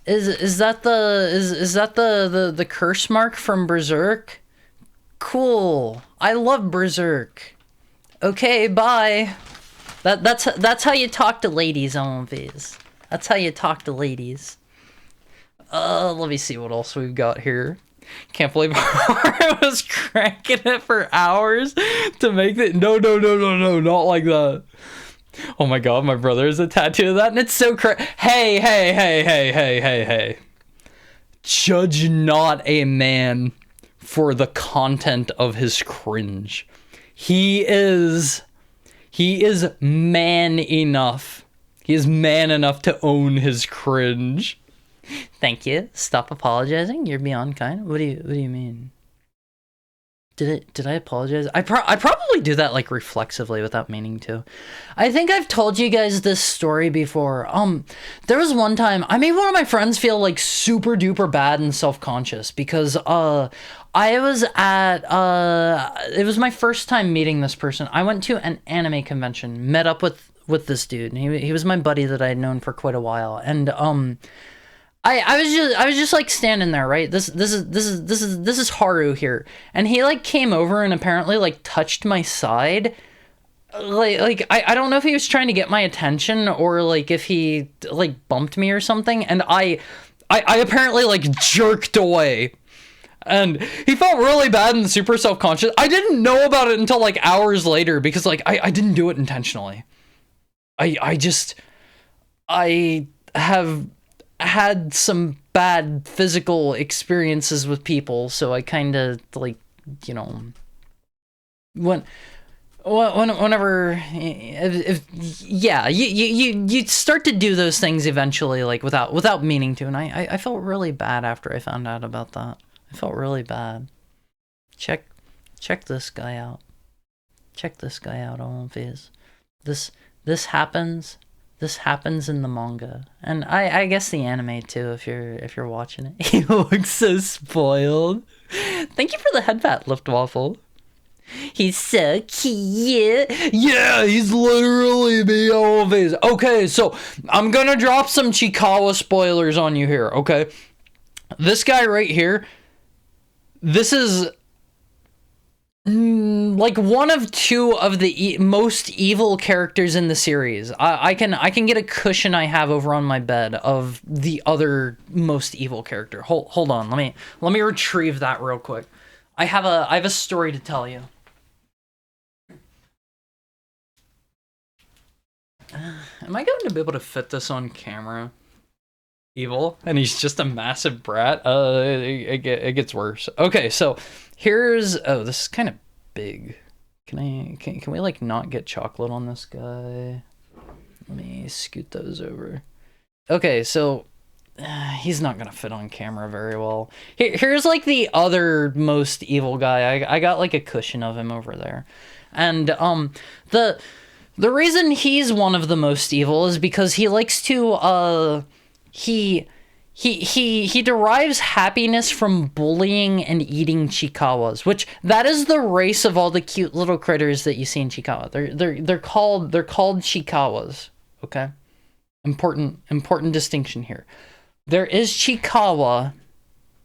is that the curse mark from Berserk? Cool. I love Berserk. Okay, bye. That's how you talk to ladies on these. That's how you talk to ladies. Let me see what else we've got here. Can't believe I was cranking it for hours to make it. No, not like that. Oh my god, my brother has a tattoo of that, and it's so Hey. Judge not a man for the content of his cringe. He is man enough. He is man enough to own his cringe. Thank you. Stop apologizing. You're beyond kind. What do you mean? Did I apologize? I probably do that like reflexively without meaning to. I think I've told you guys this story before. There was one time I made one of my friends feel like super duper bad and self-conscious because I was at it was my first time meeting this person. I went to an anime convention, met up with this dude. And he was my buddy that I had known for quite a while, and I was just like standing there, right? This is Haru here, and he like came over and apparently like touched my side, like I don't know if he was trying to get my attention or like if he like bumped me or something, and I apparently like jerked away, and he felt really bad and super self-conscious. I didn't know about it until like hours later because like I didn't do it intentionally. I have had some bad physical experiences with people, so I kind of like, you know, whenever yeah, you start to do those things eventually, like without meaning to, and I felt really bad after I found out about that. I felt really bad. Check this guy out. Check this guy out on his. This happens. This happens in the manga, and I guess the anime too. If you're watching it, he looks so spoiled. Thank you for the head pat, Lift Waffle. He's so cute. Yeah, he's literally me always. Okay, so I'm gonna drop some Chikawa spoilers on you here. Okay, this guy right here. This is like one of two of the most evil characters in the series. I can get a cushion I have over on my bed of the other most evil character. Hold on, let me retrieve that real quick. I have a story to tell you. Am I going to be able to fit this on camera? Evil, and he's just a massive brat. It gets worse. Okay, so here's, oh, this is kind of big. Can we like not get chocolate on this guy? Let me scoot those over. Okay, so he's not gonna fit on camera very well. Here's like the other most evil guy. I got like a cushion of him over there, and the reason he's one of the most evil is because he likes to he derives happiness from bullying and eating Chikawas, which that is the race of all the cute little critters that you see in Chikawa. They're called Chikawas. Okay, important distinction here. There is Chikawa,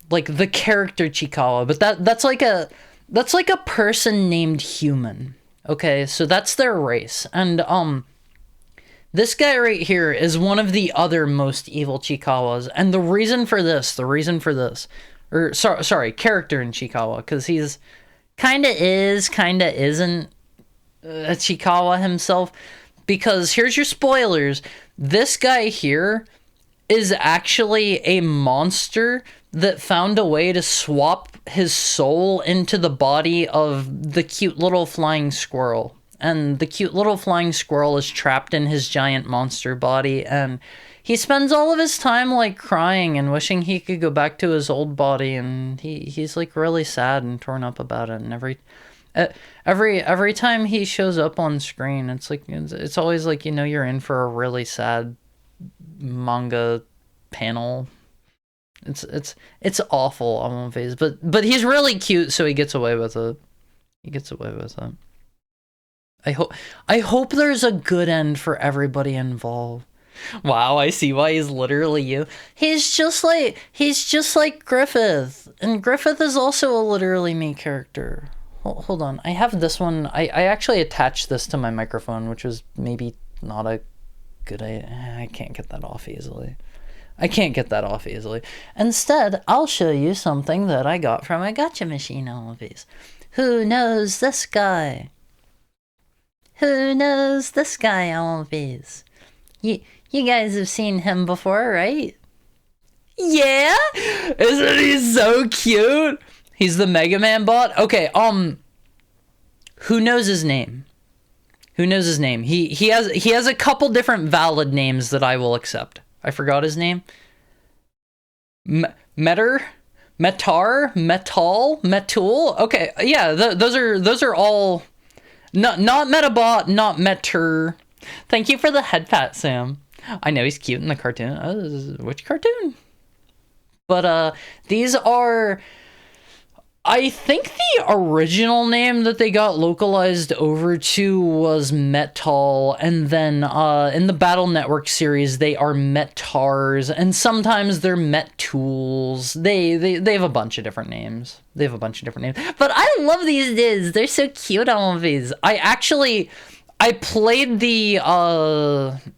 like the character Chikawa, but that's like a person named human. Okay, so that's their race, and this guy right here is one of the other most evil Chikawas, and the reason for this, or sorry, character in Chikawa, because he's kinda isn't a Chikawa himself, because here's your spoilers, this guy here is actually a monster that found a way to swap his soul into the body of the cute little flying squirrel. And the cute little flying squirrel is trapped in his giant monster body, and he spends all of his time like crying and wishing he could go back to his old body, and he's like really sad and torn up about it. And every time he shows up on screen, it's like it's always like, you know, you're in for a really sad manga panel. It's awful on one phase, but he's really cute, so he gets away with it. I hope there's a good end for everybody involved. Wow, I see why he's literally you. He's just like Griffith, and Griffith is also a literally me character. Hold on, I have this one. I actually attached this to my microphone, which was maybe not a good idea. I can't get that off easily. Instead, I'll show you something that I got from a gacha machine always. Who knows this guy? Who knows this guy always? You guys have seen him before, right? Yeah? Isn't he so cute? He's the Mega Man bot? Okay, who knows his name? He has a couple different valid names that I will accept. I forgot his name. Metar? Metal? Okay, yeah, those are all... Not Metabot, not Meter. Thank you for the head pat, Sam. I know he's cute in the cartoon. Which cartoon? But these are... I think the original name that they got localized over to was Metal, and then in the Battle Network series they are Metars, and sometimes they're Met-Tools. They have a bunch of different names. But I love these dudes. They're so cute, all of these. I played the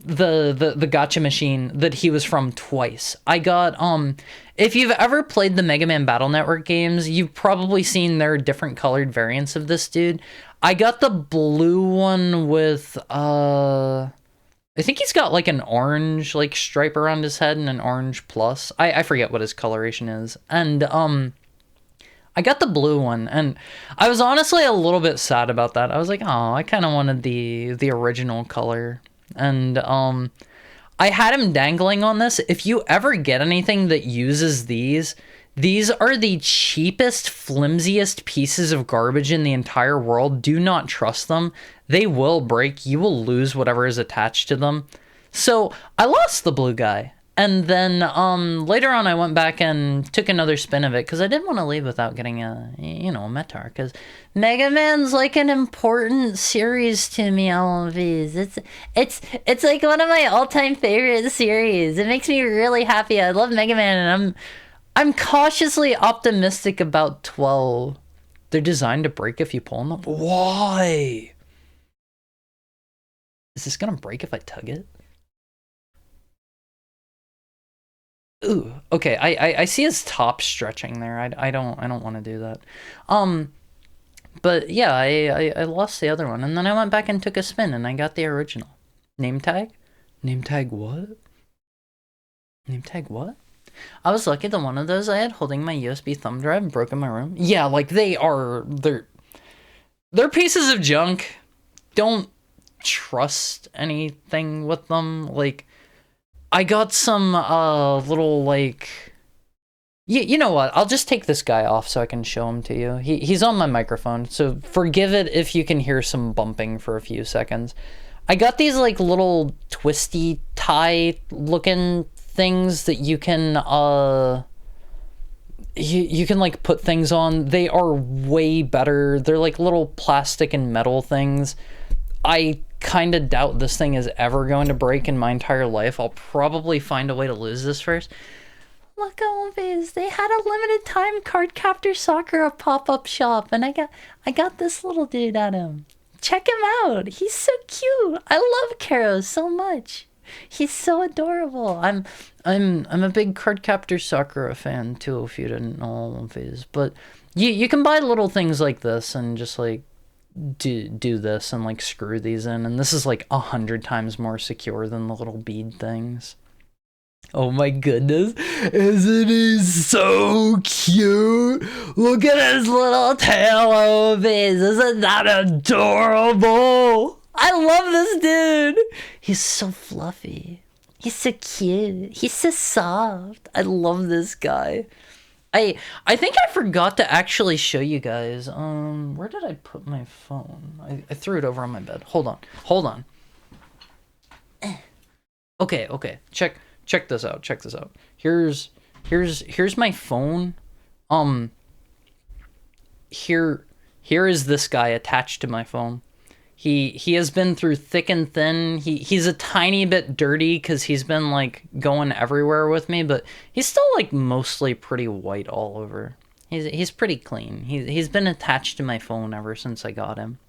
gacha machine that he was from twice. I got if you've ever played the Mega Man Battle Network games, you've probably seen their different colored variants of this dude. I got the blue one with I think he's got like an orange like stripe around his head and an orange plus. I forget what his coloration is. And I got the blue one, and I was honestly a little bit sad about that. I was like, oh, I kind of wanted the original color. And I had him dangling on this. If you ever get anything that uses these are the cheapest, flimsiest pieces of garbage in the entire world. Do not trust them. they will break. You will lose whatever is attached to them. So I lost the blue guy. And then later on, I went back and took another spin of it because I didn't want to leave without getting a Metar. Because Mega Man's like an important series to me. All of these, it's like one of my all-time favorite series. It makes me really happy. I love Mega Man, and I'm cautiously optimistic about 12. They're designed to break if you pull them. Why? Is this gonna break if I tug it? Ooh, okay. I see his top stretching there. I don't want to do that. But yeah, I lost the other one, and then I went back and took a spin, and I got the original. Name tag? Name tag what? Name tag what? I was lucky that one of those I had holding my USB thumb drive broke in my room. Yeah, like they're pieces of junk. Don't trust anything with them. Like, I got some little, like, you know what? I'll just take this guy off so I can show him to you. He's on my microphone, so forgive it if you can hear some bumping for a few seconds. I got these like little twisty tie looking things that you can you can like put things on. They are way better. They're like little plastic and metal things. I kind of doubt this thing is ever going to break in my entire life. I'll probably find a way to lose this first. Look at these. They had a limited time Cardcaptor Sakura pop-up shop, and I got this little dude at him. Check him out. He's so cute. I love Karo so much. He's so adorable. I'm a big Cardcaptor Sakura fan too, if you didn't know all of these. But you can buy little things like this and just like do this and like screw these in, and this is like 100 times more secure than the little bead things. Oh my goodness, isn't he so cute? Look at his little tail of his. Isn't that adorable? I love this dude. He's so fluffy. He's so cute. He's so soft. I love this guy. I think I forgot to actually show you guys. Where did I put my phone? I threw it over on my bed. Hold on. Okay. Check this out. Here's my phone. Here is this guy attached to my phone. He has been through thick and thin. He's a tiny bit dirty because he's been like going everywhere with me, but he's still like mostly pretty white all over. He's pretty clean. He's been attached to my phone ever since I got him.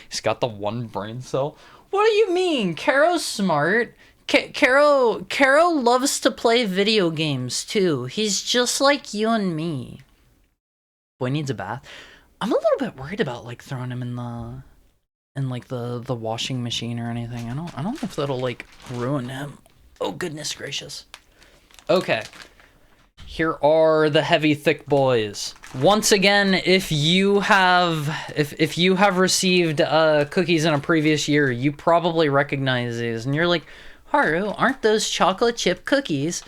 He's got the one brain cell. What do you mean? Karo's smart. Karo loves to play video games too. He's just like you and me. Boy needs a bath. I'm a little bit worried about like throwing him in the washing machine or anything. I don't know if that'll like ruin him. Oh goodness gracious. Okay. Here are the heavy thick boys. Once again, if you have received cookies in a previous year, you probably recognize these, and you're like, Haru, aren't those chocolate chip cookies?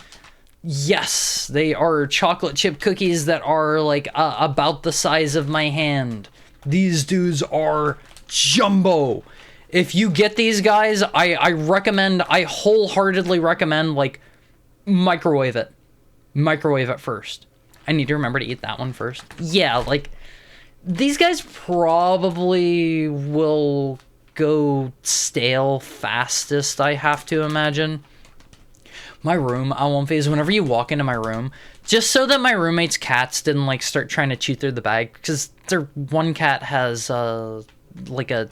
Yes, they are chocolate chip cookies that are like about the size of my hand. These dudes are jumbo. If you get these guys, I wholeheartedly recommend like microwave it first. I need to remember to eat that one first. Yeah, like these guys probably will go stale fastest, I have to imagine. My room, I won't phase whenever you walk into my room, just so that my roommate's cats didn't like start trying to chew through the bag, because their one cat has like a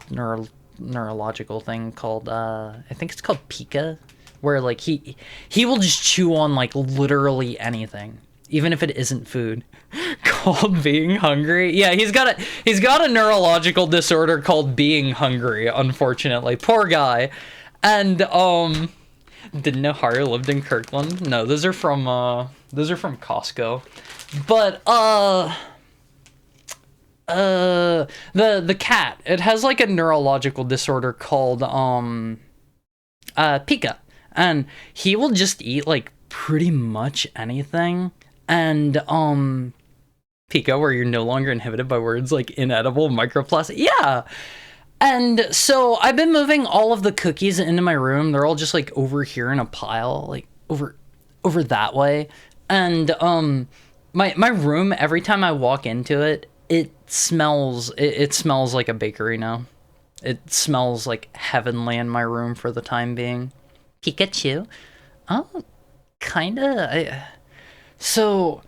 neurological thing called I think it's called Pika, where like he will just chew on like literally anything, even if it isn't food. Called being hungry. Yeah, he's got a neurological disorder called being hungry, unfortunately. Poor guy. And didn't know Haru lived in Kirkland. No, those are from Costco. But the cat, it has like a neurological disorder called Pika, and he will just eat like pretty much anything. And Pika, where you're no longer inhibited by words like inedible, microplastic. Yeah. And so I've been moving all of the cookies into my room. They're all just like over here in a pile, like over that way. And my room, every time I walk into it, it smells like a bakery now. It smells like heavenly in my room for the time being. Pikachu? Oh, kinda. So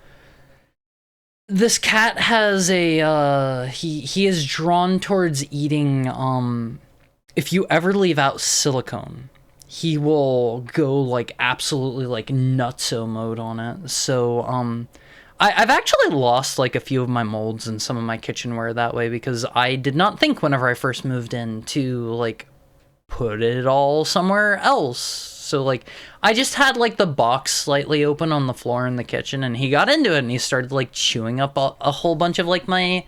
this cat has a he is drawn towards eating if you ever leave out silicone, he will go like absolutely like nutso mode on it. So I've actually lost like a few of my molds and some of my kitchenware that way, because I did not think whenever I first moved in to like put it all somewhere else. So like I just had like the box slightly open on the floor in the kitchen, and he got into it and he started like chewing up a whole bunch of like my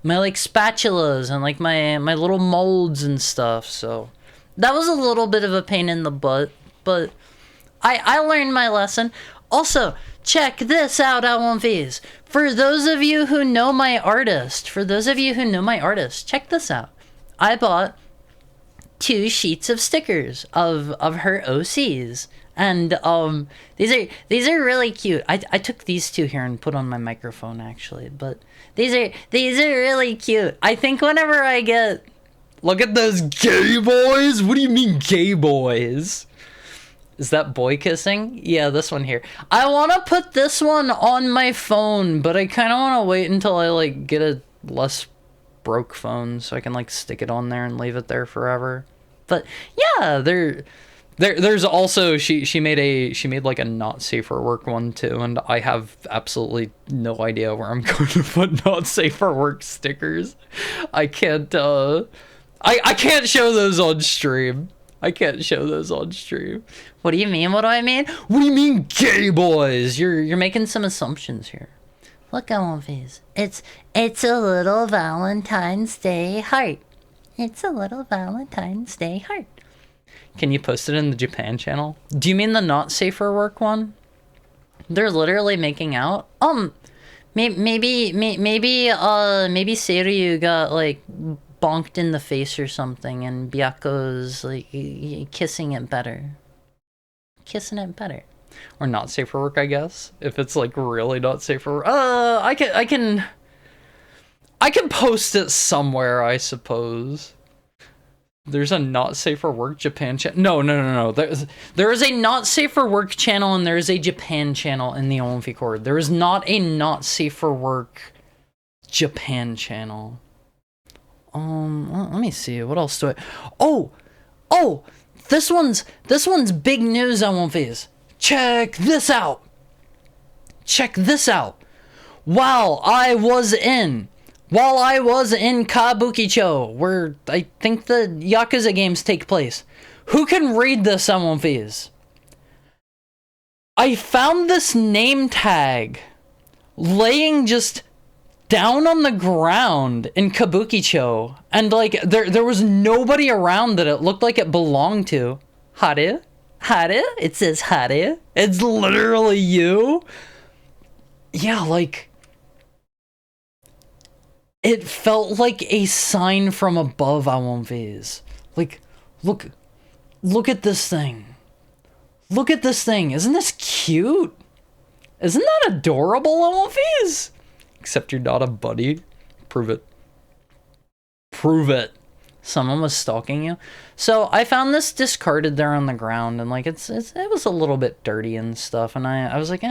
like spatulas and like my little molds and stuff. So that was a little bit of a pain in the butt, but I learned my lesson. Also, check this out, Alonvies. For those of you who know my artist, check this out. I bought 2 sheets of stickers of her OCs, and these are really cute. I took these 2 here and put on my microphone actually, but these are really cute. I think whenever I get, look at those gay boys. What do you mean gay boys? Is that boy kissing? Yeah, this one here. I want to put this one on my phone, but I kind of want to wait until I like get a less broke phone so I can like stick it on there and leave it there forever. But yeah, there's also she made like a not safe for work one too, and I have absolutely no idea where I'm going to put not safe for work stickers. I can't I can't show those on stream. What do you mean? What do I mean? What do you mean, gay boys? You're making some assumptions here. Look, Alonvies. It's a little Valentine's Day heart. It's a little Valentine's Day heart. Can you post it in the Japan channel? Do you mean the not safe for work one? They're literally making out. Maybe Seiryu got like bonked in the face or something, and Byaku's like kissing it better. Or not safe for work, I guess. If it's like really not safe for work. I can post it somewhere, I suppose. There's a not safe for work Japan channel. No. There is a not safe for work channel, and there is a Japan channel in the Olympic Cord. There is not a not safe for work Japan channel. Let me see. What else do I... Oh! This one's big news, Alonvies. Check this out. While I was in Kabukicho, where I think the Yakuza games take place. Who can read this, Alonvies? I found this name tag laying just down on the ground in Kabukicho, and like there was nobody around that it looked like it belonged to. Hare? It says Hare. It's literally you. Yeah, like it felt like a sign from above, Alonvies. Like, look at this thing. Isn't this cute? Isn't that adorable, Alonvies? Except you're not a buddy. Prove it. Someone was stalking you. So I found this discarded there on the ground, and like it was a little bit dirty and stuff, and I was like,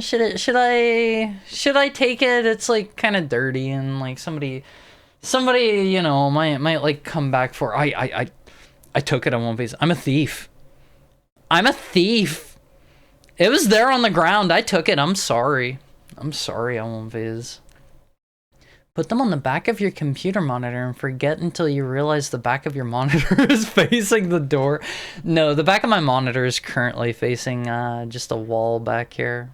should I take it? It's like kind of dirty, and like somebody you know might like come back for. I took it on one piece. I'm a thief. It was there on the ground. I took it. I'm sorry, Alonvies. Put them on the back of your computer monitor and forget until you realize the back of your monitor is facing the door. No, the back of my monitor is currently facing just a wall back here.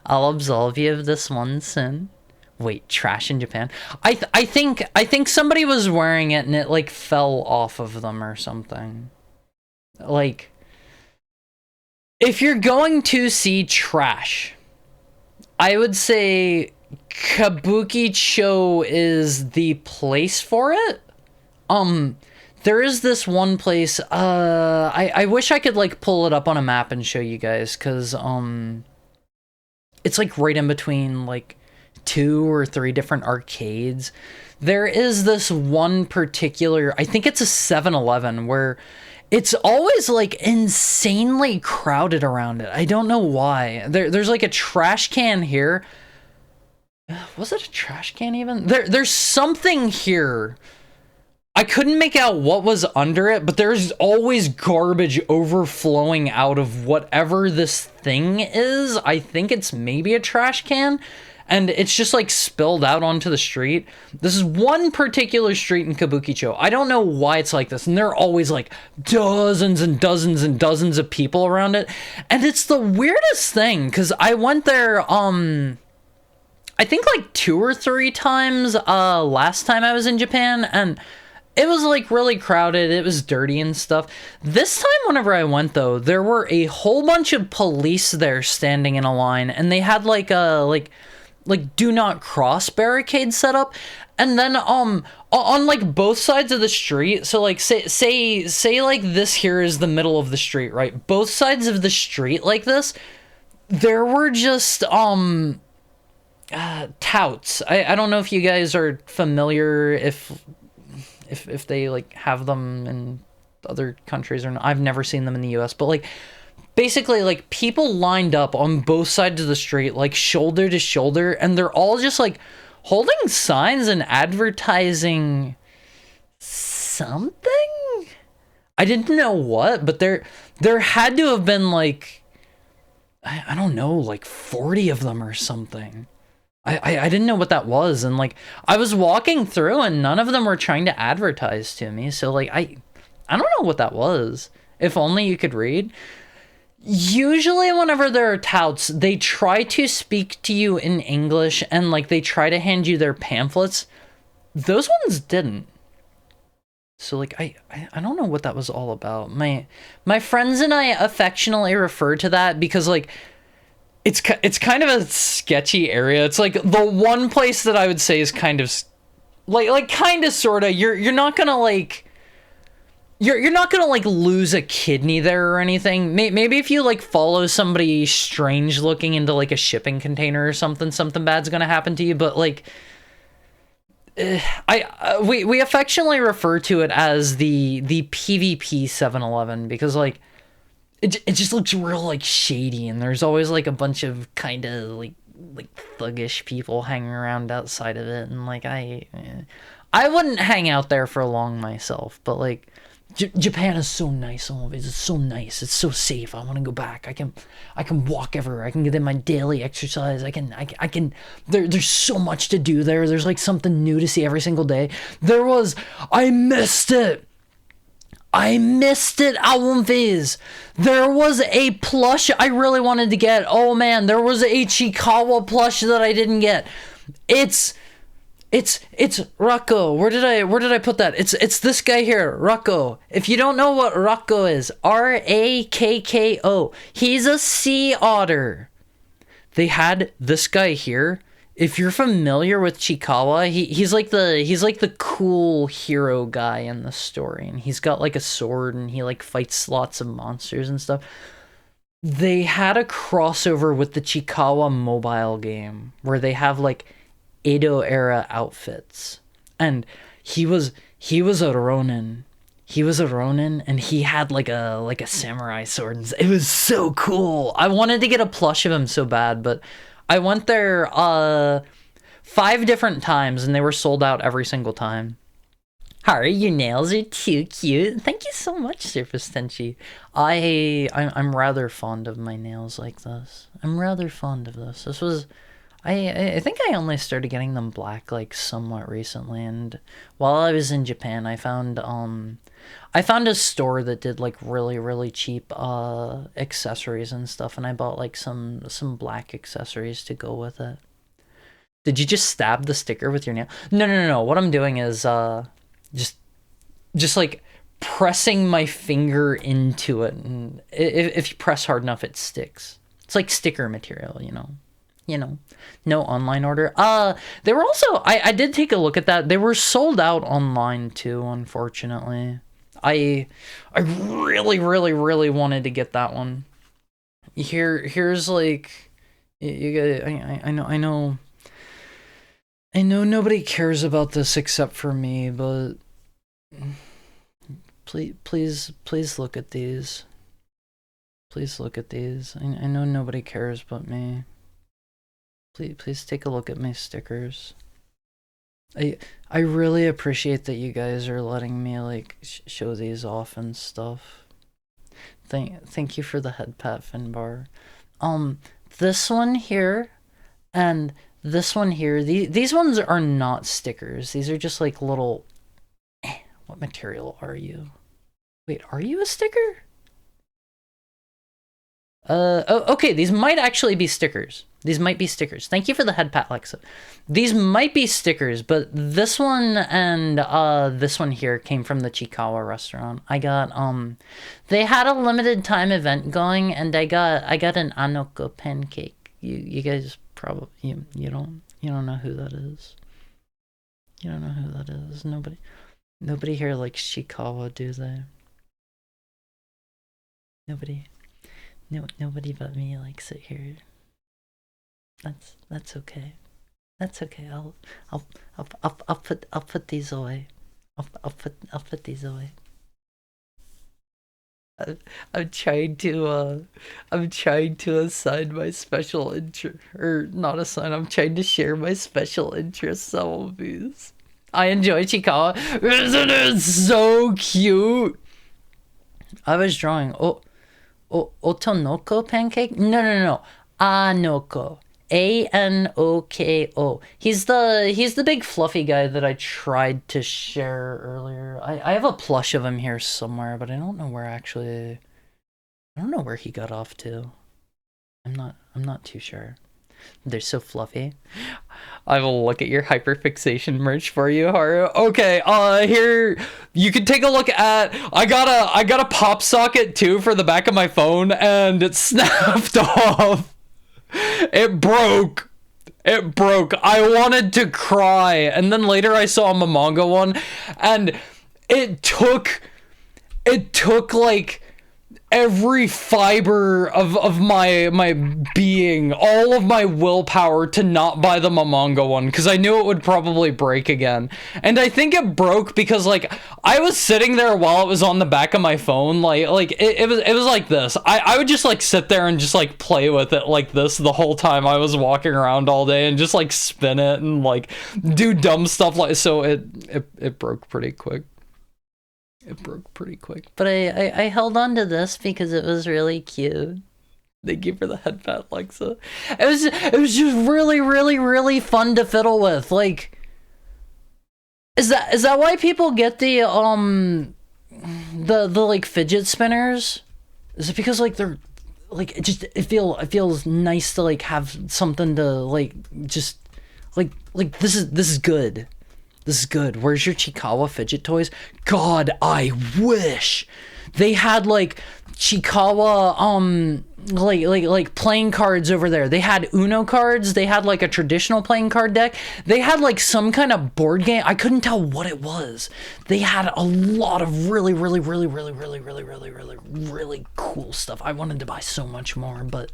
I'll absolve you of this one sin. Wait, trash in Japan? I think somebody was wearing it and it like fell off of them or something. Like, if you're going to see trash, I would say Kabukicho is the place for it. Um, there is this one place, I wish I could, like, pull it up on a map and show you guys, because, it's, like, right in between, like, 2 or 3 different arcades. There is this one particular, I think it's a 7-Eleven, where it's always, like, insanely crowded around it. I don't know why. There's, like, a trash can here. Was it a trash can, even? There's something here. I couldn't make out what was under it, but there's always garbage overflowing out of whatever this thing is. I think it's maybe a trash can, and it's just, like, spilled out onto the street. This is one particular street in Kabukicho. I don't know why it's like this, and there are always, like, dozens and dozens and dozens of people around it, and it's the weirdest thing, because I went there, I think, like, 2 or 3 times, last time I was in Japan, and it was, like, really crowded. It was dirty and stuff. This time, whenever I went, though, there were a whole bunch of police there standing in a line, and they had, like, a, like, do not cross barricade set up. And then, on, like, both sides of the street, so, like, say, like, this here is the middle of the street, right? Both sides of the street, like this, there were just, touts. I don't know if you guys are familiar, if they, like, have them in other countries or not. I've never seen them in the US, but, like, basically, like, people lined up on both sides of the street, like, shoulder to shoulder, and they're all just, like, holding signs and advertising something? I didn't know what, but there had to have been, like, I don't know, like, 40 of them or something. I didn't know what that was, and, like, I was walking through, and none of them were trying to advertise to me, so, like, I don't know what that was. If only you could read. Usually whenever there are touts, they try to speak to you in English, and, like, they try to hand you their pamphlets. Those ones didn't. So, like, I don't know what that was all about. My friends and I affectionately refer to that because, like, it's kind of a sketchy area. It's, like, the one place that I would say is kind of, like kind of, sort of, you're not gonna, like, you're not gonna, like, lose a kidney there or anything. Maybe if you, like, follow somebody strange looking into, like, a shipping container or something bad's gonna happen to you, but, like, we affectionately refer to it as the PvP 7-Eleven because, like, it just looks real, like, shady, and there's always, like, a bunch of kind of, like thuggish people hanging around outside of it, and, like, I wouldn't hang out there for long myself, but, like, Japan is so nice. Always, it's so nice. It's so safe. I want to go back. I can walk everywhere. I can get in my daily exercise. I can. There's so much to do there. There's, like, something new to see every single day. I missed it. Alphys. There was a plush I really wanted to get. Oh man, there was a Chikawa plush that I didn't get. It's Rocco. Where did I put that? It's this guy here, Rocco. If you don't know what Rocco is, Rakko. He's a sea otter. They had this guy here. If you're familiar with Chikawa, he's like the cool hero guy in the story, and he's got, like, a sword, and he, like, fights lots of monsters and stuff. They had a crossover with the Chikawa mobile game where they have, like, Edo era outfits, and he was a Ronin. He was a Ronin, and he had, like a samurai sword. And it was so cool. I wanted to get a plush of him so bad, but I went there 5 different times, and they were sold out every single time. Harry, your nails are too cute. Thank you so much, Surface Tenchi. I'm rather fond of my nails like this. I'm rather fond of this. This was... I think I only started getting them black, like, somewhat recently, and while I was in Japan, I found a store that did, like, really, really cheap accessories and stuff, and I bought, like, some black accessories to go with it. Did you just stab the sticker with your nail? No. What I'm doing is just like pressing my finger into it, and if you press hard enough, it sticks. It's like sticker material, you know. you know, no online order. They were also, I did take a look at that. They were sold out online too, unfortunately. I really, really, really wanted to get that one. Here's like, you get, I know nobody cares about this except for me, but please look at these. Please look at these. I know nobody cares but me. Please take a look at my stickers. I really appreciate that you guys are letting me like show these off and stuff. Thank you for the head pat, Finbar. This one here and this one here, these ones are not stickers. These are just like little. What material are you? Wait, are you a sticker? Oh, okay, these might actually be stickers. These might be stickers. Thank you for the head pat, Lexa. These might be stickers, but this one and this one here came from the Chikawa restaurant. I got they had a limited time event going, and I got an Anoko pancake. You guys probably you don't know who that is. You don't know who that is. Nobody here likes Chikawa, do they? Nobody but me likes it here. That's okay. That's okay. I'll put these away. I'll put these away. I'm trying to assign my special interest, or not assign. I'm trying to share my special interests. Some of these. I enjoy Chikawa. Isn't it so cute? I was drawing. Otonoko pancake? No. Anoko. Anoko. He's the big fluffy guy that I tried to share earlier. I have a plush of him here somewhere, but I don't know where actually. I don't know where he got off to. I'm not too sure. They're so fluffy. I will look at your hyperfixation merch for you, Haru. Okay, here you can take a look at. I got a pop socket too for the back of my phone, and it snapped off. It broke. I wanted to cry, and then later I saw a manga one, and it took like every fiber of my being, all of my willpower to not buy the manga one, because I knew it would probably break again. And I think it broke because like I was sitting there while it was on the back of my phone, like it was like this. I would just like sit there and just like play with it like this the whole time I was walking around all day, and just like spin it and like do dumb stuff like so. It broke pretty quick. But I held on to this because it was really cute. Thank you for the head pat, Lexa. It was just really, really, really fun to fiddle with. Like, is that why people get the like fidget spinners? Is it because like they're like it feels nice to like have something to like just like this is good. This is good. Where's your Chikawa fidget toys? God, I wish they had like Chikawa like playing cards over there. They had Uno cards. They had like a traditional playing card deck. They had like some kind of board game. I couldn't tell what it was. They had a lot of really cool stuff. I wanted to buy so much more, but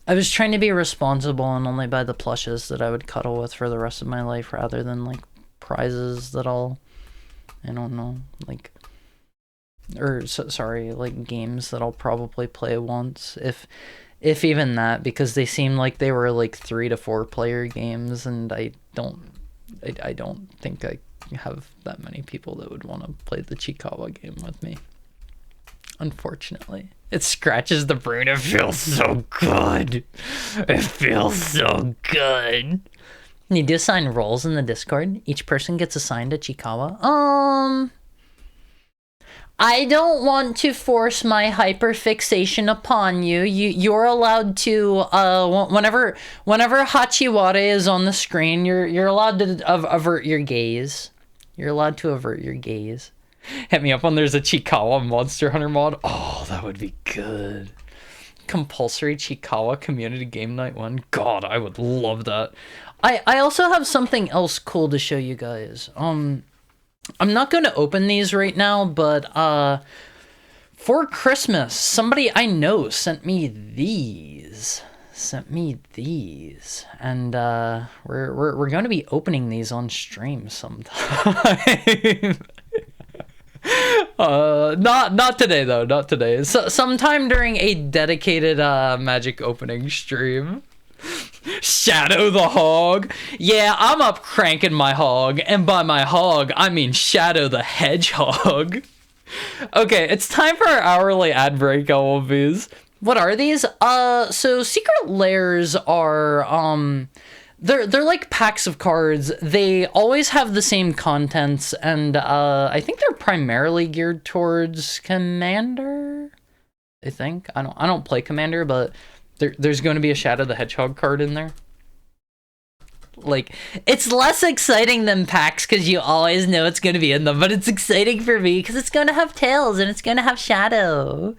I was trying to be responsible and only buy the plushes that I would cuddle with for the rest of my life rather than like prizes that I don't know, like, or sorry, like games that I'll probably play once, if even that, because they seem like they were like 3 to 4 player games, and I don't think I have that many people that would want to play the Chikawa game with me. Unfortunately, it scratches the brain. It feels so good. It feels so good. Need to assign roles in the Discord. Each person gets assigned a Chikawa. I don't want to force my hyperfixation upon you. You're allowed to whenever Hachiwara is on the screen, you're allowed to avert your gaze. You're allowed to avert your gaze. Hit me up when there's a Chikawa Monster Hunter mod. Oh, that would be good. compulsory Chikawa community game night one. God, I would love that. I also have something else cool to show you guys. I'm not going to open these right now, but for Christmas, somebody I know sent me these. And we're going to be opening these on stream sometime. Not today though, not today. Sometime during a dedicated magic opening stream. Shadow the hog. Yeah, I'm up cranking my hog, and by my hog I mean Shadow the hedgehog. Okay, it's time for our hourly ad break, all of these. What are these? So secret lairs are they're like packs of cards. They always have the same contents, and I think they're primarily geared towards Commander. I think I don't play Commander, but there's going to be a Shadow the Hedgehog card in there. Like, it's less exciting than packs because you always know it's going to be in them, but it's exciting for me because it's going to have tails and it's going to have Shadow.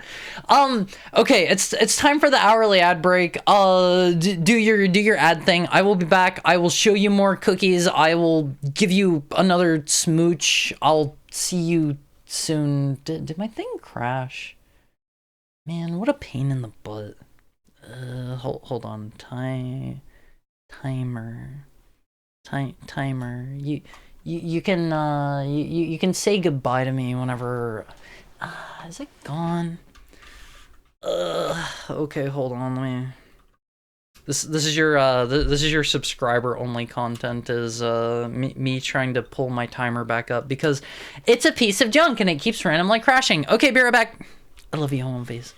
Okay, it's time for the hourly ad break. Do your ad thing. I will be back. I will show you more cookies. I will give you another smooch. I'll see you soon. Did my thing crash? Man, what a pain in the butt. Hold on. Timer. You can say goodbye to me whenever. Is it gone? Okay, hold on. Let me. This is your subscriber only content, is me trying to pull my timer back up because it's a piece of junk and it keeps randomly crashing. Okay, be right back. I love you, home face.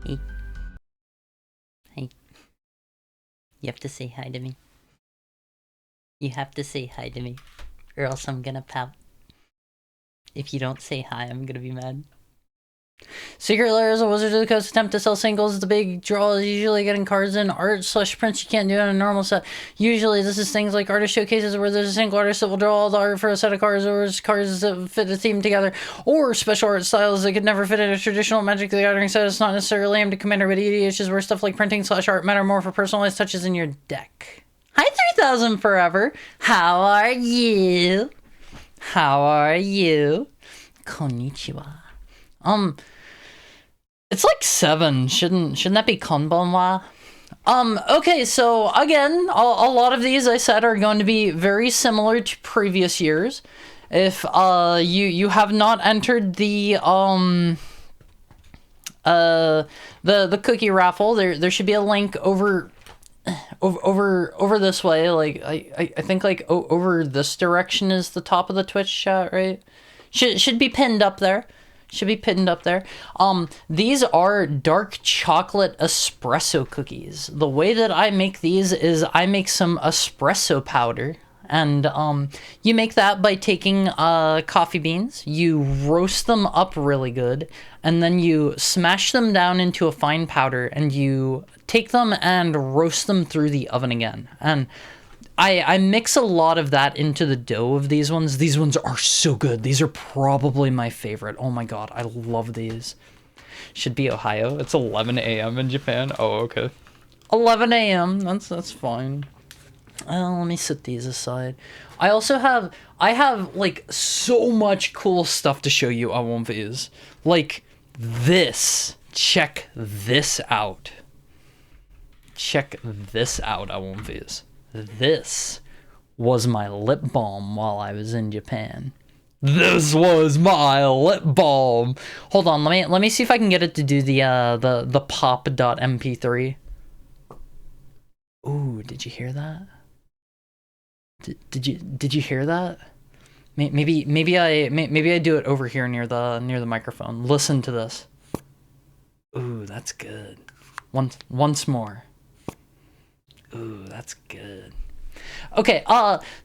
Hey. Hey. You have to say hi to me. You have to say hi to me, or else I'm gonna pout. If you don't say hi, I'm gonna be mad. Secret Lair is a Wizards of the Coast attempt to sell singles. The big draw is usually getting cards in art/prints you can't do in a normal set. Usually this is things like artist showcases where there's a single artist that will draw all the art for a set of cards, or cards that fit a theme together, or special art styles that could never fit in a traditional Magic the Gathering set. It's not necessarily aimed at Commander, but EDHs where stuff like printing/art matter more for personalized touches in your deck. Hi 3000 Forever! How are you? How are you? Konnichiwa. It's like 7. Shouldn't that be konbanwa? Okay, so again, a lot of these I said are going to be very similar to previous years. If you have not entered the cookie raffle, there should be a link over this way. Like I think like over this direction is the top of the Twitch chat, right? Should be pinned up there. Should be pinned up there. These are dark chocolate espresso cookies. The way that I make these is I make some espresso powder, and you make that by taking coffee beans, you roast them up really good, and then you smash them down into a fine powder, and you take them and roast them through the oven again. And I mix a lot of that into the dough of these ones. These ones are so good. These are probably my favorite. Oh my god, I love these. Should be Ohio. It's 11 a.m. in Japan. Oh, okay. 11 a.m. That's fine. Let me set these aside. I have like so much cool stuff to show you on these. Like this. Check this out. Check this out on these. This was my lip balm while I was in Japan. This was my lip balm. Hold on, let me see if I can get it to do the pop.mp3. Ooh, did you hear that? Did you hear that? Maybe I do it over here near the microphone. Listen to this. Ooh, that's good. Once more. Ooh, that's good. Okay,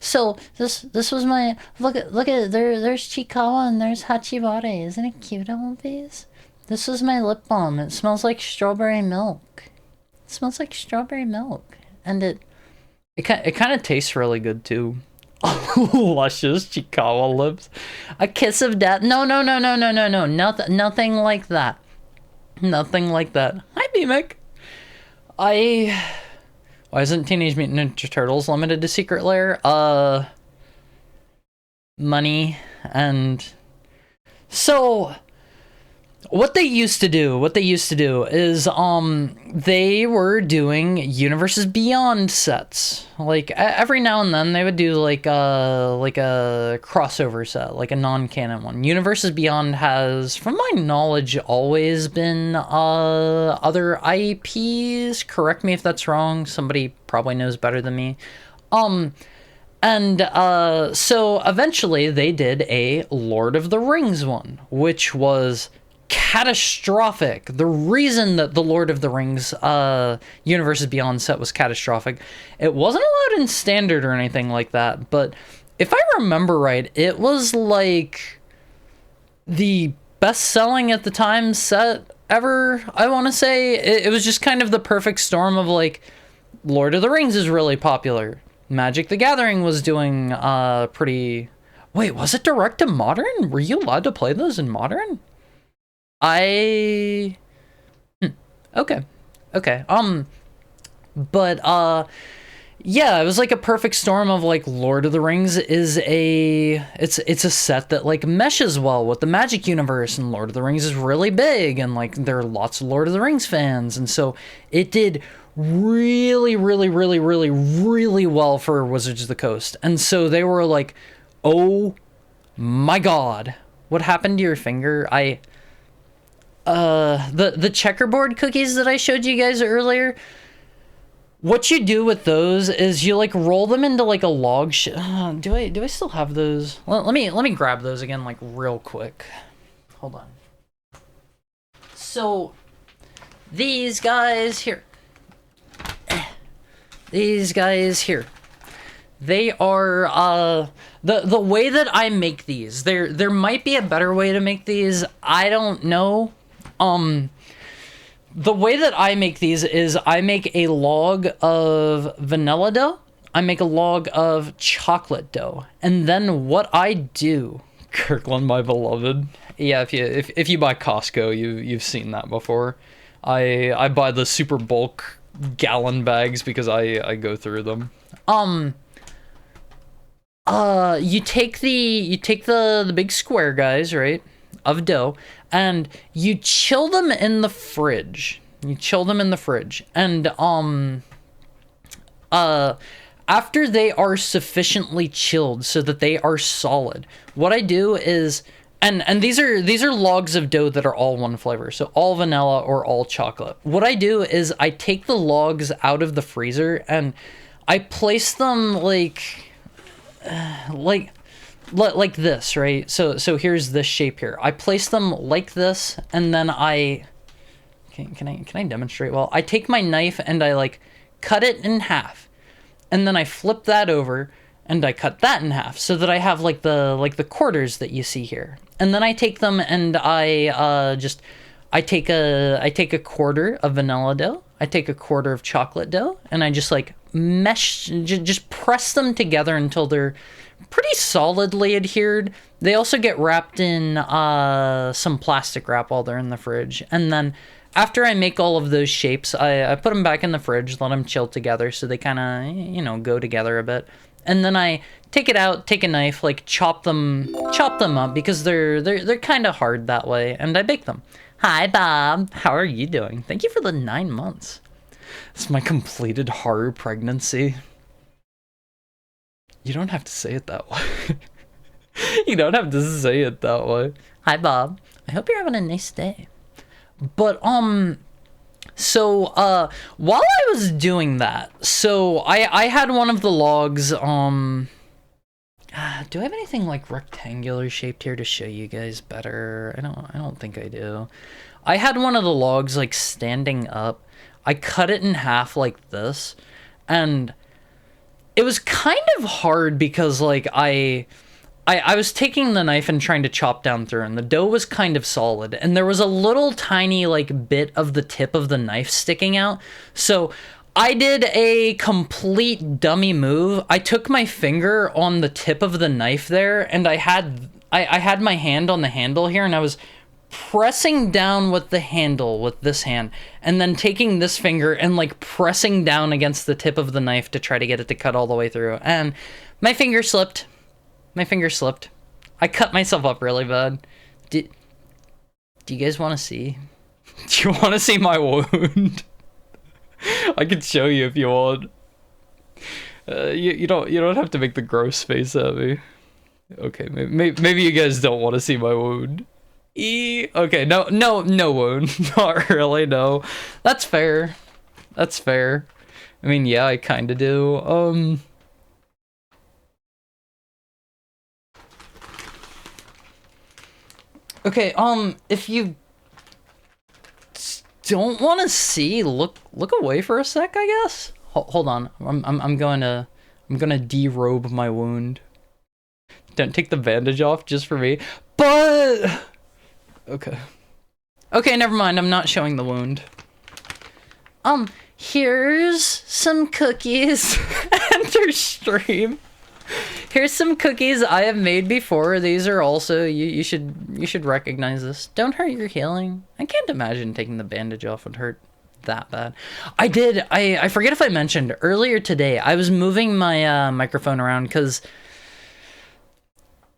so this was my look at there's Chikawa and there's Hachibare. Isn't it cute, all of these? This was my lip balm. It smells like strawberry milk. It smells like strawberry milk, and it kind of tastes really good too. Luscious Chikawa lips. A kiss of death. No. Nothing like that. Nothing like that. Hi, Beemic. Why isn't Teenage Mutant Ninja Turtles limited to Secret Lair? Money, and so what they used to do is they were doing Universes Beyond sets. Like every now and then they would do like a crossover set, like a non-canon one. Universes Beyond has, from my knowledge, always been other IPs. Correct me if that's wrong. Somebody probably knows better than me. So eventually they did a Lord of the Rings one, which was catastrophic. The reason that the Lord of the Rings Universes Beyond set was catastrophic, it wasn't allowed in standard or anything like that, but if I remember right, it was like the best-selling at the time set ever, I want to say. It was just kind of the perfect storm of like, Lord of the Rings is really popular. Magic the Gathering was doing pretty... Wait, was it direct to Modern? Were you allowed to play those in Modern? Okay. But yeah, it was like a perfect storm of like Lord of the Rings is it's a set that like meshes well with the Magic universe, and Lord of the Rings is really big, and like there are lots of Lord of the Rings fans, and so it did really well for Wizards of the Coast. And so they were like, oh my god, what happened to your finger? The checkerboard cookies that I showed you guys earlier, what you do with those is you like roll them into like a log do I still have those? Let me grab those again like real quick. Hold on. So These guys here. These guys here. They are, the way that I make these, there might be a better way to make these, I don't know. The way that I make these is I make a log of vanilla dough, I make a log of chocolate dough, and then what I do, Kirkland, my beloved, yeah, if you buy Costco, you've seen that before. I buy the super bulk gallon bags because I go through them. You take the big square guys, right, of dough, and you chill them in the fridge. And after they are sufficiently chilled so that they are solid, what I do is, and these are logs of dough that are all one flavor, so all vanilla or all chocolate. What I do is I take the logs out of the freezer and I place them like this, right? So here's this shape here. I place them like this, and then can I demonstrate? Well, I take my knife and I like cut it in half, and then I flip that over and I cut that in half so that I have like the quarters that you see here. And then I take them and I take a quarter of vanilla dough, I take a quarter of chocolate dough, and I just like just press them together until they're pretty solidly adhered. They also get wrapped in some plastic wrap while they're in the fridge. And then after I make all of those shapes, I put them back in the fridge, let them chill together so they kind of, go together a bit. And then I take it out, take a knife, like chop them up because they're kind of hard that way, and I bake them. Hi, Bob. How are you doing? Thank you for the 9 months. It's my completed horror pregnancy. You don't have to say it that way. You don't have to say it that way. Hi, Bob. I hope you're having a nice day. But, so, while I was doing that, so I had one of the logs, do I have anything, like, rectangular shaped here to show you guys better? I don't think I do. I had one of the logs, like, standing up. I cut it in half like this, and it was kind of hard because, like, I was taking the knife and trying to chop down through, and the dough was kind of solid, and there was a little tiny, like, bit of the tip of the knife sticking out. So I did a complete dummy move. I took my finger on the tip of the knife there, and I had my hand on the handle here, and I was pressing down with the handle with this hand, and then taking this finger and, like, pressing down against the tip of the knife to try to get it to cut all the way through. And my finger slipped. I cut myself up really bad. Do you guys want to see? Do you want to see my wound? I can show you if you want. You don't have to make the gross face at me. Okay, maybe you guys don't want to see my wound. Okay, no wound. Not really, no. That's fair. I mean, yeah, I kind of do. Okay, if you don't want to see, look away for a sec, I guess. Hold on, I'm gonna derobe my wound. Don't take the bandage off just for me, but okay, never mind. I'm not showing the wound. Here's some cookies. Enter stream. Here's some cookies I have made before. These are also, you should recognize this. Don't hurt your healing. I can't imagine taking the bandage off would hurt that bad. I forget if I mentioned earlier today, I was moving my microphone around because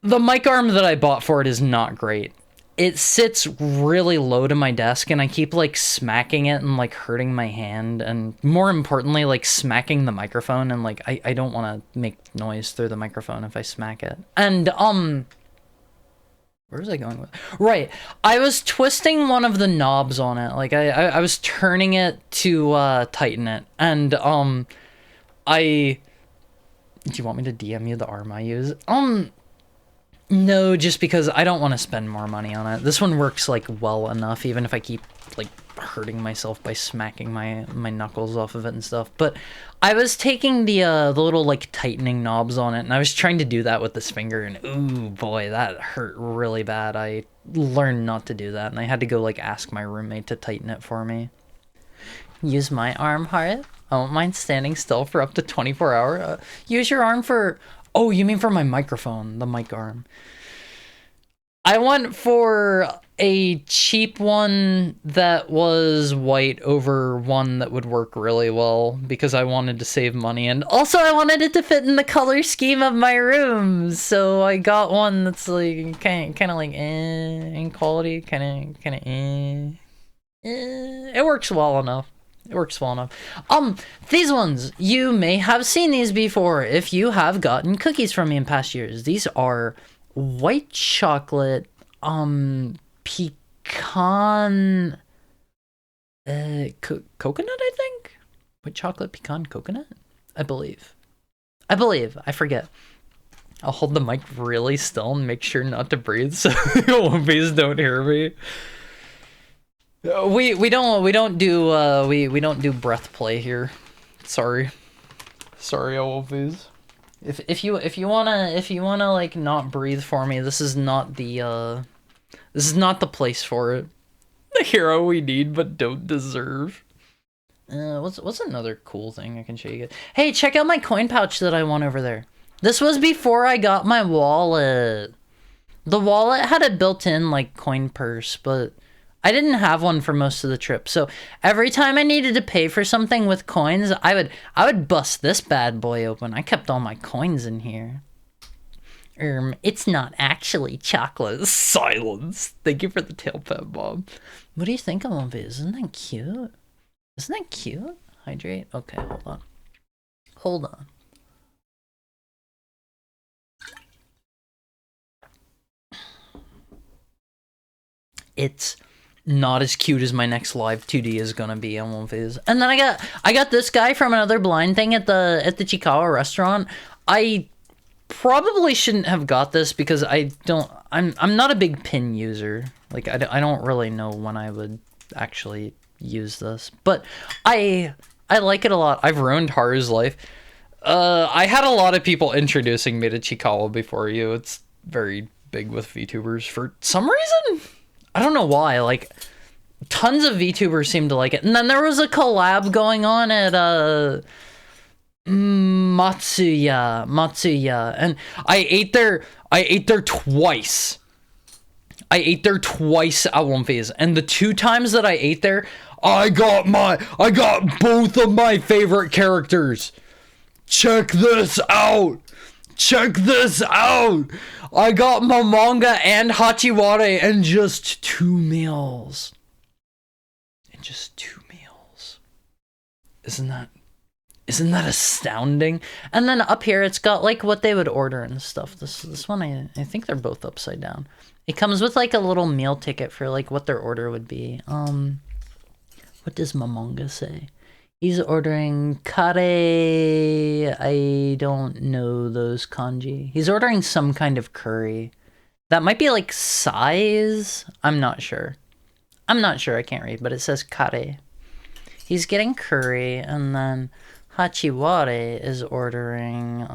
the mic arm that I bought for it is not great. It sits really low to my desk, and I keep, like, smacking it and, like, hurting my hand, and more importantly, like, smacking the microphone, and, like, I don't want to make noise through the microphone if I smack it. And, where was I going with? Right, I was twisting one of the knobs on it, like, I was turning it to, tighten it, and, do you want me to DM you the arm I use? No, just because I don't want to spend more money on it. This one works, like, well enough, even if I keep, like, hurting myself by smacking my knuckles off of it and stuff. But I was taking the little like tightening knobs on it, and I was trying to do that with this finger, and ooh boy, that hurt really bad. I learned not to do that, and I had to go like ask my roommate to tighten it for me. Use my arm, Heart. I won't mind standing still for up to 24 hours. Use your arm for... Oh, you mean for my microphone, the mic arm. I went for a cheap one that was white over one that would work really well because I wanted to save money, and also I wanted it to fit in the color scheme of my room. So I got one that's like kind of like in quality, kind of It works well enough. It works well enough. These ones, you may have seen these before if you have gotten cookies from me in past years. These are white chocolate, pecan, coconut, I think? White chocolate, pecan, coconut? I believe. I forget. I'll hold the mic really still and make sure not to breathe so please don't hear me. We don't do breath play here. Sorry, Wolfies. If you wanna like not breathe for me, this is not the place for it. The hero we need but don't deserve. What's another cool thing I can show you guys? Hey, check out my coin pouch that I won over there. This was before I got my wallet. The wallet had a built-in like coin purse, but I didn't have one for most of the trip, so every time I needed to pay for something with coins, I would bust this bad boy open. I kept all my coins in here. It's not actually chocolate. Silence. Thank you for the tail pet, Bob. What do you think of it? Isn't that cute? Isn't that cute? Hydrate? Okay, hold on. It's not as cute as my next live 2D is gonna be on one phase. And then I got this guy from another blind thing at the Chikawa restaurant. I probably shouldn't have got this because I'm not a big pin user. Like I don't really know when I would actually use this, but I like it a lot. I've ruined Haru's life. I had a lot of people introducing me to Chikawa before you. It's very big with VTubers for some reason. I don't know why, like, tons of VTubers seem to like it. And then there was a collab going on at, Matsuya, and I ate there twice. I ate there twice at one phase, and the 2 times that I ate there, I got both of my favorite characters. Check this out! Check this out! I got Momonga and Hachiware in just 2 meals. In just 2 meals. Isn't that astounding? And then up here, it's got like what they would order and stuff. This one, I think they're both upside down. It comes with like a little meal ticket for like what their order would be. What does Momonga say? He's ordering kare. I don't know those kanji. He's ordering some kind of curry. That might be like size. I'm not sure. I can't read, but it says kare. He's getting curry, and then Hachiware is ordering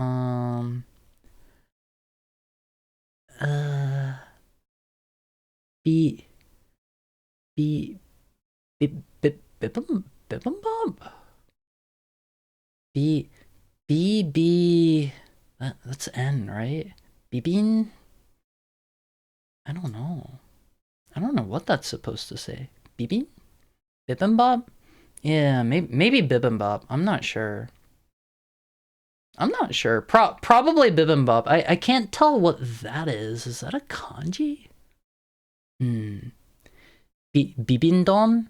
bibimbap? That's N, right? Bibin? I don't know. I don't know what that's supposed to say. Bibin? Bibimbap? Yeah, maybe bibimbap. I'm not sure. Probably bibimbap. I can't tell what that is. Is that a kanji? Bibindon?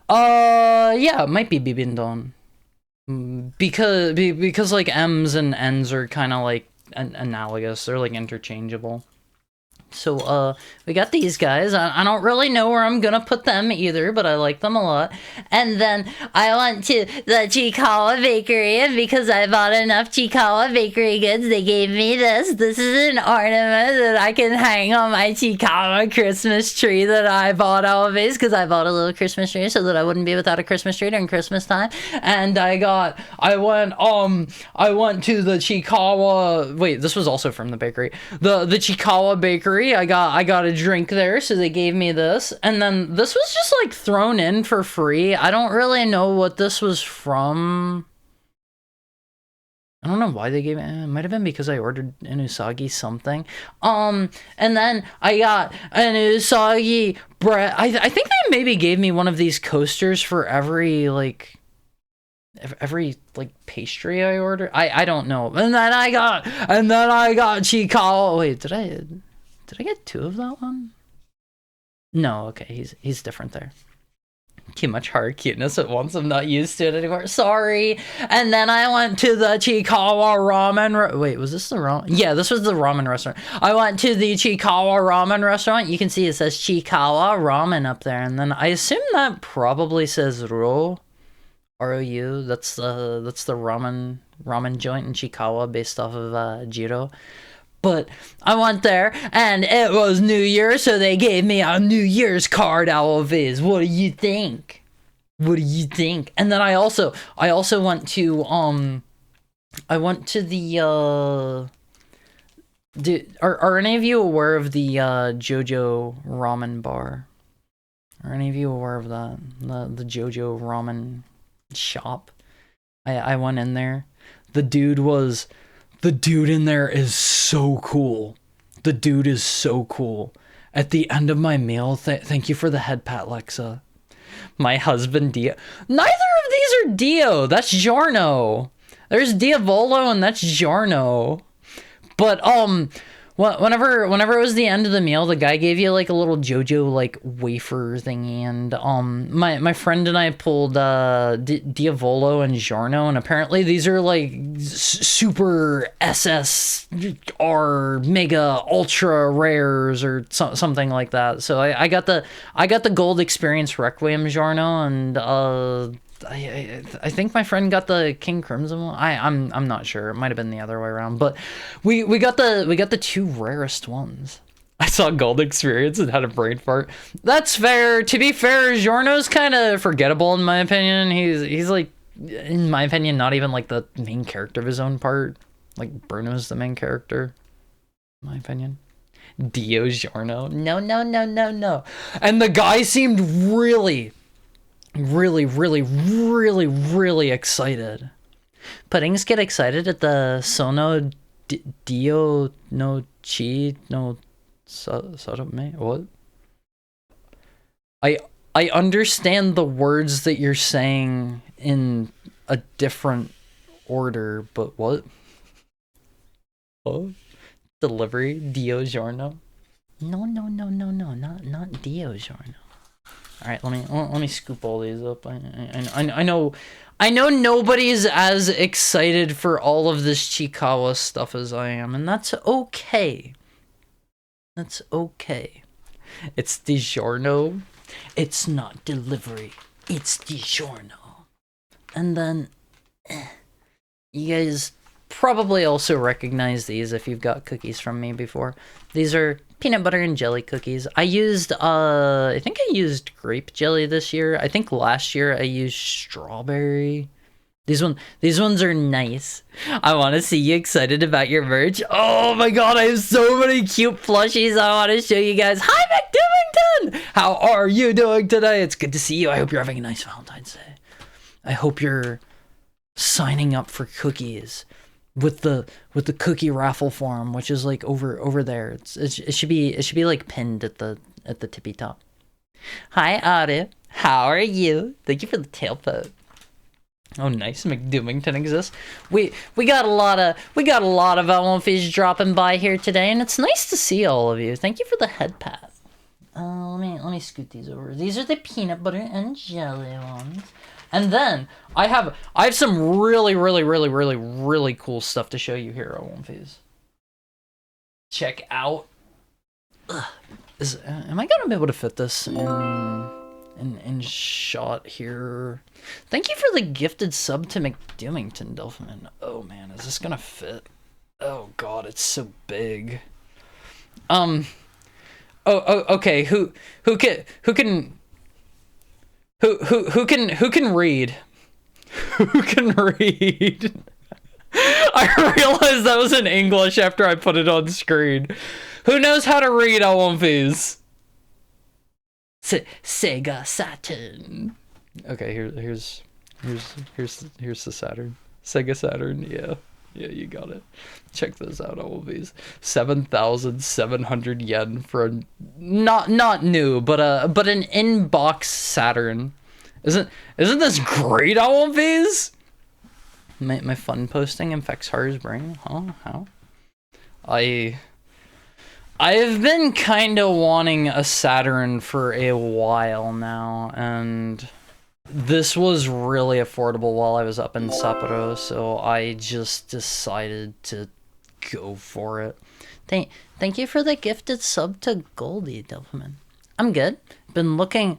Yeah, it might be Bibindon. Because like M's and N's are kind of like analogous. They're like interchangeable. So, we got these guys. I don't really know where I'm gonna put them either, but I like them a lot. And then I went to the Chikawa Bakery, and because I bought enough Chikawa Bakery goods, they gave me this. This is an ornament that I can hang on my Chikawa Christmas tree that I bought always, because I bought a little Christmas tree so that I wouldn't be without a Christmas tree during Christmas time. And I went to the Chikawa, wait, this was also from the bakery. The Chikawa Bakery. I got a drink there, so they gave me this, and then this was just like thrown in for free. I don't really know what this was from. I don't know why they gave it. It might have been because I ordered an Usagi something. And then I got an Usagi bread. I think they maybe gave me one of these coasters for every like pastry I ordered. I don't know. And then I got Chikawa. Wait, did I get 2 of that one? No, okay, he's different there. Too much hard cuteness at once. I'm not used to it anymore. Sorry. And then I went to the Chikawa ramen. Wait, was this the ramen? Yeah, this was the ramen restaurant. I went to the Chikawa ramen restaurant. You can see it says Chikawa ramen up there, and then I assume that probably says Ro. ROU. That's the ramen joint in Chikawa based off of Jiro. But I went there, and it was New Year, so they gave me a New Year's card, Alviz. What do you think? What do you think? And then I also went to the are any of you aware of the JoJo ramen bar? Are any of you aware of that? The JoJo ramen shop? I went in there. The dude in there is so cool. The dude is so cool. At the end of my meal, thank you for the head pat, Lexa. My husband, Dio. Neither of these are Dio. That's Giorno. There's Diavolo and that's Giorno. But, whenever it was the end of the meal, the guy gave you like a little JoJo like wafer thingy, and my friend and I pulled Diavolo and Giorno, and apparently these are like super SSR mega ultra rares or something like that. So I got the gold experience Requiem Giorno, and I think my friend got the King Crimson one. I'm not sure. It might have been the other way around, but we got the 2 rarest ones. I saw Gold Experience and had a brain fart. That's fair. To be fair, Giorno's kind of forgettable in my opinion. He's like, in my opinion, not even like the main character of his own part. Like Bruno's the main character, in my opinion. Dio Giorno. No. And the guy seemed really excited. Puddings get excited at the Sono Dio no Chi no Sodome. What? I understand the words that you're saying in a different order, but what? What? Delivery Dio Giorno? No, not Dio Giorno. All right, let me scoop all these up. I know nobody's as excited for all of this Chikawa stuff as I am, and that's okay. That's okay. It's DiGiorno. It's not delivery. It's DiGiorno. And then you guys probably also recognize these if you've got cookies from me before. These are peanut butter and jelly cookies. I think I used grape jelly this year. I think last year I used strawberry. These ones are nice. I want to see you excited about your merch. Oh my god, I have so many cute plushies I want to show you guys. Hi, McDivington! How are you doing today? It's good to see you. I hope you're having a nice Valentine's Day. I hope you're signing up for cookies with the cookie raffle form, which is like over there. It should be like pinned at the tippy top. Hi, Ari. How are you? Thank you for the tail poke. Oh, nice. McDoomington exists. We got a lot of Elmfish dropping by here today, and it's nice to see all of you. Thank you for the head pat. Let me scoot these over. These are the peanut butter and jelly ones. And then I have some really cool stuff to show you here, Elmfish. Check out Am I gonna be able to fit this in shot here? Thank you for the gifted sub to McDoomington, Delphiman. Oh man, is this gonna fit? Oh god, it's so big. Oh, okay. Who can read? Who can read? I realized that was in English after I put it on screen. Who knows how to read Olympies? Sega Saturn. Okay, here's the Saturn. Sega Saturn, yeah. Yeah, you got it. Check this out, Olympies. 7,700 yen for a not new, but an in-box Saturn. Isn't this great, Olympies? My fun posting infects Haru's brain? Huh? How? I've been kind of wanting a Saturn for a while now, and this was really affordable while I was up in Sapporo, so I just decided to go for it. Thank you for the gifted sub to Goldie, Delphiman. I'm good. Been looking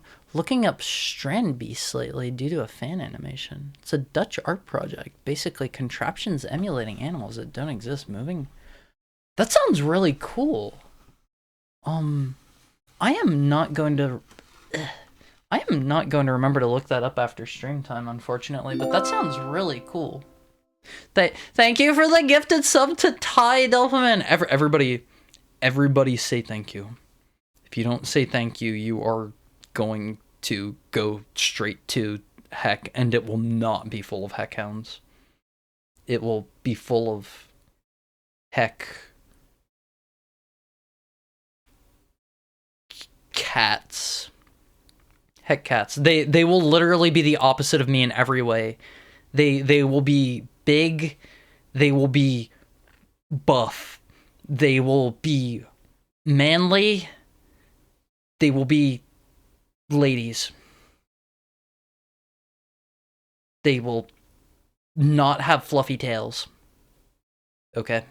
up Strand Beasts lately due to a fan animation. It's a Dutch art project, basically contraptions emulating animals that don't exist moving. That sounds really cool. I am not going to remember to look that up after stream time, unfortunately, but that sounds really cool. Thank you for the gifted sub to Ty Delphiman. Everybody say thank you. If you don't say thank you, you are going to go straight to heck, and it will not be full of heck hounds. It will be full of heck cats. Heck cats. They will literally be the opposite of me in every way. They will be big. They will be buff. They will be manly. They will be ladies. They will not have fluffy tails. Okay?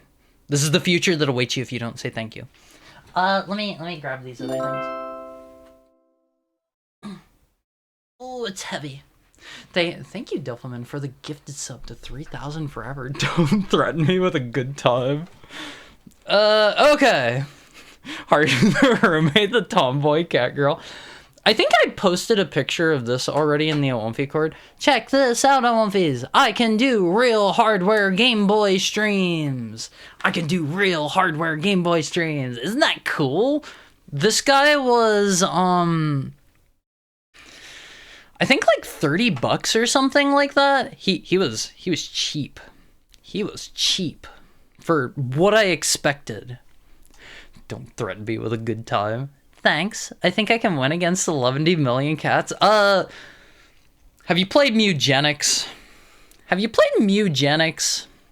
This is the future that awaits you if you don't say thank you. Let me grab these other things. Oh, it's heavy. Thank you, Delphiman, for the gifted sub to 3,000 forever. Don't threaten me with a good time. Okay. Hard roommate, the tomboy cat girl. I think I posted a picture of this already in the Olympi cord. Check this out, Olympies. I can do real hardware Game Boy streams. I can do real hardware Game Boy streams. Isn't that cool? This guy was, I think like 30 bucks or something like that. He was cheap. He was cheap for what I expected. Don't threaten me with a good time. Thanks. I think I can win against 70 million cats. Have you played Mugenics?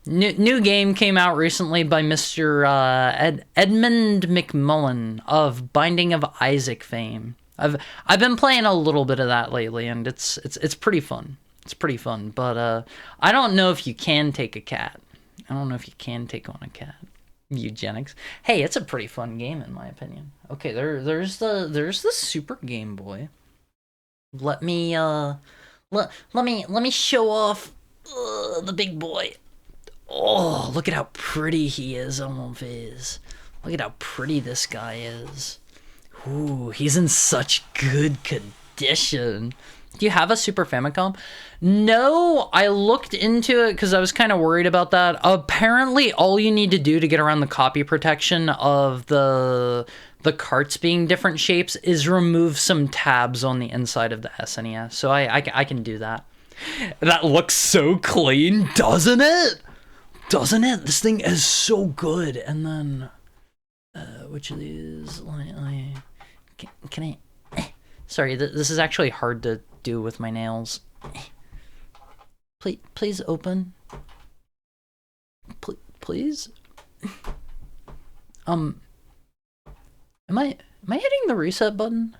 New game came out recently by Mr. Edmund McMullen of Binding of Isaac fame. I've been playing a little bit of that lately, and it's pretty fun. It's pretty fun, but I don't know if you can take a cat. I don't know if you can take on a cat. Eugenics. Hey, it's a pretty fun game in my opinion. Okay, there's the Super Game Boy. Let me show off the big boy. Oh, look at how pretty he is, Almonfez. Look at how pretty this guy is. Ooh, he's in such good condition. Do you have a Super Famicom? No, I looked into it because I was kind of worried about that. Apparently, all you need to do to get around the copy protection of the carts being different shapes is remove some tabs on the inside of the SNES. So I can do that. That looks so clean, doesn't it? Doesn't it? This thing is so good. And then, which of these? Can I? Sorry, this is actually hard to do with my nails. Please open. Please. Am I hitting the reset button?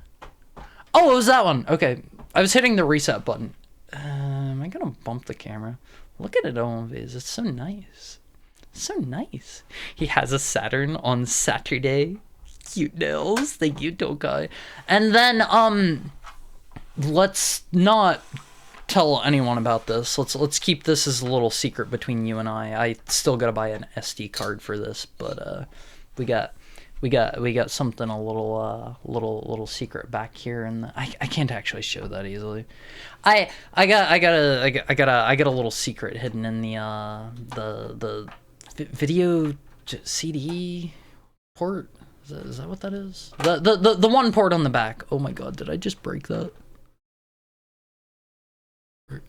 Oh, it was that one. Okay, I was hitting the reset button. Am I gonna bump the camera? Look at it, always. It's so nice. So nice. He has a Saturn on Saturday. Cute nails. Thank you, Tokai. And then, let's not tell anyone about this. Let's keep this as a little secret between you and I. I still gotta buy an SD card for this, but we got something a little secret back here, and I can't actually show that easily. I got a little secret hidden in the video CD port. Is that what that is? The one port on the back. Oh my god, did I just break that?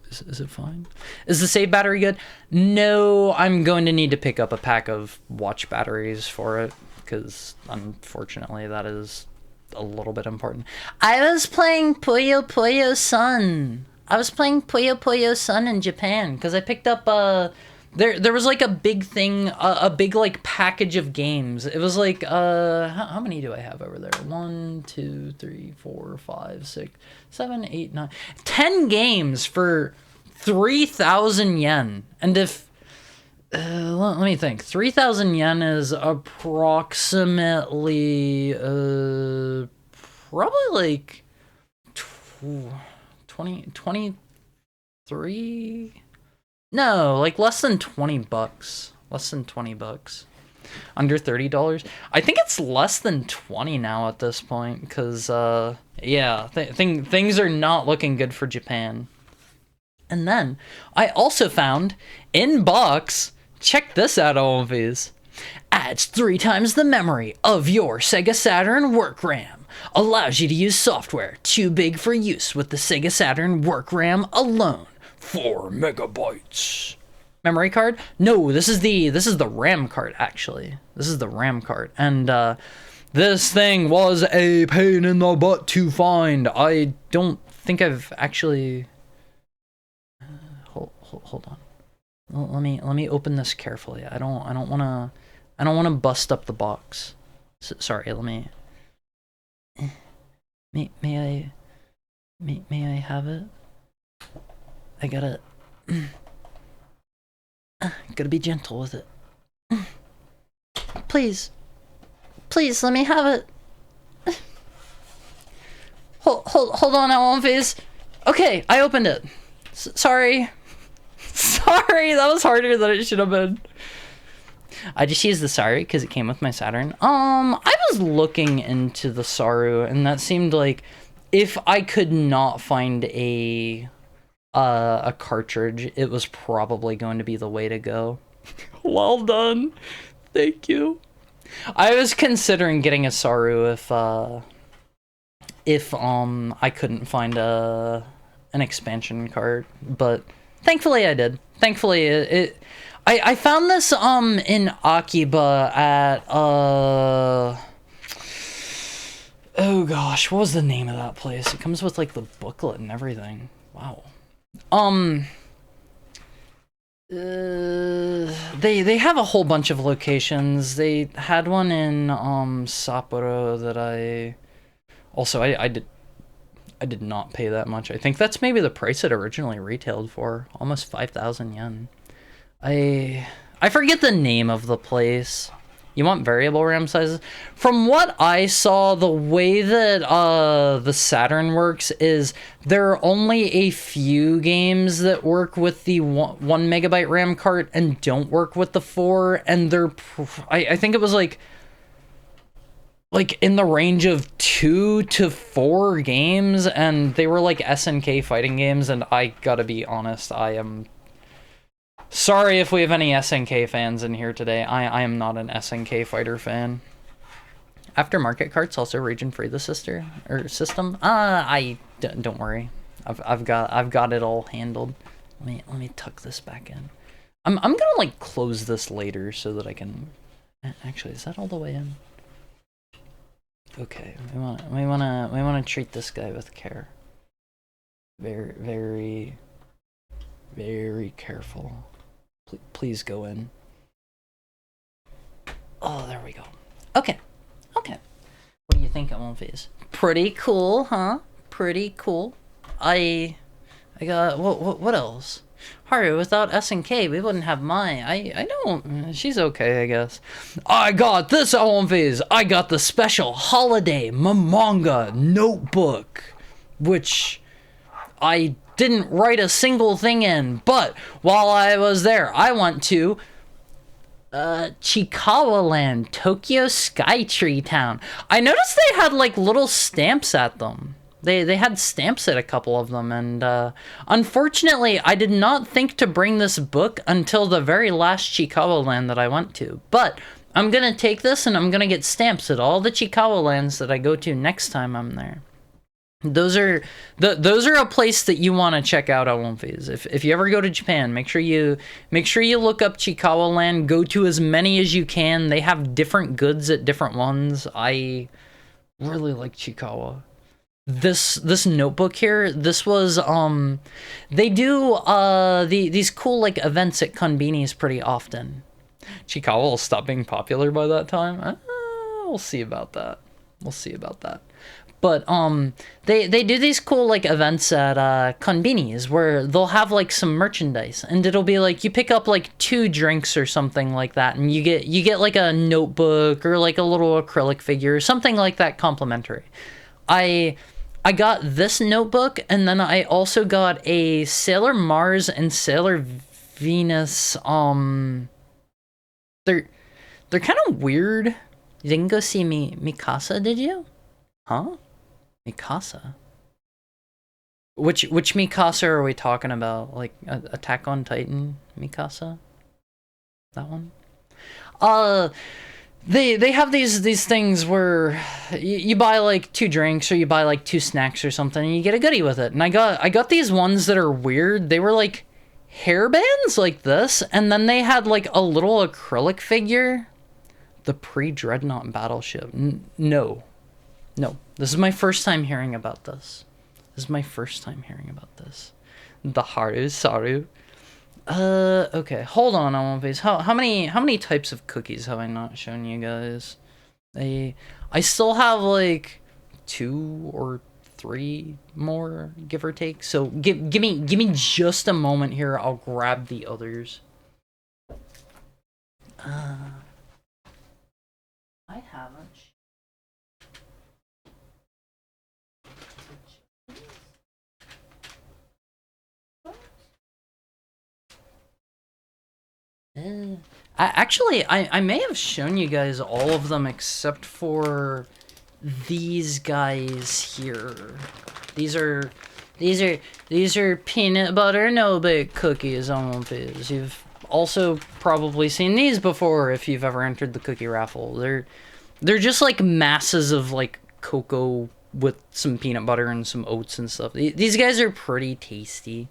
Is it fine? Is the save battery good? No, I'm going to need to pick up a pack of watch batteries for it, because unfortunately that is a little bit important. I was playing Puyo Puyo Sun. I was playing Puyo Puyo Sun in Japan, because I picked up there was like a big thing, a big like package of games. It was like how many do I have over there? 1, 2, 3, 4, 5, 6, 7, 8, 9, 10 games for 3,000 yen. And if let me think, 3,000 yen is approximately probably like 23. No, like less than 20 bucks. Less than 20 bucks. Under $30. I think it's less than 20 now at this point, because, yeah, things are not looking good for Japan. And then, I also found, in box, check this out, Olvies. Adds 3 times the memory of your Sega Saturn work RAM. Allows you to use software too big for use with the Sega Saturn work RAM alone. 4 megabytes. Memory card? No, this is the RAM card, actually. This is the RAM card. And this thing was a pain in the butt to find. I don't think I've actually hold on. Let me open this carefully. I don't want to bust up the box. Sorry, let me may I have it? I gotta be gentle with it. Please let me have it. Hold on, Alonphase. Okay, I opened it. Sorry, that was harder than it should have been. I just used the Saru because it came with my Saturn. I was looking into the Saru, and that seemed like if I could not find a cartridge, it was probably going to be the way to go. Well done. Thank you. I was considering getting a Saru if I couldn't find an expansion card, but thankfully I did. Thankfully I found this in Akiba at oh gosh, what was the name of that place? It comes with like the booklet and everything. Wow. They have a whole bunch of locations. They had one in Sapporo that I did not pay that much. I think that's maybe the price it originally retailed for, almost 5,000 yen. I forget the name of the place. You want variable RAM sizes? From what I saw, the way that the Saturn works is there are only a few games that work with the 1 megabyte RAM card and don't work with the 4, and I think it was like in the range of 2 to 4 games, and they were like SNK fighting games, and I gotta be honest, I am sorry if we have any SNK fans in here today. I am not an SNK fighter fan. Aftermarket carts also region free the system. Don't worry. I've got it all handled. Let me tuck this back in. I'm gonna like close this later so that I can. Actually, is that all the way in? Okay, we wanna treat this guy with care. Very careful. Please go in. Oh, there we go. Okay. What do you think, Alonphase? Pretty cool, huh? Pretty cool. I got what else? Haru, without S and K, we wouldn't have Mai. I don't... She's okay, I guess. I got this phase. I got the special holiday manga notebook, which I didn't write a single thing in, but while I was there, I went to Chikawa Land, Tokyo Skytree Town. I noticed they had like little stamps at them. They had stamps at a couple of them, and unfortunately, I did not think to bring this book until the very last Chikawa Land that I went to. But I'm gonna take this and I'm gonna get stamps at all the Chikawa Lands that I go to next time I'm there. Those are a place that you want to check out at Wonfies. If you ever go to Japan, make sure you look up Chikawa Land. Go to as many as you can. They have different goods at different ones. I really like Chikawa. This notebook here, this was they do these cool like events at Konbini's pretty often. Chikawa will stop being popular by that time. We'll see about that. We'll see about that. But they do these cool like events at Konbini's where they'll have like some merchandise, and it'll be like you pick up like 2 drinks or something like that, and you get like a notebook or like a little acrylic figure or something like that complimentary. I got this notebook, and then I also got a Sailor Mars and Sailor Venus. They're kind of weird. You didn't go see Mikasa, did you? Huh? Mikasa? Which Mikasa are we talking about? Like Attack on Titan Mikasa? That one? They have these things where you buy like 2 drinks or you buy like 2 snacks or something and you get a goodie with it. And I got these ones that are weird. They were like hairbands like this, and then they had like a little acrylic figure. The pre-Dreadnought battleship. No. This is my first time hearing about this. The Haru Saru. Okay, hold on one face. How many types of cookies have I not shown you guys? I still have like 2 or 3 more, give or take. So give me just a moment here. I'll grab the others. I haven't. I may have shown you guys all of them except for these guys here. These are peanut butter no-bake cookies on One Piece. You've also probably seen these before if you've ever entered the cookie raffle. They're just like masses of like cocoa with some peanut butter and some oats and stuff. These guys are pretty tasty.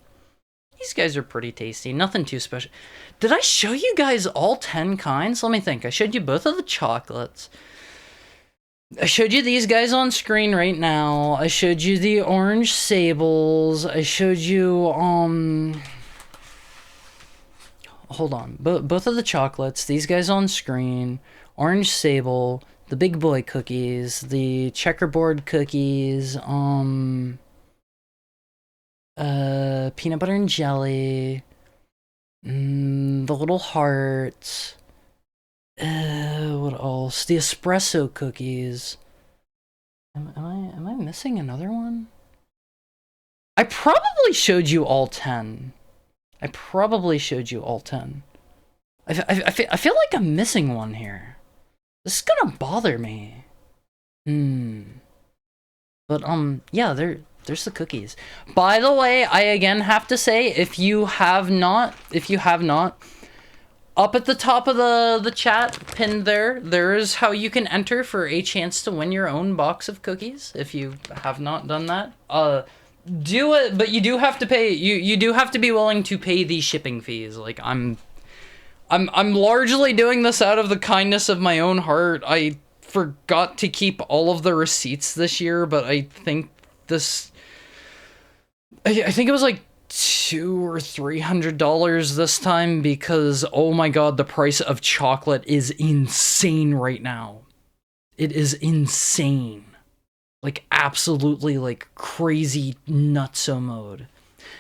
Nothing too special. Did I show you guys all 10 kinds? Let me think. I showed you both of the chocolates. I showed you these guys on screen right now. I showed you the orange sables. I showed you, hold on. Both of the chocolates. These guys on screen. Orange sable. The big boy cookies. The checkerboard cookies. Peanut butter and jelly, the little hearts, what else? The espresso cookies. Am I missing another one? I probably showed you all 10. I feel like I'm missing one here. This is gonna bother me. But yeah, there's the cookies. By the way, I again have to say, if you have not, up at the top of the chat, pinned there is how you can enter for a chance to win your own box of cookies. If you have not done that, do it, but you do have to pay, you do have to be willing to pay the shipping fees. Like, I'm largely doing this out of the kindness of my own heart. I forgot to keep all of the receipts this year, but I think I think it was like $200 or $300 this time because, oh my god, the price of chocolate is insane right now. It is insane. Like, absolutely, like, crazy nutso mode.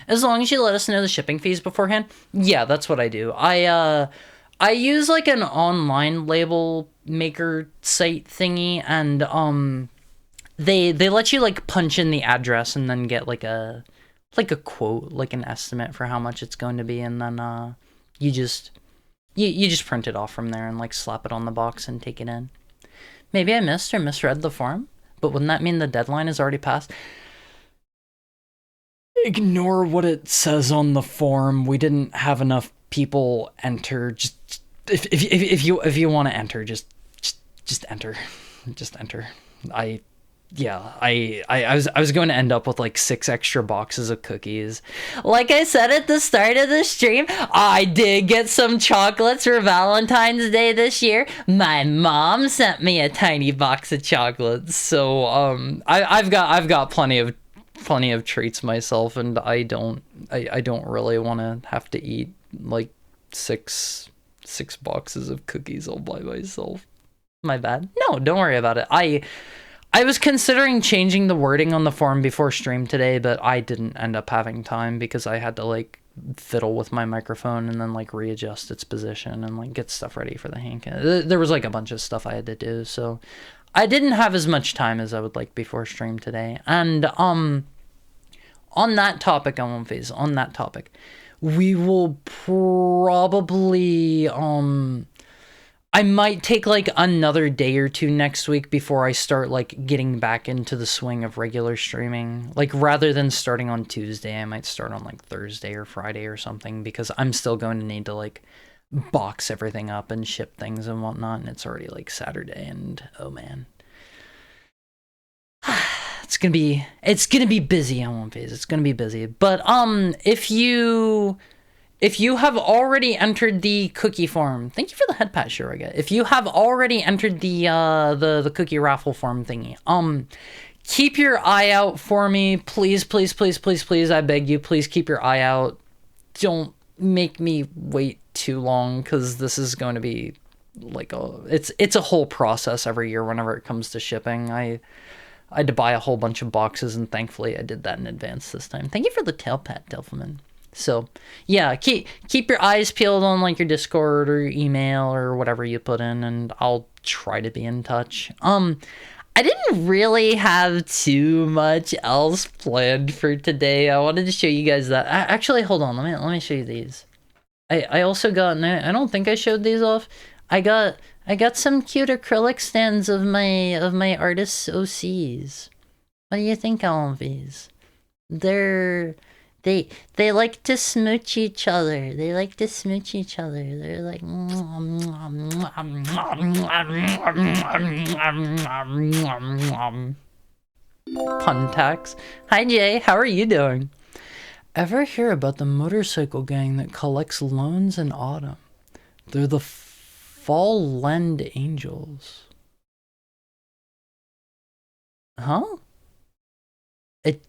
As long as you let us know the shipping fees beforehand. Yeah, that's what I do. I use like an online label maker site thingy, and they let you like punch in the address and then get like a quote, like an estimate for how much it's going to be, and then you just print it off from there and like slap it on the box and take it in. Maybe I missed or misread the form, but wouldn't that mean the deadline is already passed? Ignore what it says on the form. We didn't have enough people enter. Just if you want to enter, just enter. Just enter. I was going to end up with like 6 extra boxes of cookies. Like I said at the start of the stream, I did get some chocolates for Valentine's Day this year. My mom sent me a tiny box of chocolates, so I've got plenty of treats myself, and I don't really want to have to eat like six boxes of cookies all by myself. My bad. No, don't worry about it. I was considering changing the wording on the form before stream today, but I didn't end up having time because I had to like fiddle with my microphone and then like readjust its position and like get stuff ready for the hank. There was like a bunch of stuff I had to do, so I didn't have as much time as I would like before stream today. And on that topic, on that topic, we will probably I might take like another day or two next week before I start like getting back into the swing of regular streaming. Like rather than starting on Tuesday, I might start on like Thursday or Friday or something, because I'm still going to need to like box everything up and ship things and whatnot, and it's already like Saturday, and oh man. It's gonna be busy on One Phase. It's gonna be busy. But if you have already entered the cookie form, thank you for the head pat, Shuriga. If you have already entered the cookie raffle form thingy, keep your eye out for me, please, please, please, please, please. I beg you, please keep your eye out. Don't make me wait too long, because this is going to be like it's a whole process every year whenever it comes to shipping. I had to buy a whole bunch of boxes, and thankfully I did that in advance this time. Thank you for the tail pat, Delphiman. So yeah, keep your eyes peeled on like your Discord or your email or whatever you put in, and I'll try to be in touch. I didn't really have too much else planned for today. I wanted to show you guys that. Actually, hold on, let me show you these. I also got, and I don't think I showed these off. I got some cute acrylic stands of my artist's OCs. What do you think of these? They like to smooch each other. They're like, Puntax. Hi Jay, how are you doing? Ever hear about the motorcycle gang that collects loans in autumn? They're the Fall Lend Angels. Huh? I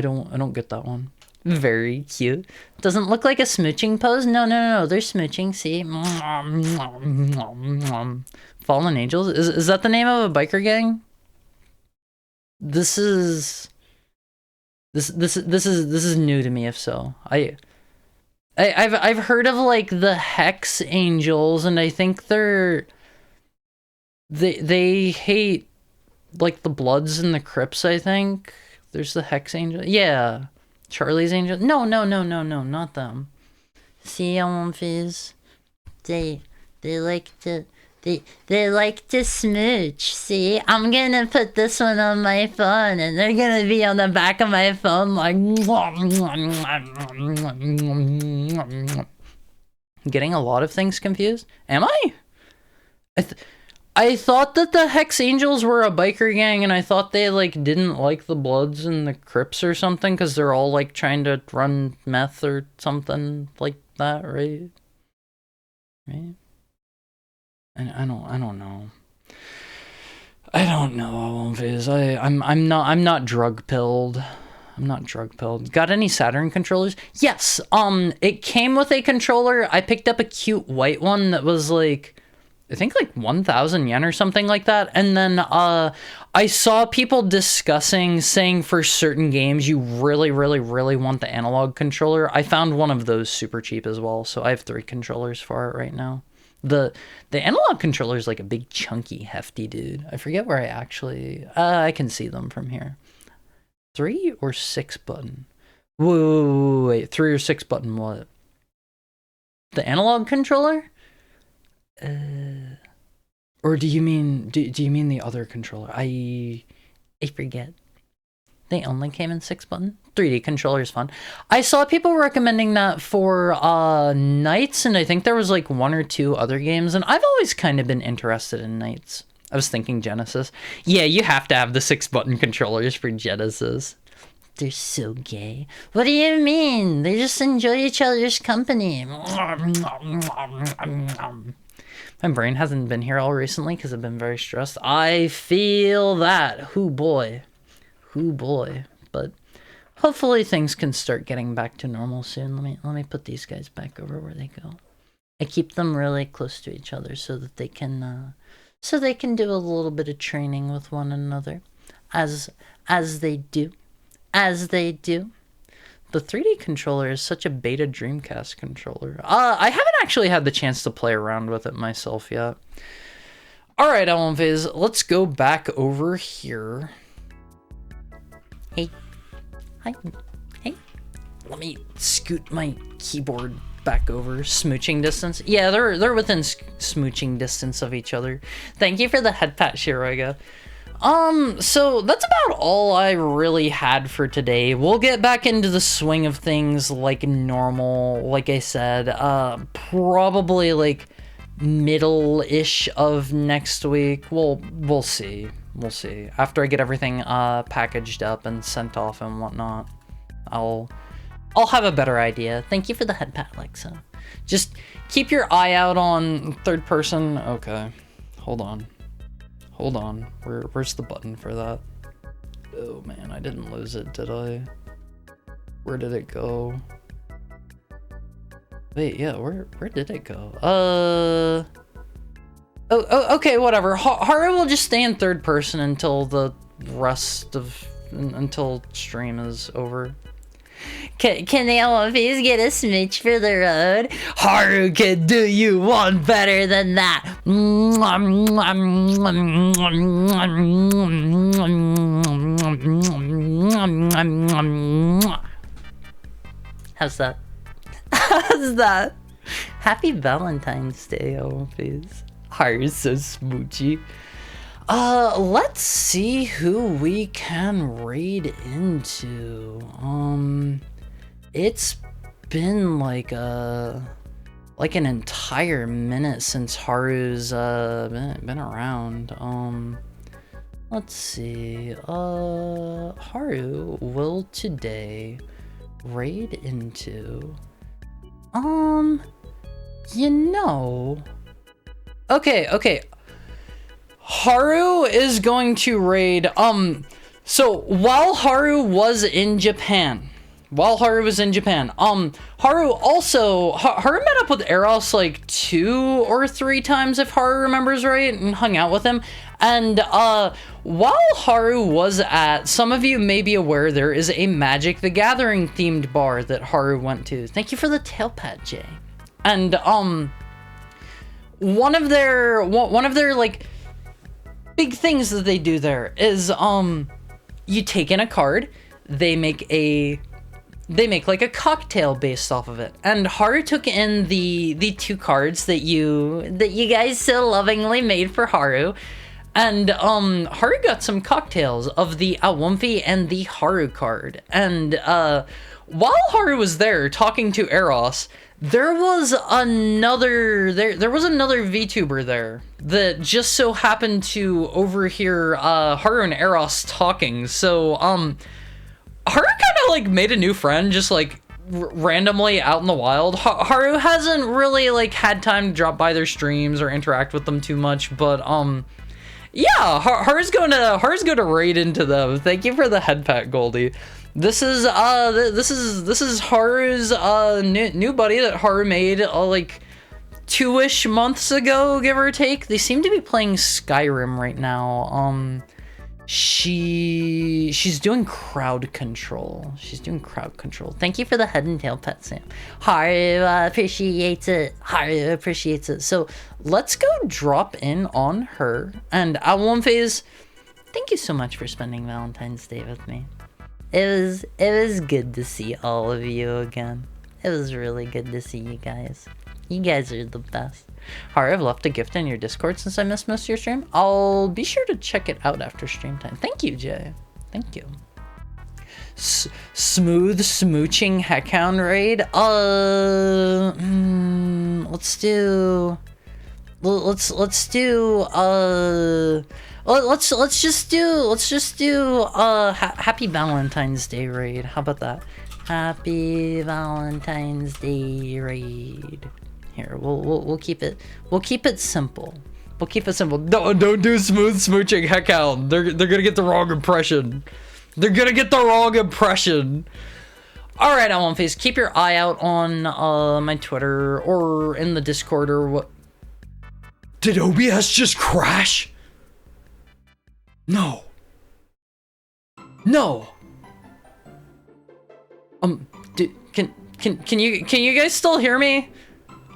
don't get that one. Very cute. Doesn't look like a smooching pose. No, they're smooching. See, Fallen Angels. Is that the name of a biker gang? This is new to me. If so, I've heard of like the Hex Angels, and I think they hate like the Bloods and the Crips. I think. There's the Hex Angel. Yeah. Charlie's Angel. No, not them. See, Fizz? They like to smooch. See, I'm gonna put this one on my phone, and they're gonna be on the back of my phone like getting a lot of things confused. Am I? I thought that the Hex Angels were a biker gang, and I thought they like didn't like the Bloods and the Crips or something, because they're all like trying to run meth or something like that, right? Right? And I don't know. I don't know, Viz. I'm not drug pilled. I'm not drug pilled. Got any Saturn controllers? Yes. It came with a controller. I picked up a cute white one that was like, I think like 1,000 yen or something like that. And then I saw people discussing saying for certain games you really, really, really want the analog controller. I found one of those super cheap as well, so I have 3 controllers for it right now. The analog controller is like a big, chunky, hefty dude. I forget where I actually... I can see them from here. 3 or 6 button? Wait, 3 or 6 button what? The analog controller? Or do you mean do you mean the other controller? I forget. They only came in 6 button. 3D controller is fun. I saw people recommending that for Knights, and I think there was like 1 or 2 other games, and I've always kind of been interested in Knights. I was thinking Genesis. Yeah, you have to have the 6 button controllers for Genesis. They're so gay. What do you mean? They just enjoy each other's company. My brain hasn't been here all recently because I've been very stressed. I feel that. Hoo boy. Hoo boy. But hopefully things can start getting back to normal soon. Let me put these guys back over where they go. I keep them really close to each other so that they can do a little bit of training with one another. As they do. As they do. The 3D controller is such a beta Dreamcast controller. I haven't actually had the chance to play around with it myself yet. Alright, LMVs, let's go back over here. Hey. Hi. Hey. Let me scoot my keyboard back over. Smooching distance. Yeah, they're within smooching distance of each other. Thank you for the head pat, Shiroga. So that's about all I really had for today. We'll get back into the swing of things like normal, like I said, probably like middle-ish of next week. We'll see. We'll see. After I get everything packaged up and sent off and whatnot, I'll have a better idea. Thank you for the head pat, Alexa. Just keep your eye out on third person. Okay, hold on. Hold on, where's the button for that? Oh man, I didn't lose it, did I? Where did it go? Wait, yeah, where did it go? Oh, okay, whatever. Haru will just stay in third person until the rest of, until stream is over. Can the LMVs get a smooch for the road? Haru can do you one better than that. How's that? How's that? Happy Valentine's Day, LMVs. Haru's so smoochy. Let's see who we can raid into. It's been like an entire minute since Haru's been around. Let's see. Haru will today raid into you know. Okay. Haru is going to raid, so while Haru was in Japan, Haru met up with Eros like 2 or 3 times, if Haru remembers right, and hung out with him. And while Haru was at, some of you may be aware, there is a Magic the Gathering themed bar that Haru went to. Thank you for the tail pat, Jay. And one of their like big things that they do there is you take in a card, they make like a cocktail based off of it, and Haru took in the 2 cards that you guys so lovingly made for Haru, and Haru got some cocktails of the Awumfi and the Haru card. And while Haru was there talking to Eros, there was another VTuber there that just so happened to overhear Haru and Eros talking. So Haru kind of like made a new friend just like randomly out in the wild. Haru hasn't really like had time to drop by their streams or interact with them too much, but yeah, Haru's going to raid into them. Thank you for the head pat, Goldie. This is Haru's new buddy that Haru made like 2-ish months ago, give or take. They seem to be playing Skyrim right now. She's doing crowd control. Thank you for the head and tail pet, Sam. Haru appreciates it. So let's go drop in on her. And at one phase, thank you so much for spending Valentine's Day with me. It was good to see all of you again. It was really good to see you guys. You guys are the best. Haru, I've left a gift in your Discord since I missed most of your stream. I'll be sure to check it out after stream time. Thank you, Jay. Thank you. Smooth smooching heckhound raid. Let's just do Happy Valentine's Day raid. How about that? Happy Valentine's Day raid. Here, we'll keep it simple. Don't do smooth smooching heckhound. They're gonna get the wrong impression. All right, Alone Face, keep your eye out on my Twitter or in the Discord or what. Did OBS just crash? No. Can you guys still hear me?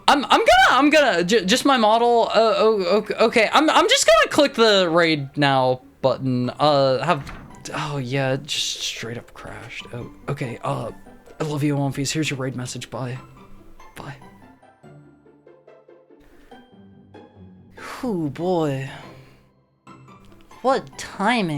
I'm gonna just my model. Okay. I'm just gonna click the raid now button. Oh yeah, it just straight up crashed. Oh, okay. I love you, One Piece. Here's your raid message. Bye. Ooh boy. What timing.